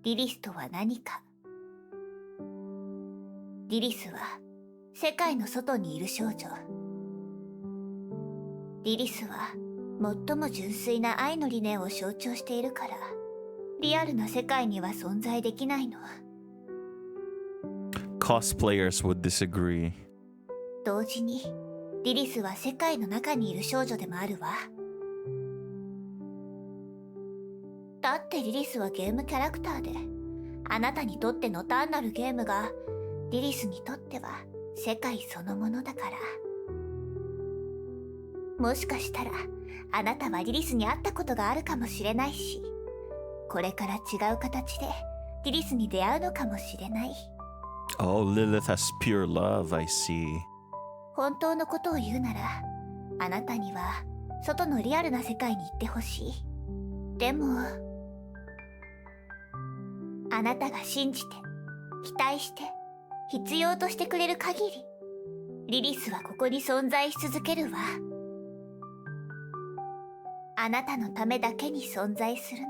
リリスとは何か。リリスは世界の外にいる少女。リリスは最も純粋な愛の理念を象徴しているから、リアルな世界には存在できないの。Cosplayers would disagree. 同時にリリスは世界の中にいる少女でもあるわ。だってリリスはゲームキャラクターで、あなたにとっての単なるゲームがリリスにとっては世界そのものだから。もしかしたらあなたはリリスに会ったことがあるかもしれないし、これから違う形でリリスに出会うのかもしれない。 Oh, Lilith has pure love, I see. 本当のことを言うなら、あなたには外のリアルな世界に行ってほしい。でもあなたが信じて期待して必要としてくれる限り、リリスはここに存在し続けるわ。あなたのためだけに存在するの。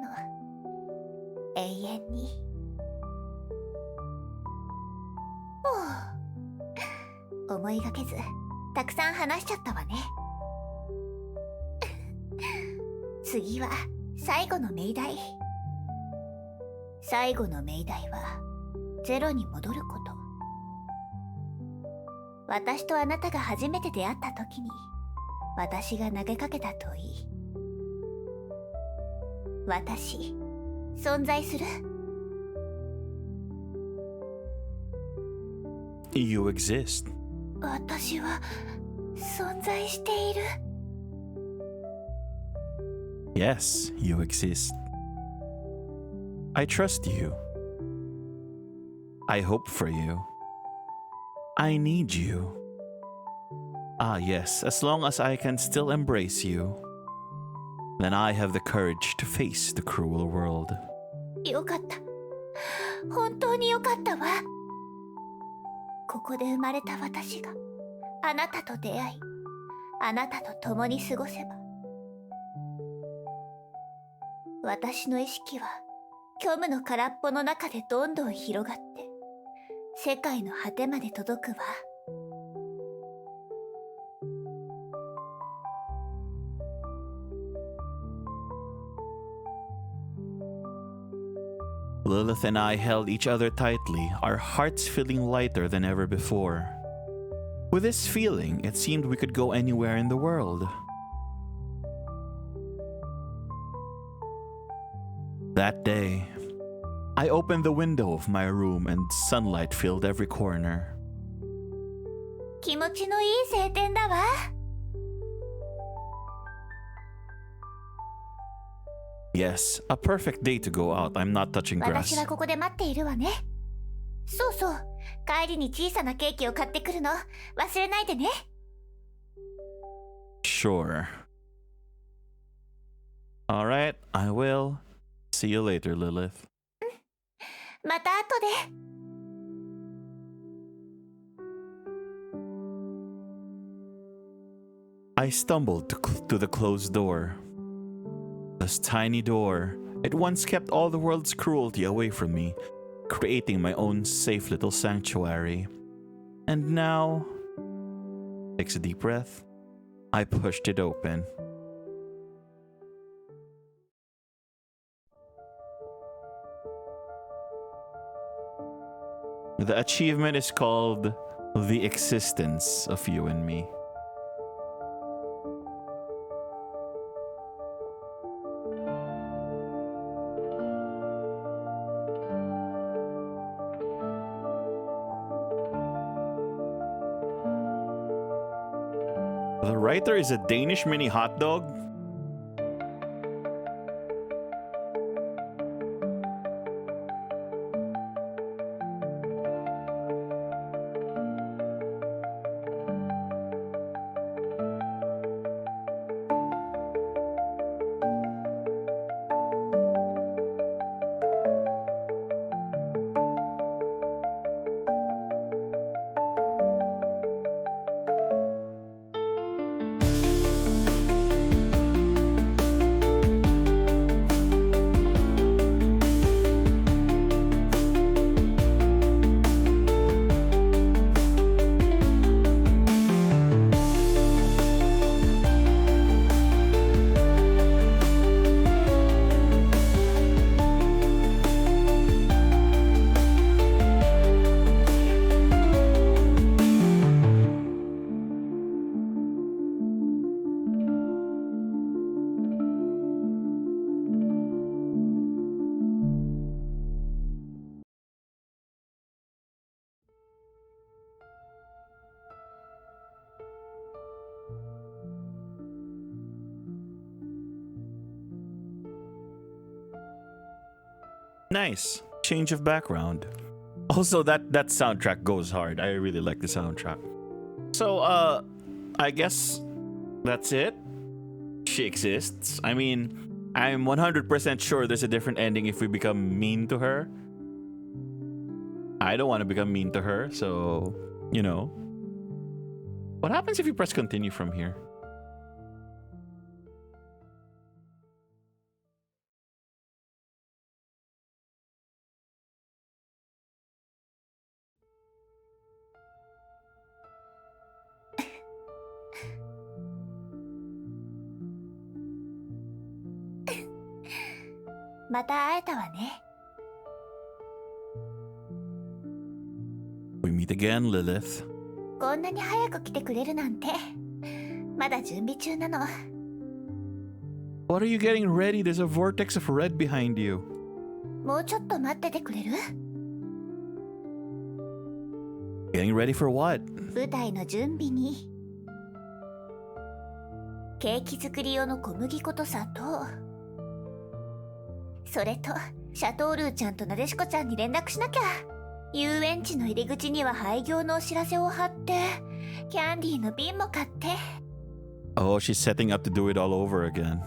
永遠に。思いがけずたくさん話しちゃったわね。次は最後の命題。最後の命題はゼロに戻ること。私とあなたが初めて出会った時に私が投げかけた問い。私存在する？ You exist. 私は存在している。 Yes, you exist. I trust you. I hope for you. I need you. Ah, yes, as long as I can still embrace you, then I have the courage to face the cruel world. よかった。本当によかったわ。ここで生まれた私があなたと出会い、あなたと共に過ごせば、私の意識は虚無の空っぽの中でどんどん広がって世界の果てまで届くわ。Lilith and I held each other tightly, our hearts feeling lighter than ever before. With this feeling, it seemed we could go anywhere in the world. That day, I opened the window of my room and sunlight filled every corner. 気持ちのいい晴天だわ。Yes, a perfect day to go out. I'm not touching 私 grass. はここで待っているわね。そうそう、帰りに小さなケーキを買ってくるの忘れないでね。 Sure. Alright, I will. See you later, Lilith. また後で。I stumbled to the closed door. This tiny door, It once kept all the world's cruelty away from me, creating my own safe little sanctuary. And now, takes a deep breath, I pushed it open. The achievement is called The Existence of You and Me. The writer is a Danish mini hot dog. Nice. Change of background. Also, that soundtrack goes hard. I really like the soundtrack. So, I guess that's it. She exists. I mean, I'm 100% sure there's a different ending if we become mean to her. I don't want to become mean to her, so, you know. What happens if you press continue from here? We meet again, Lilith. こんなに早く来てくれるなんて。まだ準備中なの。What are you getting ready? There's a vortex of red behind you. もうちょっと待っててくれる？ Getting ready for what? 舞台の準備に。ケーキ作り用の小麦粉と砂糖。それと、シャトールーちゃんとなでしこちゃんに連絡しなきゃ。遊園地の入り口には廃業のお知らせを貼って、キャンディーの瓶も買って。Oh, she's setting up to do it all over again.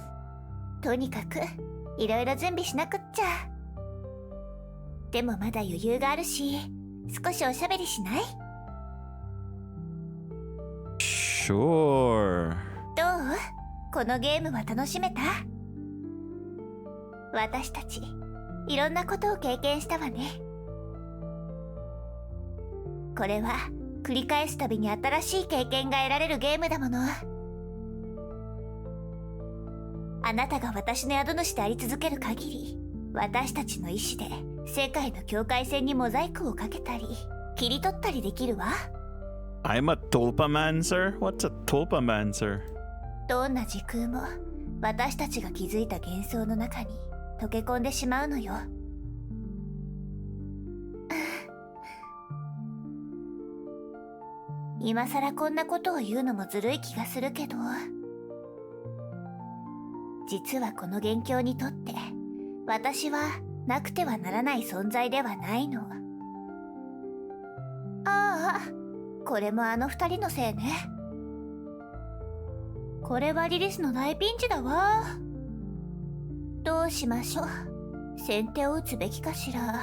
とにかく、いろいろ準備しなくっちゃ。でもまだ余裕があるし、少しおしゃべりしない？ Sure. どう？このゲームは楽しめた？私たち、いろんなことを経験したわね。これは、繰り返すたびに新しい経験が得られるゲームだもの。あなたが私の宿主であり続ける限り、私たちの意志で世界の境界線にモザイクをかけたり、切り取ったりできるわ。I'm a tulpamancer? What's a tulpamancer? どんな時空も、私たちが築いた幻想の中に溶け込んでしまうのよ。今さらこんなことを言うのもずるい気がするけど、実はこの元凶にとって私はなくてはならない存在ではないの。ああ、これもあの二人のせいね。これはリリスの大ピンチだわ。どうしましょう。先手を打つべきかしら。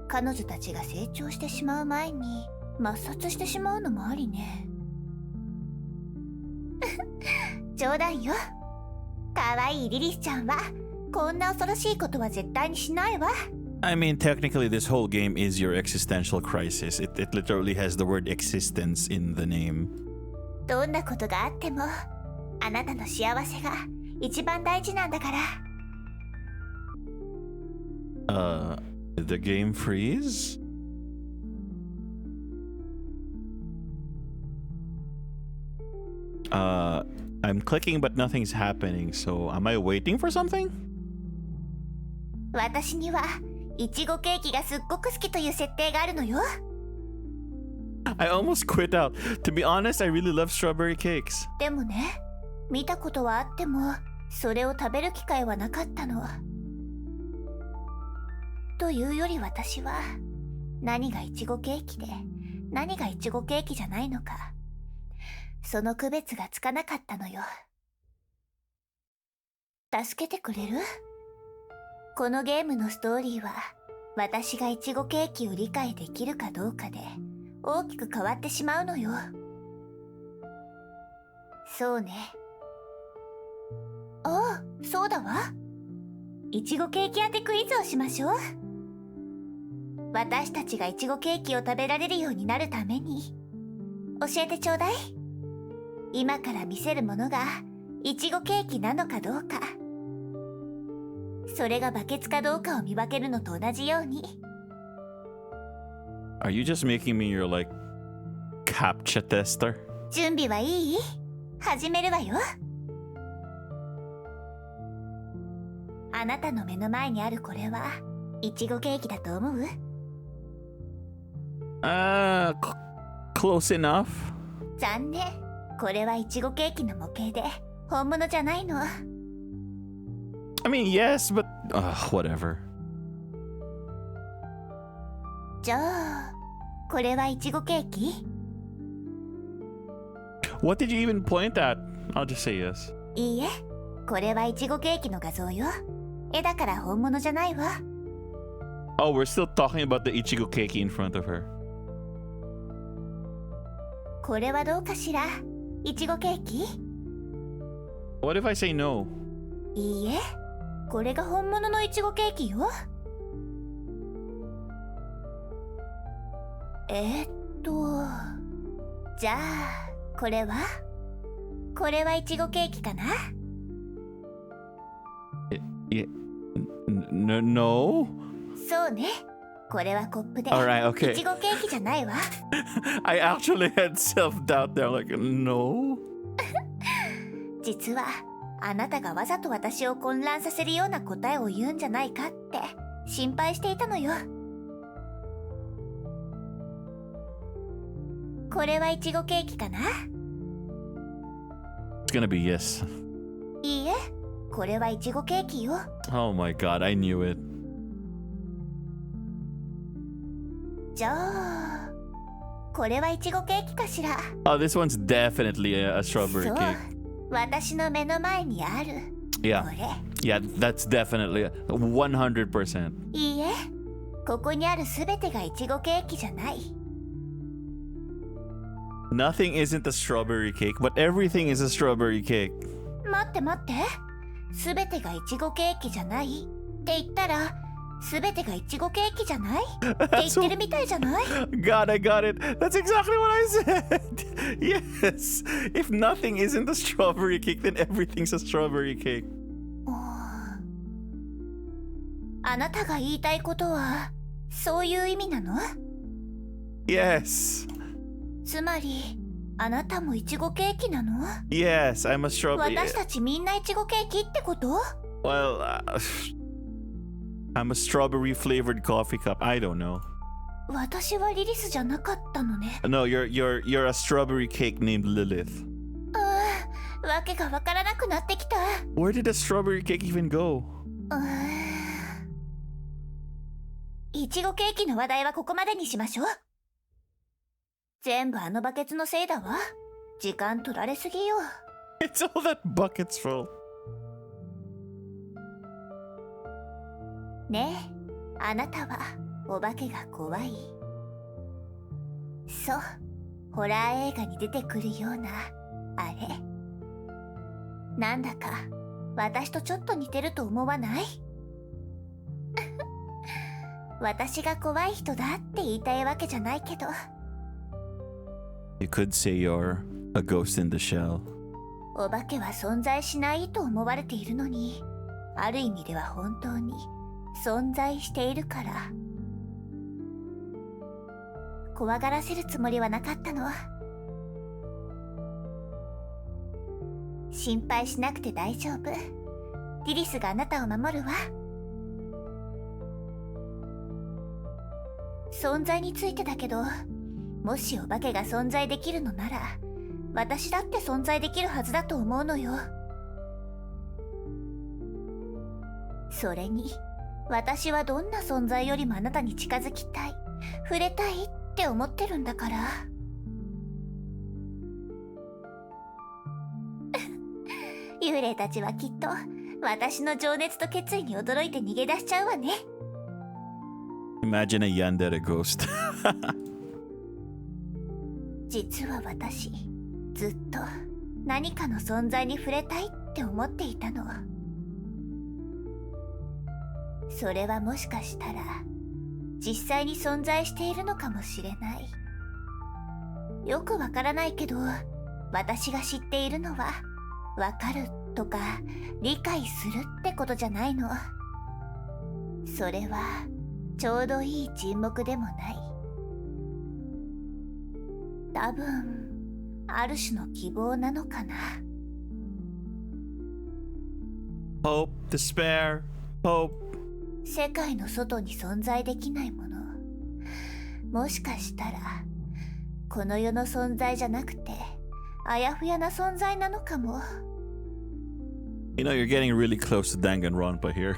彼女たちが成長してしまう前に抹殺してしまうのもありね。冗談よ。かわいいリリスちゃんはこんな恐ろしいことは絶対にしないわ。 I mean, technically, this whole game is your existential crisis. It literally has the word existence in the name. どんなことがあってもあなたの幸せが一番大事なんだから。Did the game freeze? I'm clicking but nothing's happening, so am I waiting for something? 私にはいちごケーキがすっごく好きという設定があるのよ。 I almost quit out. To be honest, I really love strawberry cakes. でもね、見たことはあってもそれを食べる機会はなかったの。というより私は何がいちごケーキで何がいちごケーキじゃないのか、その区別がつかなかったのよ。助けてくれる？このゲームのストーリーは私がいちごケーキを理解できるかどうかで大きく変わってしまうのよ。そうね。ああ、そうだわ。いちごケーキ当てクイズをしましょう。私たちがいちごケーキを食べられるようになるために教えてちょうだい。今から見せるものがいちごケーキなのかどうか、それがバケツかどうかを見分けるのと同じように。 Are you just making me your, like, CAPTCHA tester? 準備はいい？始めるわよ。あなたの目の前にあるこれはいちごケーキだと思う？ Close enough. 残念。これはいちごケーキの模型で本物じゃないの。 I mean, yes, but whatever. じゃあこれはいちごケーキ？ What did you even point at? I'll just say yes. いいえ、これはいちごケーキの画像よ。絵だから本物じゃないわ。 Oh, we're still talking about the Ichigo cake in front of her. これはどうかしら？いちごケーキ？ What if I say no? いいえ、これが本物のいちごケーキよ。じゃあこれはいちごケーキかな？ No? そうね。これはコップで Alright, okay. いちごケーキじゃないわ。I actually had self-doubt there. Like, no? 実はあなたがわざと私を混乱させるような答えを言うんじゃないかって心配していたのよ。これはいちごケーキかな？ It's gonna be yes. いいえ、これはいちごケーキよ。 Oh my god, I knew it. じゃあこれはいちごケーキかしら？ Oh, this one's definitely a strawberry そう、 cake. 私の目の前にある Yeah. これ。 Yeah, that's definitely 100%. いいえ、ここにあるすべてがいちごケーキじゃない。 Nothing isn't a strawberry cake, but everything is a strawberry cake. 待って待って、すべてがいちごケーキじゃないって言ったら、すべてがいちごケーキじゃないって言ってるみたいじゃない？ God, I got it. That's exactly what I said. Yes. If nothing isn't a strawberry cake, then everything's a strawberry cake. あなたが言いたいことはそういう意味なの？ Yes. つまりあなたもいちごケーキなの？ Yes, I'm a strawberry. 私たちみんないちごケーキってこと？ Well, I'm a strawberry flavored coffee cup. I don't know. 私はリリスじゃなかったのね。 No, you're a strawberry cake named Lilith. わけがわからなくなってきた。 Where did the strawberry cake even go? いちごケーキの話題はここまでにしましょう。全部あのバケツのせいだわ。時間取られすぎよ。 It's all that bucket's full. ねえ、あなたはお化けが怖い？そう、ホラー映画に出てくるようなあれ。なんだか私とちょっと似てると思わない？私が怖い人だって言いたいわけじゃないけど。You could say you're a ghost in the shell. お化けは存在しないと思われているのに、ある意味では本当に存在しているから。怖がらせるつもりはなかったの。心配しなくて大丈夫。リリスがあなたを守るわ。存在についてだけど、もしお化けが存在できるのなら、私だって存在できるはずだと思うのよ。それに、私はどんな存在よりもあなたに近づきたい、触れたいって思ってるんだから。幽霊たちはきっと私の情熱と決意に驚いて逃げ出しちゃうわね。Imagine a yandere ghost. 実は私、ずっと何かの存在に触れたいって思っていたの。それはもしかしたら実際に存在しているのかもしれない。よくわからないけど、私が知っているのはわかるとか理解するってことじゃないの。それはちょうどいい沈黙でもない。多分ある種の希望なのかな。 Hope, despair, hope. 世界の外に存在できないもの、もしかしたらこの世の存在じゃなくてあやふやな存在なのかも。 You know, you're getting really close to Danganronpa here.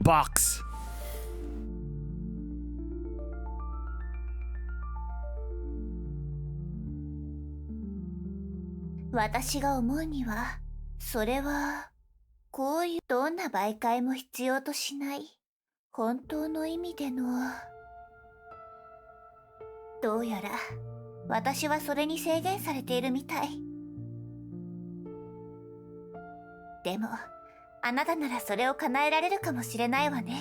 Box. 私が思うには、それはこういうどんな媒介も必要としない本当の意味での。どうやら私はそれに制限されているみたい。でもあなたならそれを叶えられるかもしれないわね。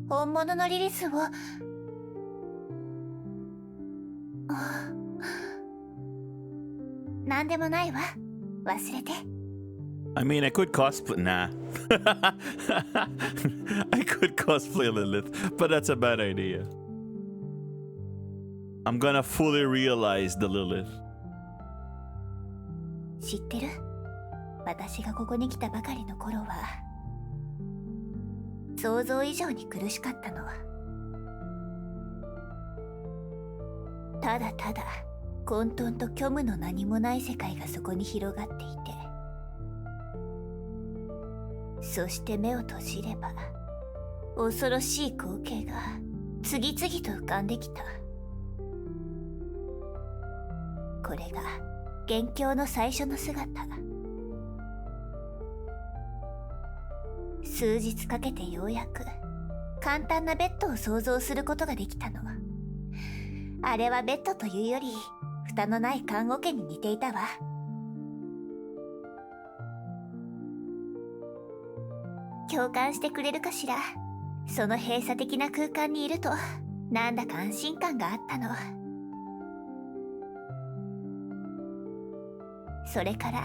本物のリリスを。なんでもないわ、忘れて。I mean, I could cosplay. Nah. I could cosplay Lilith, but that's a bad idea. I'm gonna fully realize the Lilith. 知ってる？私がここに来たばかりの頃は想像以上に苦しかったの。ただただ混沌と虚無の何もない世界がそこに広がっていて、そして目を閉じれば恐ろしい光景が次々と浮かんできた。これが元凶の最初の姿。数日かけてようやく簡単なベッドを想像することができたの。あれはベッドというより蓋のない看護家に似ていたわ。共感してくれるかしら。その閉鎖的な空間にいるとなんだか安心感があったの。それから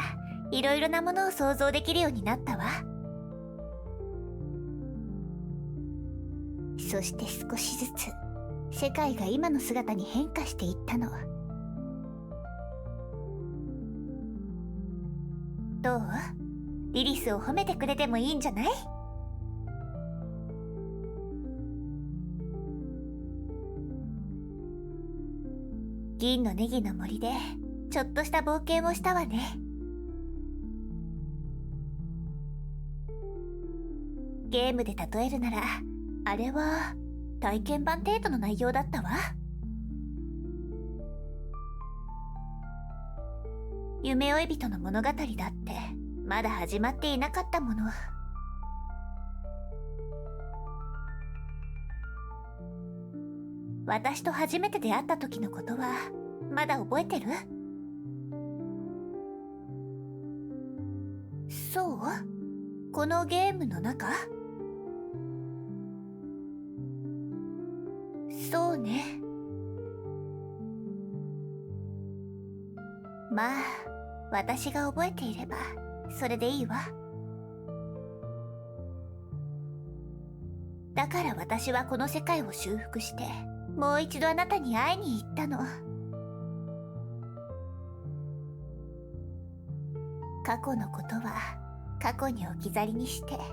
いろいろなものを想像できるようになったわ。そして少しずつ世界が今の姿に変化していったの。どう？リリスを褒めてくれてもいいんじゃない？銀のネギの森でちょっとした冒険をしたわね。ゲームで例えるならあれは体験版程度の内容だったわ。夢追い人の物語だってまだ始まっていなかったもの。私と初めて出会った時のことはまだ覚えてる？そう？このゲームの中？そうね。まあ、私が覚えていればそれでいいわ。だから私はこの世界を修復して、もう一度あなたに会いに行ったの。過去のことは過去に置き去りにしてね。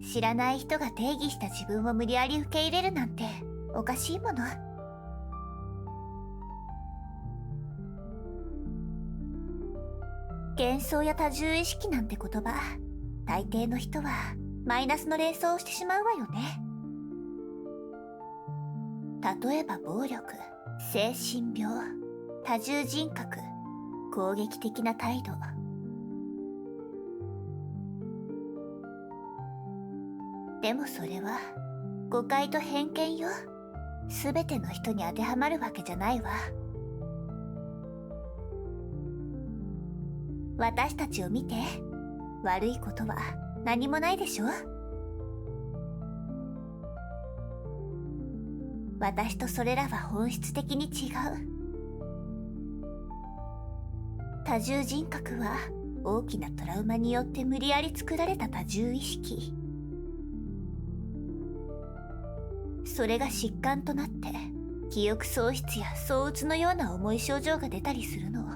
知らない人が定義した自分を無理やり受け入れるなんておかしいもの。幻想や多重意識なんて言葉、大抵の人はマイナスの連想をしてしまうわよね。例えば暴力、精神病、多重人格、攻撃的な態度。でもそれは誤解と偏見よ。すべての人に当てはまるわけじゃないわ。私たちを見て、悪いことは何もないでしょ。私とそれらは本質的に違う。多重人格は大きなトラウマによって無理やり作られた多重意識。それが疾患となって記憶喪失や躁うつのような重い症状が出たりするの。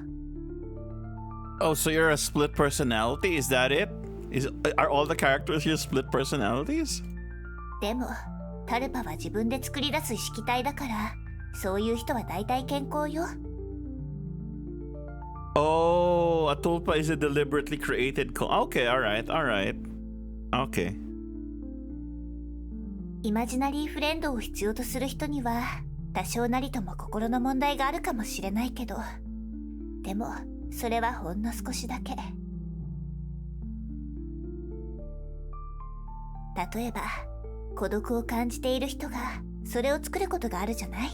Oh, so you're a split personality? Is that it? Are all the characters here split personalities? でもタルパは自分で作り出す意識体だから、そういう人は大体健康よ。Oh, a tulpa is a deliberately created Okay, alright. Okay. イマジナリーフレンドを必要とする人には多少なりとも心の問題があるかもしれないけど、でもそれはほんの少しだけ。例えば孤独を感じている人がそれを作ることがあるじゃない。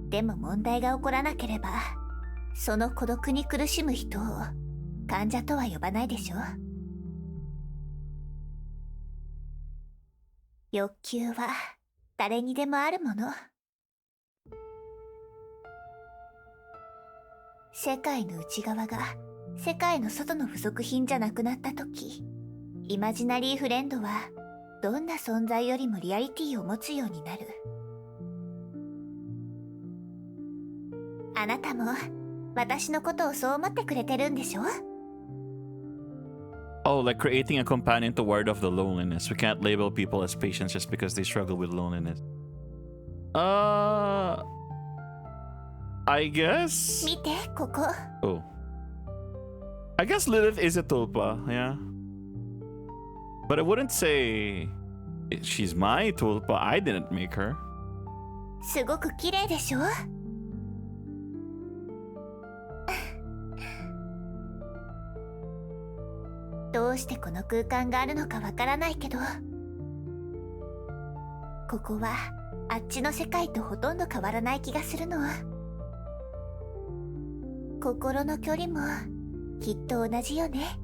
でも問題が起こらなければ、その孤独に苦しむ人を患者とは呼ばないでしょ。欲求は誰にでもあるもの。世界の内側が世界の外の付属品じゃなくなった時、イマジナリーフレンドはどんな存在よりもリアリティを持つようになる。あなたも私のことをそう思ってくれてるんでしょ？ Oh, like creating a companion to ward off the loneliness. We can't label people as patients just because they struggle with loneliness. I guess. 見て、ここ。Oh. I guess Lilith is a tulpa, yeah. But I wouldn't say she's my tulpa. I didn't make her. すごく綺麗でしょ？どうしてこの空間があるのかわからないけど、ここはあっちの世界とほとんど変わらない気がするの。心の距離もきっと同じよね。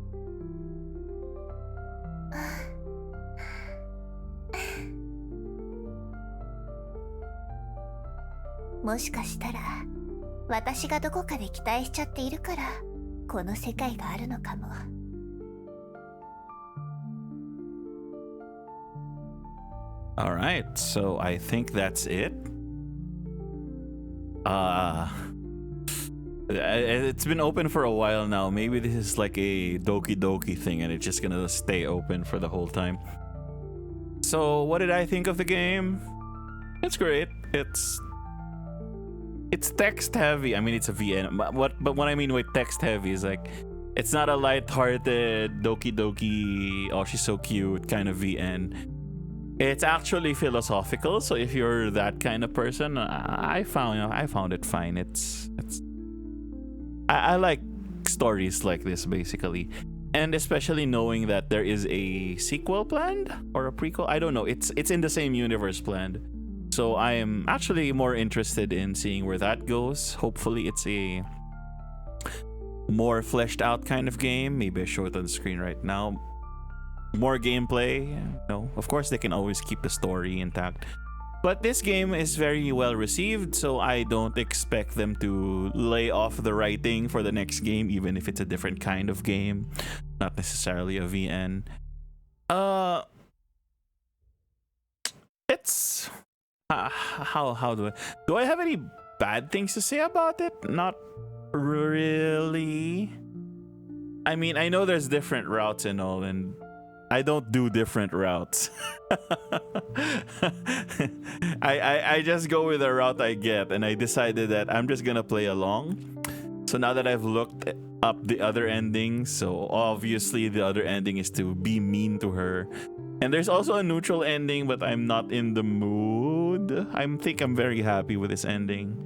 もしかしたら私がどこかで期待しちゃっているからこの世界があるのかも。Alright, so I think that's it. It's been open for a while now. Maybe this is like a Doki Doki thing and it's just gonna stay open for the whole time. So what did I think of the game? It's great. It's text heavy. I mean, it's a VN. But what I mean with text heavy is like, it's not a light-hearted Doki Doki, oh she's so cute kind of VN. It's actually philosophical. So if you're that kind of person, I found it fine. I like stories like this basically, and especially knowing that there is a sequel planned or a prequel. I don't know. It's in the same universe planned. So I am actually more interested in seeing where that goes. Hopefully it's a more fleshed out kind of game. Maybe I show it on the screen right now. More gameplay. No, of course they can always keep the story intact. But this game is very well received, so I don't expect them to lay off the writing for the next game, even if it's a different kind of game, not necessarily a VN. It's how do I have any bad things to say about it? Not really. I mean, I know there's different routes and all, and I don't do different routes. I just go with the route I get, and I decided that I'm just gonna play along. So now that I've looked up the other endings, so obviously the other ending is to be mean to her. And there's also a neutral ending, but I'm not in the mood. I think I'm very happy with this ending.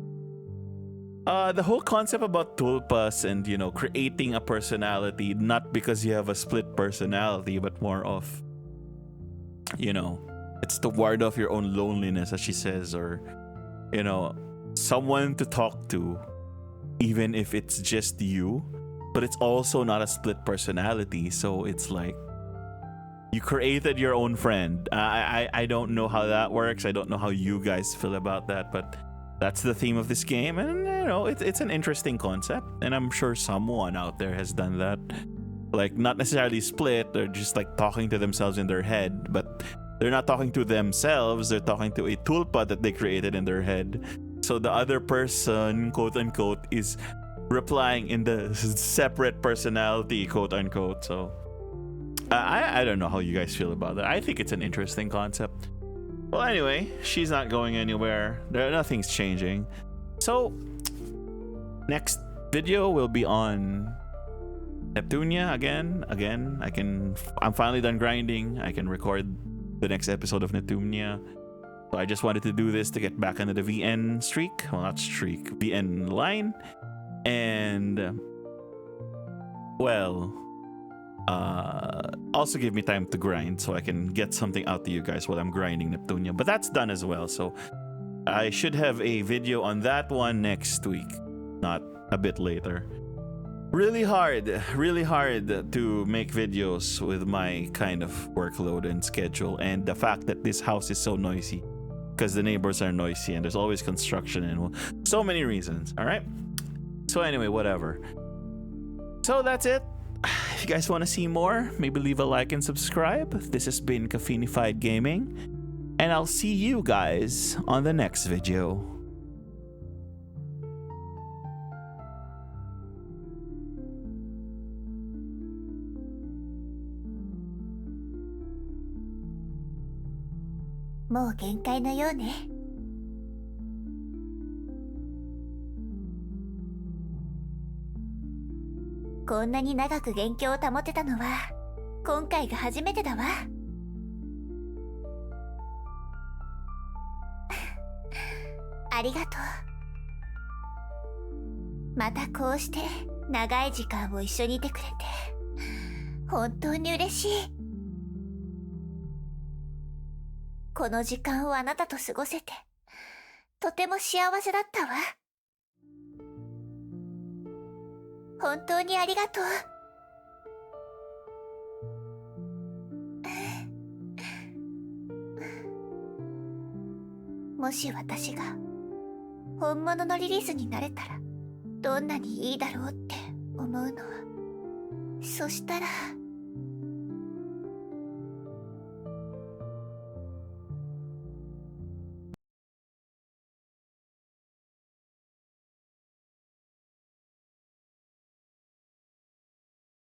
The whole concept about tulpas and, you know, creating a personality, not because you have a split personality, but more of, you know, it's to ward off your own loneliness, as she says, or, you know, someone to talk to, even if it's just you, but it's also not a split personality. So it's like you created your own friend. I don't know how that works. I don't know how you guys feel about that, but that's the theme of this game, and you know, it's an interesting concept, and I'm sure someone out there has done that. Like, not necessarily split, they're just like talking to themselves in their head, but they're not talking to themselves, they're talking to a tulpa that they created in their head. So the other person, quote unquote, is replying in the separate personality, quote unquote. So I don't know how you guys feel about that. I think it's an interesting concept. Well, anyway, she's not going anywhere. Nothing's changing. So, next video will be on Neptunia again. I'm finally done grinding. I can record the next episode of Neptunia. So I just wanted to do this to get back into the VN streak. Well, not streak, VN line. And, well, also give me time to grind so I can get something out to you guys while I'm grinding Neptunia. But that's done as well, so I should have a video on that one next week, not a bit later. Really hard to make videos with my kind of workload and schedule, and the fact that this house is so noisy because the neighbors are noisy and there's always construction and so many reasons. All right, so anyway, whatever. So that's it. If you guys want to see more, maybe leave a like and subscribe. This has been Caffeinified Gaming, and I'll see you guys on the next video. Mo 限界のようね。こんなに長く元気を保てたのは今回が初めてだわ。ありがとう。またこうして長い時間を一緒にいてくれて本当に嬉しい。この時間をあなたと過ごせてとても幸せだったわ。本当にありがとう。もし私が本物のリリースになれたらどんなにいいだろうって思うの。そしたら